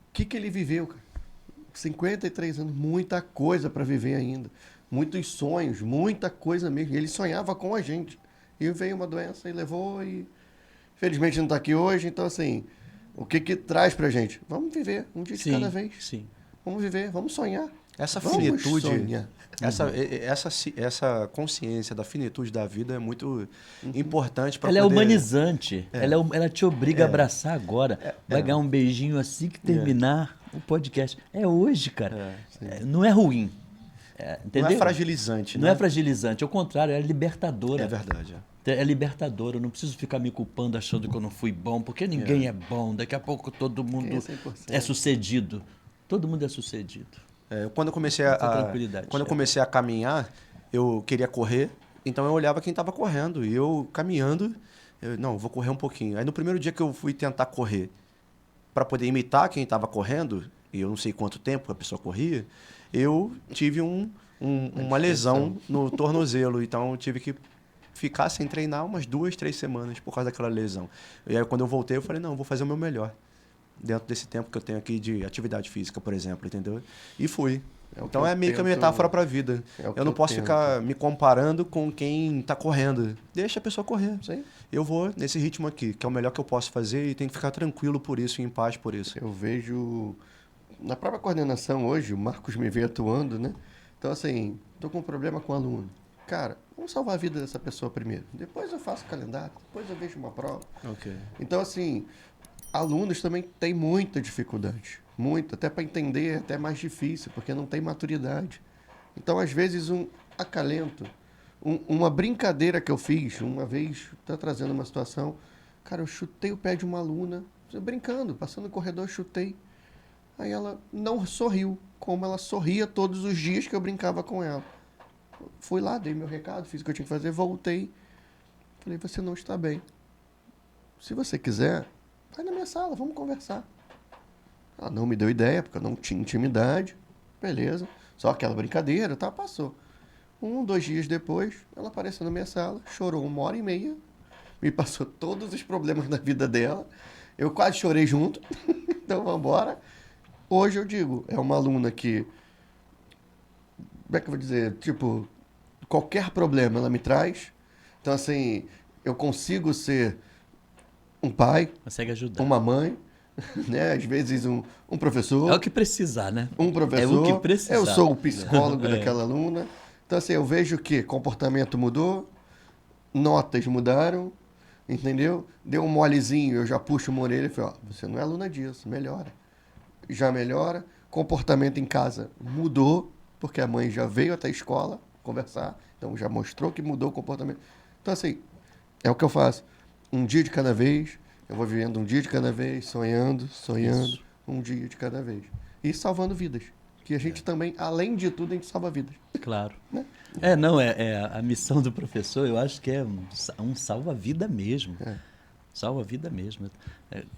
[SPEAKER 2] o que ele viveu, cara? 53 anos, muita coisa pra viver ainda. Muitos sonhos, muita coisa mesmo. Ele sonhava com a gente. E veio uma doença e levou e... Felizmente não tá aqui hoje, então assim... O que traz pra gente? Vamos viver, um dia de cada vez.
[SPEAKER 4] Sim.
[SPEAKER 2] Vamos viver, vamos sonhar.
[SPEAKER 3] Essa
[SPEAKER 2] Vamos
[SPEAKER 3] finitude,
[SPEAKER 2] sonhar.
[SPEAKER 3] essa consciência da finitude da vida é muito importante para
[SPEAKER 4] Ela
[SPEAKER 3] poder...
[SPEAKER 4] é humanizante. Ela te obriga a abraçar agora. Vai ganhar um beijinho assim que terminar o podcast. É hoje, cara. Não é ruim. Entendeu?
[SPEAKER 3] Não é fragilizante,
[SPEAKER 4] Não
[SPEAKER 3] né?
[SPEAKER 4] é fragilizante. Ao contrário, é libertadora.
[SPEAKER 3] É verdade.
[SPEAKER 4] É libertadora. Eu não preciso ficar me culpando achando que eu não fui bom, porque ninguém é bom. Daqui a pouco todo mundo
[SPEAKER 2] Ninguém é 100%.
[SPEAKER 4] é sucedido. Todo mundo é sucedido.
[SPEAKER 3] Quando eu comecei
[SPEAKER 4] Essa tranquilidade.
[SPEAKER 3] quando eu comecei a caminhar, eu queria correr Então eu olhava quem estava correndo e eu caminhando, não, vou correr um pouquinho. Aí no primeiro dia que eu fui tentar correr para poder imitar quem estava correndo, e eu não sei quanto tempo a pessoa corria, eu tive uma lesão no tornozelo. Então eu tive que ficar sem treinar umas 2, 3 semanas por causa daquela lesão. E aí quando eu voltei, eu falei, não, eu vou fazer o meu melhor. Dentro desse tempo que eu tenho aqui de atividade física, por exemplo, entendeu? E fui. Então é meio que a metáfora para a vida. Eu não posso ficar me comparando com quem está correndo. Deixa a pessoa correr.
[SPEAKER 2] Sim.
[SPEAKER 3] Eu vou nesse ritmo aqui, que é o melhor que eu posso fazer e tenho que ficar tranquilo por isso e em paz por isso.
[SPEAKER 2] Eu vejo... Na própria coordenação hoje, o Marcos me vê atuando, né? Então, assim, tô com um problema com o aluno. Cara, vamos salvar a vida dessa pessoa primeiro. Depois eu faço o calendário, depois eu vejo uma prova.
[SPEAKER 3] Ok.
[SPEAKER 2] Então, assim, alunos também têm muita dificuldade. Muito, até para entender é até mais difícil, porque não tem maturidade. Então, às vezes, um acalento, uma brincadeira que eu fiz, uma vez, tá trazendo uma situação, cara, eu chutei o pé de uma aluna, brincando, passando no corredor, eu chutei. Aí ela não sorriu, como ela sorria todos os dias que eu brincava com ela. Fui lá, dei meu recado, fiz o que eu tinha que fazer, voltei. Falei, você não está bem. Se você quiser, vai na minha sala, vamos conversar. Ela não me deu ideia, porque eu não tinha intimidade. Beleza. Só aquela brincadeira, tá? Passou. 1, 2 dias depois, ela apareceu na minha sala, chorou 1h30, me passou todos os problemas da vida dela. Eu quase chorei junto. Então, vamos embora. Hoje eu digo, é uma aluna que... Como é que eu vou dizer? Tipo, qualquer problema ela me traz. Então, assim, eu consigo ser um pai,
[SPEAKER 4] Consegue ajudar.
[SPEAKER 2] uma mãe, né? Às vezes um professor.
[SPEAKER 4] É o que precisar, né?
[SPEAKER 2] Um professor.
[SPEAKER 4] É o que precisar.
[SPEAKER 2] Eu sou o psicólogo daquela aluna. Então, assim, eu vejo que comportamento mudou, notas mudaram, entendeu? Deu um molezinho, eu já puxo uma orelha e falo, ó, você não é aluna disso, melhora. Já melhora. Comportamento em casa mudou, porque a mãe já veio até a escola conversar, então já mostrou que mudou o comportamento. Então, assim, é o que eu faço. Um dia de cada vez, eu vou vivendo um dia de cada vez, sonhando,
[SPEAKER 4] Isso.
[SPEAKER 2] um dia de cada vez. E salvando vidas. Que a gente também, além de tudo, a gente salva vidas.
[SPEAKER 4] Claro.
[SPEAKER 2] Né?
[SPEAKER 4] A missão do professor, eu acho que é um salva-vida mesmo. Salva-vida mesmo.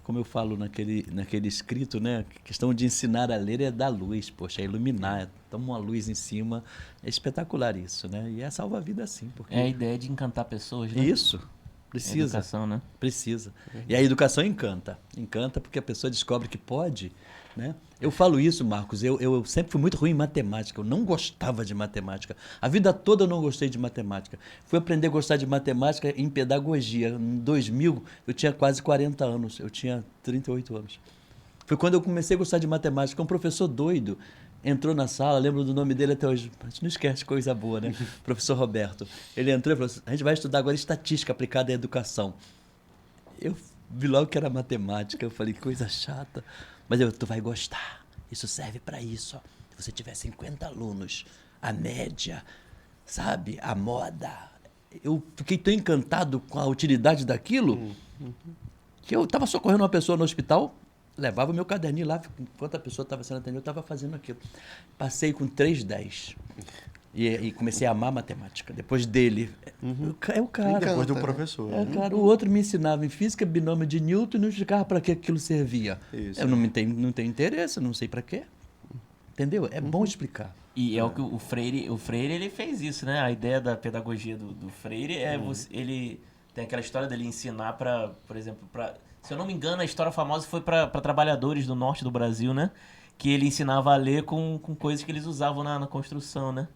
[SPEAKER 4] Como eu falo naquele escrito, né? A questão de ensinar a ler é dar luz, poxa, é iluminar, toma uma luz em cima. É espetacular isso, né? E é salva-vida sim. Porque...
[SPEAKER 1] É a ideia de encantar pessoas, né?
[SPEAKER 4] Isso. Precisa.
[SPEAKER 1] Educação, né?
[SPEAKER 4] Precisa. E a educação encanta. Encanta porque a pessoa descobre que pode, né? Eu falo isso, Marcos, eu sempre fui muito ruim em matemática, eu não gostava de matemática. A vida toda eu não gostei de matemática. Fui aprender a gostar de matemática em pedagogia. Em 2000, eu tinha quase 40 anos, eu tinha 38 anos. Foi quando eu comecei a gostar de matemática. Um professor doido entrou na sala, lembro do nome dele até hoje, a gente não esquece coisa boa, né? Professor Roberto. Ele entrou e falou assim, a gente vai estudar agora estatística aplicada à educação. Eu vi logo que era matemática, eu falei, que coisa chata. Mas tu vai gostar, isso serve para isso. Ó. Se você tiver 50 alunos, a média, sabe, a moda. Eu fiquei tão encantado com a utilidade daquilo que eu estava socorrendo uma pessoa no hospital, levava meu caderninho lá, enquanto a pessoa estava sendo atendida, eu estava fazendo aquilo. Passei com 3,10. E comecei a amar matemática. Depois dele. É o cara.
[SPEAKER 3] E depois do
[SPEAKER 2] Encanta,
[SPEAKER 3] professor.
[SPEAKER 4] É, cara, o outro me ensinava em física, binômio de Newton, e não explicava para que aquilo servia.
[SPEAKER 3] Isso.
[SPEAKER 4] Eu não tenho interesse, não sei para quê. Entendeu? É bom explicar.
[SPEAKER 1] E é o que o Freire ele fez isso, né? A ideia da pedagogia do Freire é ele tem aquela história dele ensinar para, por exemplo, se eu não me engano, a história famosa foi para trabalhadores do norte do Brasil, né? Que ele ensinava a ler com coisas que eles usavam na construção, né?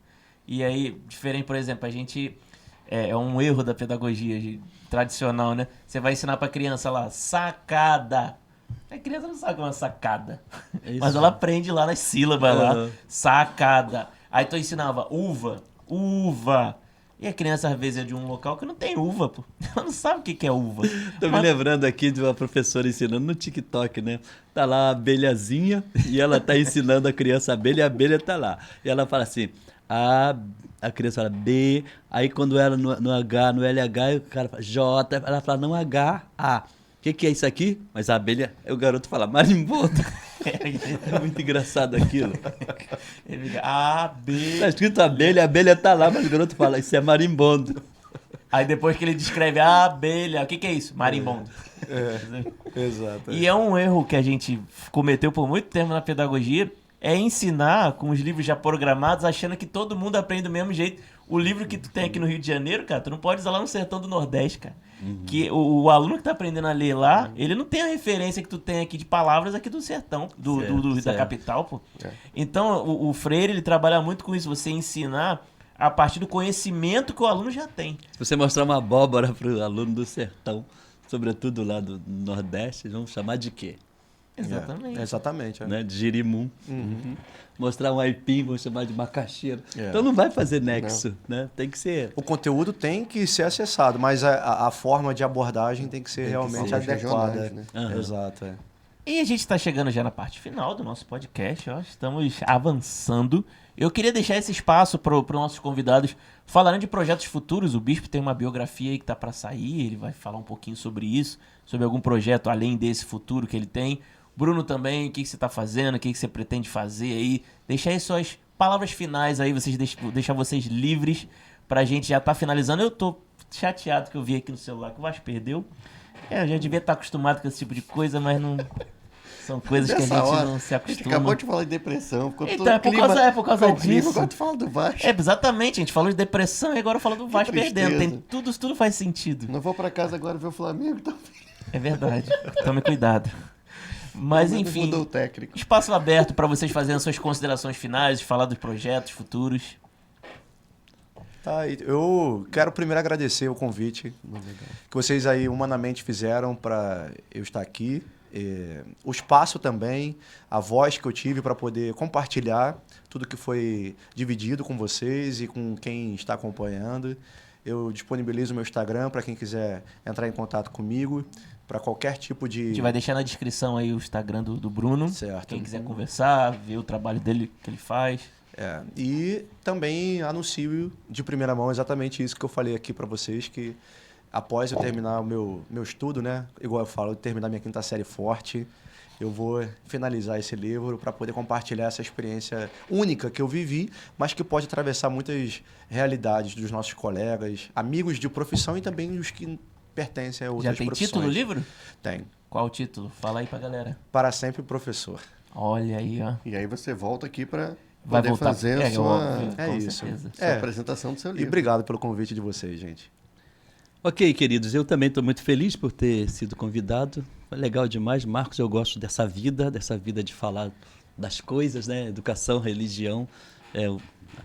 [SPEAKER 1] E aí, diferente, por exemplo, a gente... É um erro da pedagogia tradicional, né? Você vai ensinar pra criança lá, sacada. A criança não sabe o que é uma sacada. Mas ela aprende lá nas sílabas lá, sacada. Aí tu ensinava uva. E a criança, às vezes, é de um local que não tem uva, pô. Ela não sabe o que é uva.
[SPEAKER 4] Tô me lembrando aqui de uma professora ensinando no TikTok, né? Tá lá a abelhazinha e ela tá ensinando a criança a abelha e a abelha tá lá. E ela fala assim... A criança fala B, aí quando ela no H, no LH, o cara fala J, ela fala não H, A. O que é isso aqui? Mas a abelha, o garoto fala marimbondo. É muito engraçado aquilo.
[SPEAKER 1] Ele fica, A, B...
[SPEAKER 4] Tá escrito abelha, a abelha tá lá, mas o garoto fala, isso é marimbondo.
[SPEAKER 1] Aí depois que ele descreve a abelha, o que que é isso? Marimbondo.
[SPEAKER 3] Exato.
[SPEAKER 1] E é um erro que a gente cometeu por muito tempo na pedagogia, é ensinar com os livros já programados, achando que todo mundo aprende do mesmo jeito. O livro que tu tem aqui no Rio de Janeiro, cara, tu não pode usar lá no Sertão do Nordeste, cara. Que o aluno que tá aprendendo a ler lá, ele não tem a referência que tu tem aqui de palavras aqui do Sertão, da
[SPEAKER 4] Certo.
[SPEAKER 1] capital, pô. Então, o Freire, ele trabalha muito com isso, você ensinar a partir do conhecimento que o aluno já tem.
[SPEAKER 4] Se você mostrar uma abóbora pro aluno do sertão, sobretudo lá do Nordeste, eles vão chamar de quê?
[SPEAKER 1] Exatamente.
[SPEAKER 3] Exatamente.
[SPEAKER 4] Né? De girimum. Mostrar um aipim, vão chamar de macaxeira.
[SPEAKER 3] É.
[SPEAKER 4] Então não vai fazer nexo, né? Tem que ser...
[SPEAKER 3] O conteúdo tem que ser acessado, mas a forma de abordagem tem que ser realmente
[SPEAKER 2] ser
[SPEAKER 3] adequada.
[SPEAKER 2] regionais, né?
[SPEAKER 4] Aham.
[SPEAKER 3] Exato. É.
[SPEAKER 1] E a gente está chegando já na parte final do nosso podcast, ó. Estamos avançando. Eu queria deixar esse espaço para os nossos convidados falarem de projetos futuros. O Bispo tem uma biografia aí que tá para sair, ele vai falar um pouquinho sobre isso, sobre algum projeto além desse futuro que ele tem. Bruno também, o que você está fazendo, o que você pretende fazer aí. Deixa aí suas palavras finais aí, deixar vocês livres pra gente já tá finalizando. Eu tô chateado que eu vi aqui no celular que o Vasco perdeu. Eu já devia estar acostumado com esse tipo de coisa, mas não... São coisas que a gente não se
[SPEAKER 2] A gente
[SPEAKER 1] acostuma.
[SPEAKER 2] acabou de falar de depressão. Ficou
[SPEAKER 1] Então,
[SPEAKER 2] todo
[SPEAKER 1] é por causa disso.
[SPEAKER 2] Agora tu fala do Vasco.
[SPEAKER 1] É, exatamente, a gente falou de depressão e agora fala do Vasco perdendo.
[SPEAKER 2] tristeza.
[SPEAKER 1] Tudo faz sentido.
[SPEAKER 2] Não vou pra casa agora ver o Flamengo. Então...
[SPEAKER 1] É verdade. Tome cuidado. Mas enfim,
[SPEAKER 2] Mudou o técnico.
[SPEAKER 1] espaço aberto para vocês fazerem suas considerações finais, falar dos projetos futuros.
[SPEAKER 3] Tá, eu quero primeiro agradecer o convite que vocês aí humanamente fizeram para eu estar aqui. O espaço também, a voz que eu tive para poder compartilhar tudo que foi dividido com vocês e com quem está acompanhando. Eu disponibilizo o meu Instagram para quem quiser entrar em contato comigo, para qualquer tipo de...
[SPEAKER 1] A gente vai deixar na descrição aí o Instagram do Bruno.
[SPEAKER 3] Certo.
[SPEAKER 1] Quem quiser conversar, ver o trabalho dele que ele faz.
[SPEAKER 3] E também anuncio de primeira mão exatamente isso que eu falei aqui para vocês, que após eu terminar o meu estudo, né, igual eu falo, terminar minha quinta série forte, eu vou finalizar esse livro para poder compartilhar essa experiência única que eu vivi, mas que pode atravessar muitas realidades dos nossos colegas, amigos de profissão e também os que pertencem a outras
[SPEAKER 1] Já tem
[SPEAKER 3] profissões.
[SPEAKER 1] título o livro?
[SPEAKER 3] Tem.
[SPEAKER 1] Qual o título? Fala aí pra galera.
[SPEAKER 3] Para sempre professor.
[SPEAKER 1] Olha aí, ó.
[SPEAKER 2] E aí você volta aqui pra
[SPEAKER 1] Vai
[SPEAKER 2] poder
[SPEAKER 1] voltar.
[SPEAKER 2] fazer a sua,
[SPEAKER 3] É
[SPEAKER 1] com
[SPEAKER 3] isso.
[SPEAKER 1] certeza.
[SPEAKER 2] sua
[SPEAKER 3] É.
[SPEAKER 2] apresentação do seu
[SPEAKER 3] E
[SPEAKER 2] livro.
[SPEAKER 3] obrigado pelo convite de vocês, gente.
[SPEAKER 4] Ok, queridos, eu também estou muito feliz por ter sido convidado. Foi legal demais. Marcos, eu gosto dessa vida de falar das coisas, né? Educação, religião, é uma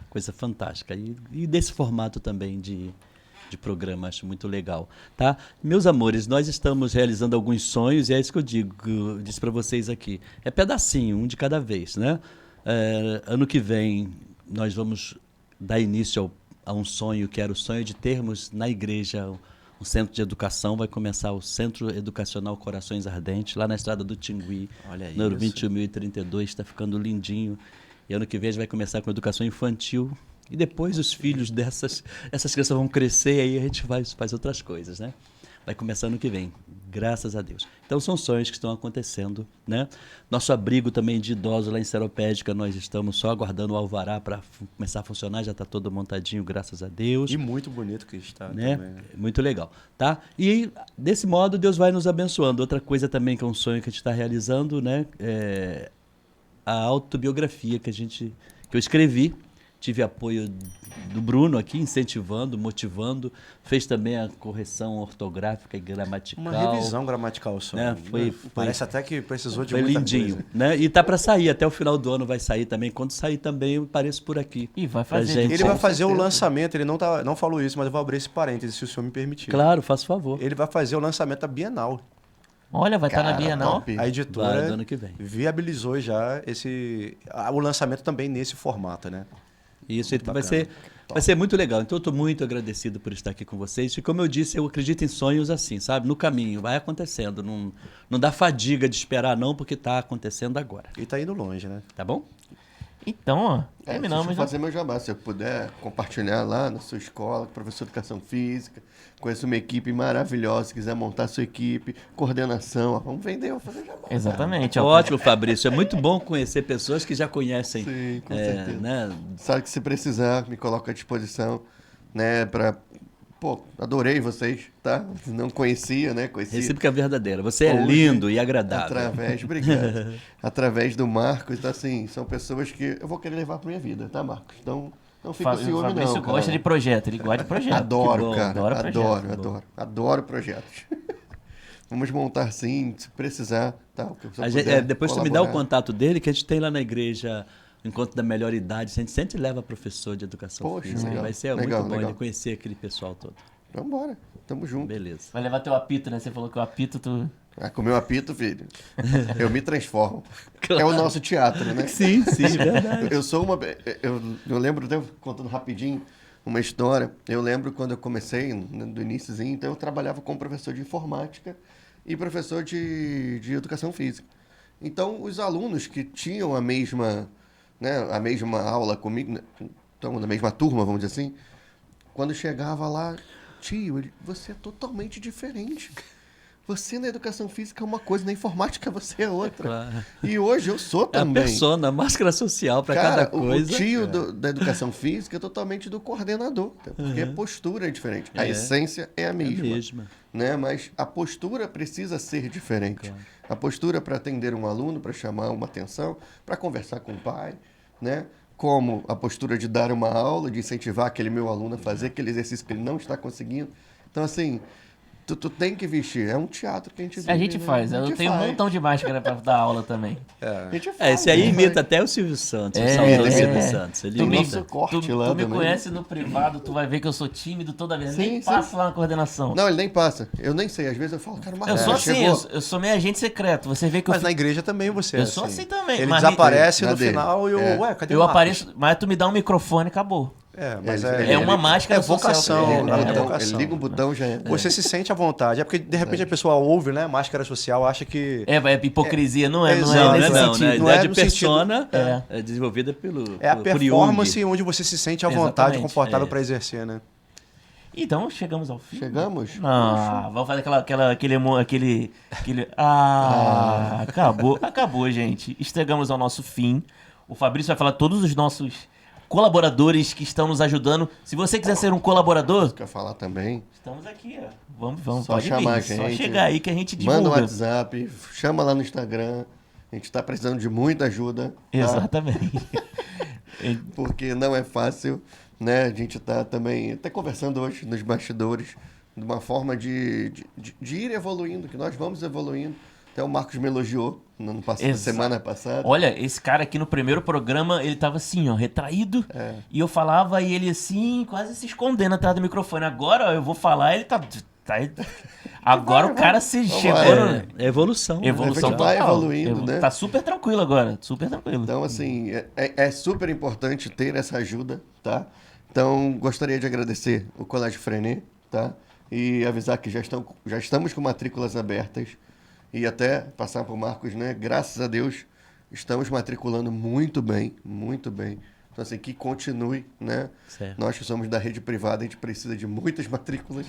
[SPEAKER 4] coisa fantástica. E desse formato também de programa, acho muito legal. Tá? Meus amores, nós estamos realizando alguns sonhos e é isso que eu disse para vocês aqui. É pedacinho, um de cada vez, né? Ano que vem nós vamos dar início a um sonho, que era o sonho de termos na igreja um centro de educação. Vai começar o Centro Educacional Corações Ardentes, lá na estrada do Tingui,
[SPEAKER 3] Olha
[SPEAKER 4] número
[SPEAKER 3] isso.
[SPEAKER 4] 21.032, está ficando lindinho. E ano que vem a gente vai começar com educação infantil. E depois os filhos essas crianças vão crescer e aí a gente faz outras coisas, né? Vai começar ano que vem, graças a Deus. Então são sonhos que estão acontecendo, né? Nosso abrigo também de idosos lá em Seropédica, nós estamos só aguardando o alvará para começar a funcionar, já está todo montadinho, graças a Deus.
[SPEAKER 3] E muito bonito que está
[SPEAKER 4] Né?
[SPEAKER 3] também.
[SPEAKER 4] Muito legal, tá? E desse modo Deus vai nos abençoando. Outra coisa também que é um sonho que a gente está realizando, né? É a autobiografia que eu escrevi. Tive apoio do Bruno aqui, incentivando, motivando. Fez também a correção ortográfica e gramatical.
[SPEAKER 3] Uma revisão gramatical só.
[SPEAKER 4] Né? Foi-
[SPEAKER 3] Parece até que precisou de
[SPEAKER 4] Foi
[SPEAKER 3] muita
[SPEAKER 4] lindinho,
[SPEAKER 3] coisa.
[SPEAKER 4] né? E tá para sair, até o final do ano vai sair também. Quando sair também, eu apareço por aqui.
[SPEAKER 1] E vai
[SPEAKER 4] Pra
[SPEAKER 1] fazer.
[SPEAKER 4] gente.
[SPEAKER 3] Ele
[SPEAKER 2] Com
[SPEAKER 3] vai fazer o
[SPEAKER 2] certeza.
[SPEAKER 3] lançamento, ele não falou isso, mas eu vou abrir esse parêntese, se o senhor me permitir.
[SPEAKER 4] Claro, faço favor.
[SPEAKER 3] Ele vai fazer o lançamento da Bienal.
[SPEAKER 1] Olha, vai estar na
[SPEAKER 2] Cara,
[SPEAKER 1] Bienal.
[SPEAKER 2] top.
[SPEAKER 3] A
[SPEAKER 4] Vai,
[SPEAKER 3] editora
[SPEAKER 4] do ano que vem.
[SPEAKER 3] viabilizou já o lançamento também nesse formato, né?
[SPEAKER 4] Isso, então vai
[SPEAKER 3] bacana.
[SPEAKER 4] ser muito legal. Então eu estou muito agradecido por estar aqui com vocês. E como eu disse, eu acredito em sonhos assim, sabe? No caminho, vai acontecendo. Não dá fadiga de esperar não, porque está acontecendo agora.
[SPEAKER 3] E tá indo longe, né?
[SPEAKER 4] Tá bom?
[SPEAKER 1] Então, ó,
[SPEAKER 2] Deixa eu
[SPEAKER 1] terminamos.
[SPEAKER 2] fazer meu jabá. Se eu puder compartilhar lá na sua escola, professor de educação física, conheço uma equipe maravilhosa, se quiser montar sua equipe, coordenação, ó, vamos vender, vamos fazer jabá.
[SPEAKER 1] Exatamente. Ó,
[SPEAKER 4] Ótimo, Fabrício. É muito bom conhecer pessoas que já conhecem.
[SPEAKER 2] Sim, com certeza.
[SPEAKER 4] Né?
[SPEAKER 2] Sabe que se precisar, me coloca à disposição, né, Pô, adorei vocês, tá? Não conhecia, né? Conhecia
[SPEAKER 4] Recíproca verdadeira. Você é
[SPEAKER 2] hoje,
[SPEAKER 4] lindo e agradável.
[SPEAKER 2] obrigado. Através do Marcos, então, assim, são pessoas que eu vou querer levar pra minha vida, tá, Marcos? Então, não fica
[SPEAKER 1] O
[SPEAKER 2] ciúme,
[SPEAKER 1] Fabrício
[SPEAKER 2] não,
[SPEAKER 1] gosta
[SPEAKER 2] cara.
[SPEAKER 1] de projeto, ele gosta de projeto.
[SPEAKER 2] Adoro,
[SPEAKER 4] bom,
[SPEAKER 2] cara.
[SPEAKER 1] adora
[SPEAKER 2] Adoro,
[SPEAKER 1] projeto,
[SPEAKER 2] adoro projetos. Vamos montar sim, se precisar, tá? O que eu
[SPEAKER 4] Depois tu me dá o
[SPEAKER 2] colaborar.
[SPEAKER 4] contato dele, que a gente tem lá na igreja Encontro da Melhor Idade. A gente sempre leva professor de educação
[SPEAKER 2] Poxa,
[SPEAKER 4] física.
[SPEAKER 2] legal.
[SPEAKER 4] Vai ser
[SPEAKER 2] Legal,
[SPEAKER 4] muito bom
[SPEAKER 2] legal.
[SPEAKER 4] ele conhecer aquele pessoal todo.
[SPEAKER 2] Vambora, tamo junto.
[SPEAKER 4] Beleza.
[SPEAKER 1] Vai levar teu apito, né? Você falou que o apito tu...
[SPEAKER 2] Ah, com o meu apito, filho, eu me transformo. É o nosso teatro, né?
[SPEAKER 4] Sim, verdade.
[SPEAKER 2] Eu sou uma... Eu lembro, até contando rapidinho uma história, eu lembro quando eu comecei, né, do iniciozinho, então eu trabalhava como professor de informática e professor de educação física. Então, os alunos que tinham a mesma aula comigo, né, então, na mesma turma, vamos dizer assim, quando chegava lá, tio, você é totalmente diferente. Você na educação física é uma coisa, na informática você é outra.
[SPEAKER 4] Claro.
[SPEAKER 2] E hoje eu sou
[SPEAKER 4] É a
[SPEAKER 2] também.
[SPEAKER 4] persona, a máscara social para
[SPEAKER 2] Cara,
[SPEAKER 4] cada coisa.
[SPEAKER 2] o tio da educação física é totalmente do coordenador, porque a postura é diferente. A essência é a
[SPEAKER 4] É a
[SPEAKER 2] mesma.
[SPEAKER 4] mesma.
[SPEAKER 2] Né? Mas a postura precisa ser diferente.
[SPEAKER 4] Claro.
[SPEAKER 2] A postura para atender um aluno, para chamar uma atenção, para conversar com o pai, né? Como a postura de dar uma aula, de incentivar aquele meu aluno a fazer aquele exercício que ele não está conseguindo. Então, assim, tu tem que vestir. É um teatro que a gente vive,
[SPEAKER 1] A gente
[SPEAKER 2] né?
[SPEAKER 1] faz.
[SPEAKER 2] A
[SPEAKER 1] Eu
[SPEAKER 2] gente
[SPEAKER 1] tenho um
[SPEAKER 2] faz.
[SPEAKER 1] montão de máscara pra dar aula também.
[SPEAKER 2] A gente
[SPEAKER 4] É,
[SPEAKER 2] faz,
[SPEAKER 4] esse aí
[SPEAKER 2] né?
[SPEAKER 4] imita até o Silvio Santos.
[SPEAKER 1] É,
[SPEAKER 4] o saudoso
[SPEAKER 2] é.
[SPEAKER 4] Silvio Santos. Ele
[SPEAKER 1] Tu me,
[SPEAKER 2] nosso
[SPEAKER 4] imita.
[SPEAKER 2] corte
[SPEAKER 1] tu,
[SPEAKER 2] lá
[SPEAKER 1] tu me
[SPEAKER 2] também.
[SPEAKER 1] conhece no privado, tu vai ver que eu sou tímido toda vez.
[SPEAKER 2] Sim,
[SPEAKER 1] Nem
[SPEAKER 2] sim.
[SPEAKER 1] passo lá na coordenação.
[SPEAKER 2] Não, ele nem passa. Eu nem sei. Às vezes eu falo, cara,
[SPEAKER 1] Eu
[SPEAKER 2] Marcos,
[SPEAKER 1] sou assim,
[SPEAKER 2] chegou.
[SPEAKER 1] eu sou meio agente secreto. Você vê que eu
[SPEAKER 3] Mas na igreja também você é
[SPEAKER 1] Eu sou assim também,
[SPEAKER 3] Ele
[SPEAKER 1] mas
[SPEAKER 3] desaparece
[SPEAKER 2] na
[SPEAKER 3] no
[SPEAKER 2] dele.
[SPEAKER 3] final e eu...
[SPEAKER 2] É.
[SPEAKER 3] Ué, cadê o
[SPEAKER 1] eu
[SPEAKER 3] Marcos?
[SPEAKER 1] apareço, mas tu me dá um microfone e acabou.
[SPEAKER 3] Mas
[SPEAKER 2] É
[SPEAKER 1] uma máscara
[SPEAKER 3] é vocação,
[SPEAKER 1] social.
[SPEAKER 2] Ele liga um
[SPEAKER 3] é
[SPEAKER 2] botão,
[SPEAKER 3] vocação.
[SPEAKER 2] ele liga um botão, já é.
[SPEAKER 3] Você se sente à vontade. É porque, de repente, a pessoa ouve, né? Máscara social, acha que...
[SPEAKER 1] É hipocrisia, não é
[SPEAKER 3] Exato,
[SPEAKER 1] nesse
[SPEAKER 4] Não,
[SPEAKER 1] sentido.
[SPEAKER 4] né? A
[SPEAKER 3] Não
[SPEAKER 4] ideia
[SPEAKER 3] é
[SPEAKER 4] de
[SPEAKER 3] no sentido-
[SPEAKER 4] persona é desenvolvida
[SPEAKER 3] É a
[SPEAKER 4] por
[SPEAKER 3] performance
[SPEAKER 4] Jung.
[SPEAKER 3] onde você se sente à vontade,
[SPEAKER 1] Exatamente,
[SPEAKER 3] confortável para exercer, né?
[SPEAKER 1] Então, chegamos ao fim.
[SPEAKER 2] Chegamos?
[SPEAKER 1] Não, vamos fazer aquele... Acabou, gente. Chegamos ao nosso fim. O Fabrício vai falar todos os nossos colaboradores que estão nos ajudando. Se você quiser ser um colaborador,
[SPEAKER 2] Quer falar também?
[SPEAKER 1] estamos aqui, ó. Vamos,
[SPEAKER 2] Só
[SPEAKER 1] pode
[SPEAKER 2] chamar
[SPEAKER 1] vir.
[SPEAKER 2] a
[SPEAKER 1] Só
[SPEAKER 2] gente.
[SPEAKER 1] chegar aí que a gente divulga.
[SPEAKER 2] Manda um WhatsApp, chama lá no Instagram. A gente está precisando de muita ajuda. Tá?
[SPEAKER 1] Exatamente.
[SPEAKER 2] Porque não é fácil, né? A gente está também até conversando hoje nos bastidores de uma forma de ir evoluindo, que nós vamos evoluindo. Até o Marcos me elogiou no
[SPEAKER 1] Exato.
[SPEAKER 2] semana passada.
[SPEAKER 1] Olha, esse cara aqui no primeiro programa, ele tava assim, ó, retraído.
[SPEAKER 2] É.
[SPEAKER 1] E eu falava e ele assim, quase se escondendo atrás do microfone. Agora ó, eu vou falar, ele tá agora o cara se chegou.
[SPEAKER 4] É evolução. né?
[SPEAKER 1] Evolução
[SPEAKER 2] A gente vai
[SPEAKER 1] total.
[SPEAKER 2] evoluindo, né?
[SPEAKER 1] Tá super tranquilo agora, super tranquilo.
[SPEAKER 2] Então, assim, é super importante ter essa ajuda, tá? Então, gostaria de agradecer o Colégio Freinet, tá? E avisar que já estamos com matrículas abertas. E até passar para o Marcos, né? Graças a Deus, estamos matriculando muito bem, muito bem. Então, assim, que continue, né?
[SPEAKER 4] Certo.
[SPEAKER 2] Nós que somos da rede privada, a gente precisa de muitas matrículas,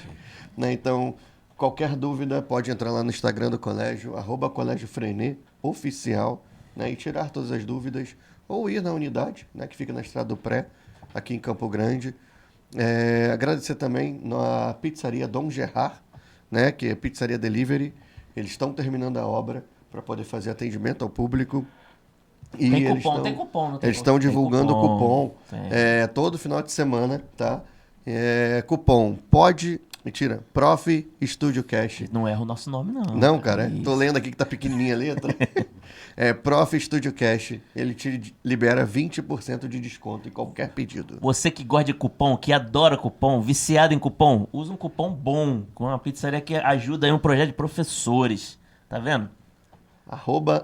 [SPEAKER 2] né? Então, qualquer dúvida, pode entrar lá no Instagram do colégio, @Colégio Freinet, oficial, né? E tirar todas as dúvidas, ou ir na unidade, né? Que fica na Estrada do Pré, aqui em Campo Grande. Agradecer também na pizzaria Dom Gerard, né? Que é pizzaria delivery. Eles estão terminando a obra para poder fazer atendimento ao público. E
[SPEAKER 1] Tem
[SPEAKER 2] eles
[SPEAKER 1] cupom,
[SPEAKER 2] estão-
[SPEAKER 1] tem cupom, não tem
[SPEAKER 2] Eles estão
[SPEAKER 1] Tem
[SPEAKER 2] divulgando o cupom
[SPEAKER 1] tem.
[SPEAKER 2] todo final de semana, tá? Cupom Prof Studio Cash.
[SPEAKER 1] Não erra o nosso nome, não.
[SPEAKER 2] Não, cara,
[SPEAKER 1] Isso.
[SPEAKER 2] tô lendo aqui que tá pequenininha a letra. Prof Studio Cash, ele te libera 20% de desconto em qualquer pedido.
[SPEAKER 1] Você que gosta de cupom, que adora cupom, viciado em cupom, usa um cupom bom, com uma pizzaria que ajuda aí um projeto de professores. Tá vendo?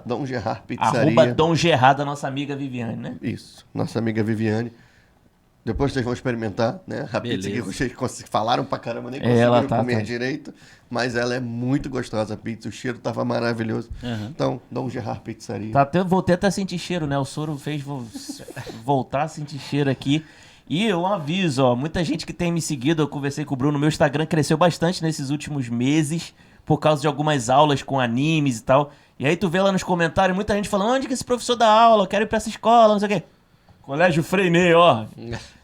[SPEAKER 2] @Dom Gerard Pizzaria.
[SPEAKER 1] @Dom Gerard, da nossa amiga Viviane, né?
[SPEAKER 2] Isso, nossa amiga Viviane. Depois vocês vão experimentar, né? A pizza que
[SPEAKER 4] Beleza.
[SPEAKER 2] vocês falaram pra caramba, nem
[SPEAKER 1] Ela
[SPEAKER 2] conseguiram comer
[SPEAKER 1] tá.
[SPEAKER 2] direito. Mas ela é muito gostosa, a pizza. O cheiro tava maravilhoso.
[SPEAKER 4] Aham.
[SPEAKER 2] Então, Dom Gerard Pizzaria.
[SPEAKER 1] Tá até, voltei até a sentir cheiro, né? O soro fez voltar a sentir cheiro aqui. E eu aviso, ó, muita gente que tem me seguido, eu conversei com o Bruno, meu Instagram cresceu bastante nesses últimos meses, por causa de algumas aulas com animes e tal. E aí tu vê lá nos comentários, muita gente falando, onde que esse professor dá aula? Eu quero ir pra essa escola, não sei o quê. Colégio Freinet, ó.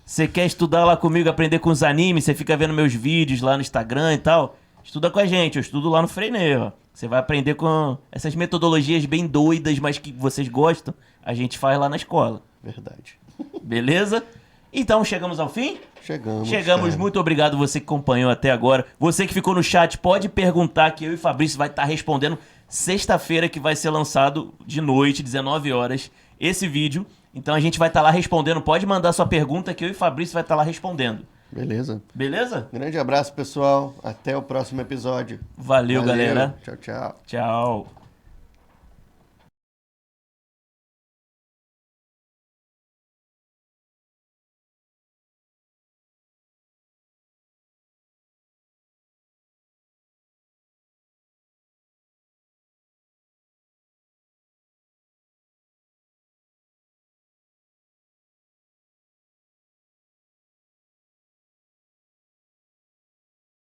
[SPEAKER 1] Você quer estudar lá comigo, aprender com os animes, você fica vendo meus vídeos lá no Instagram e tal. Estuda com a gente, eu estudo lá no Freinet, ó. Você vai aprender com essas metodologias bem doidas, mas que vocês gostam, a gente faz lá na escola.
[SPEAKER 2] Verdade.
[SPEAKER 1] Beleza? Então chegamos ao fim?
[SPEAKER 2] Chegamos. cara.
[SPEAKER 1] Muito obrigado você que acompanhou até agora. Você que ficou no chat, pode perguntar que eu e Fabrício vai estar respondendo sexta-feira, que vai ser lançado de noite, 19 horas, esse vídeo. Então a gente vai estar lá respondendo. Pode mandar sua pergunta que eu e Fabrício vai estar lá respondendo.
[SPEAKER 2] Beleza.
[SPEAKER 1] Beleza?
[SPEAKER 2] Grande abraço, pessoal. Até o próximo episódio.
[SPEAKER 1] Valeu, galera.
[SPEAKER 2] Tchau, tchau.
[SPEAKER 1] Tchau.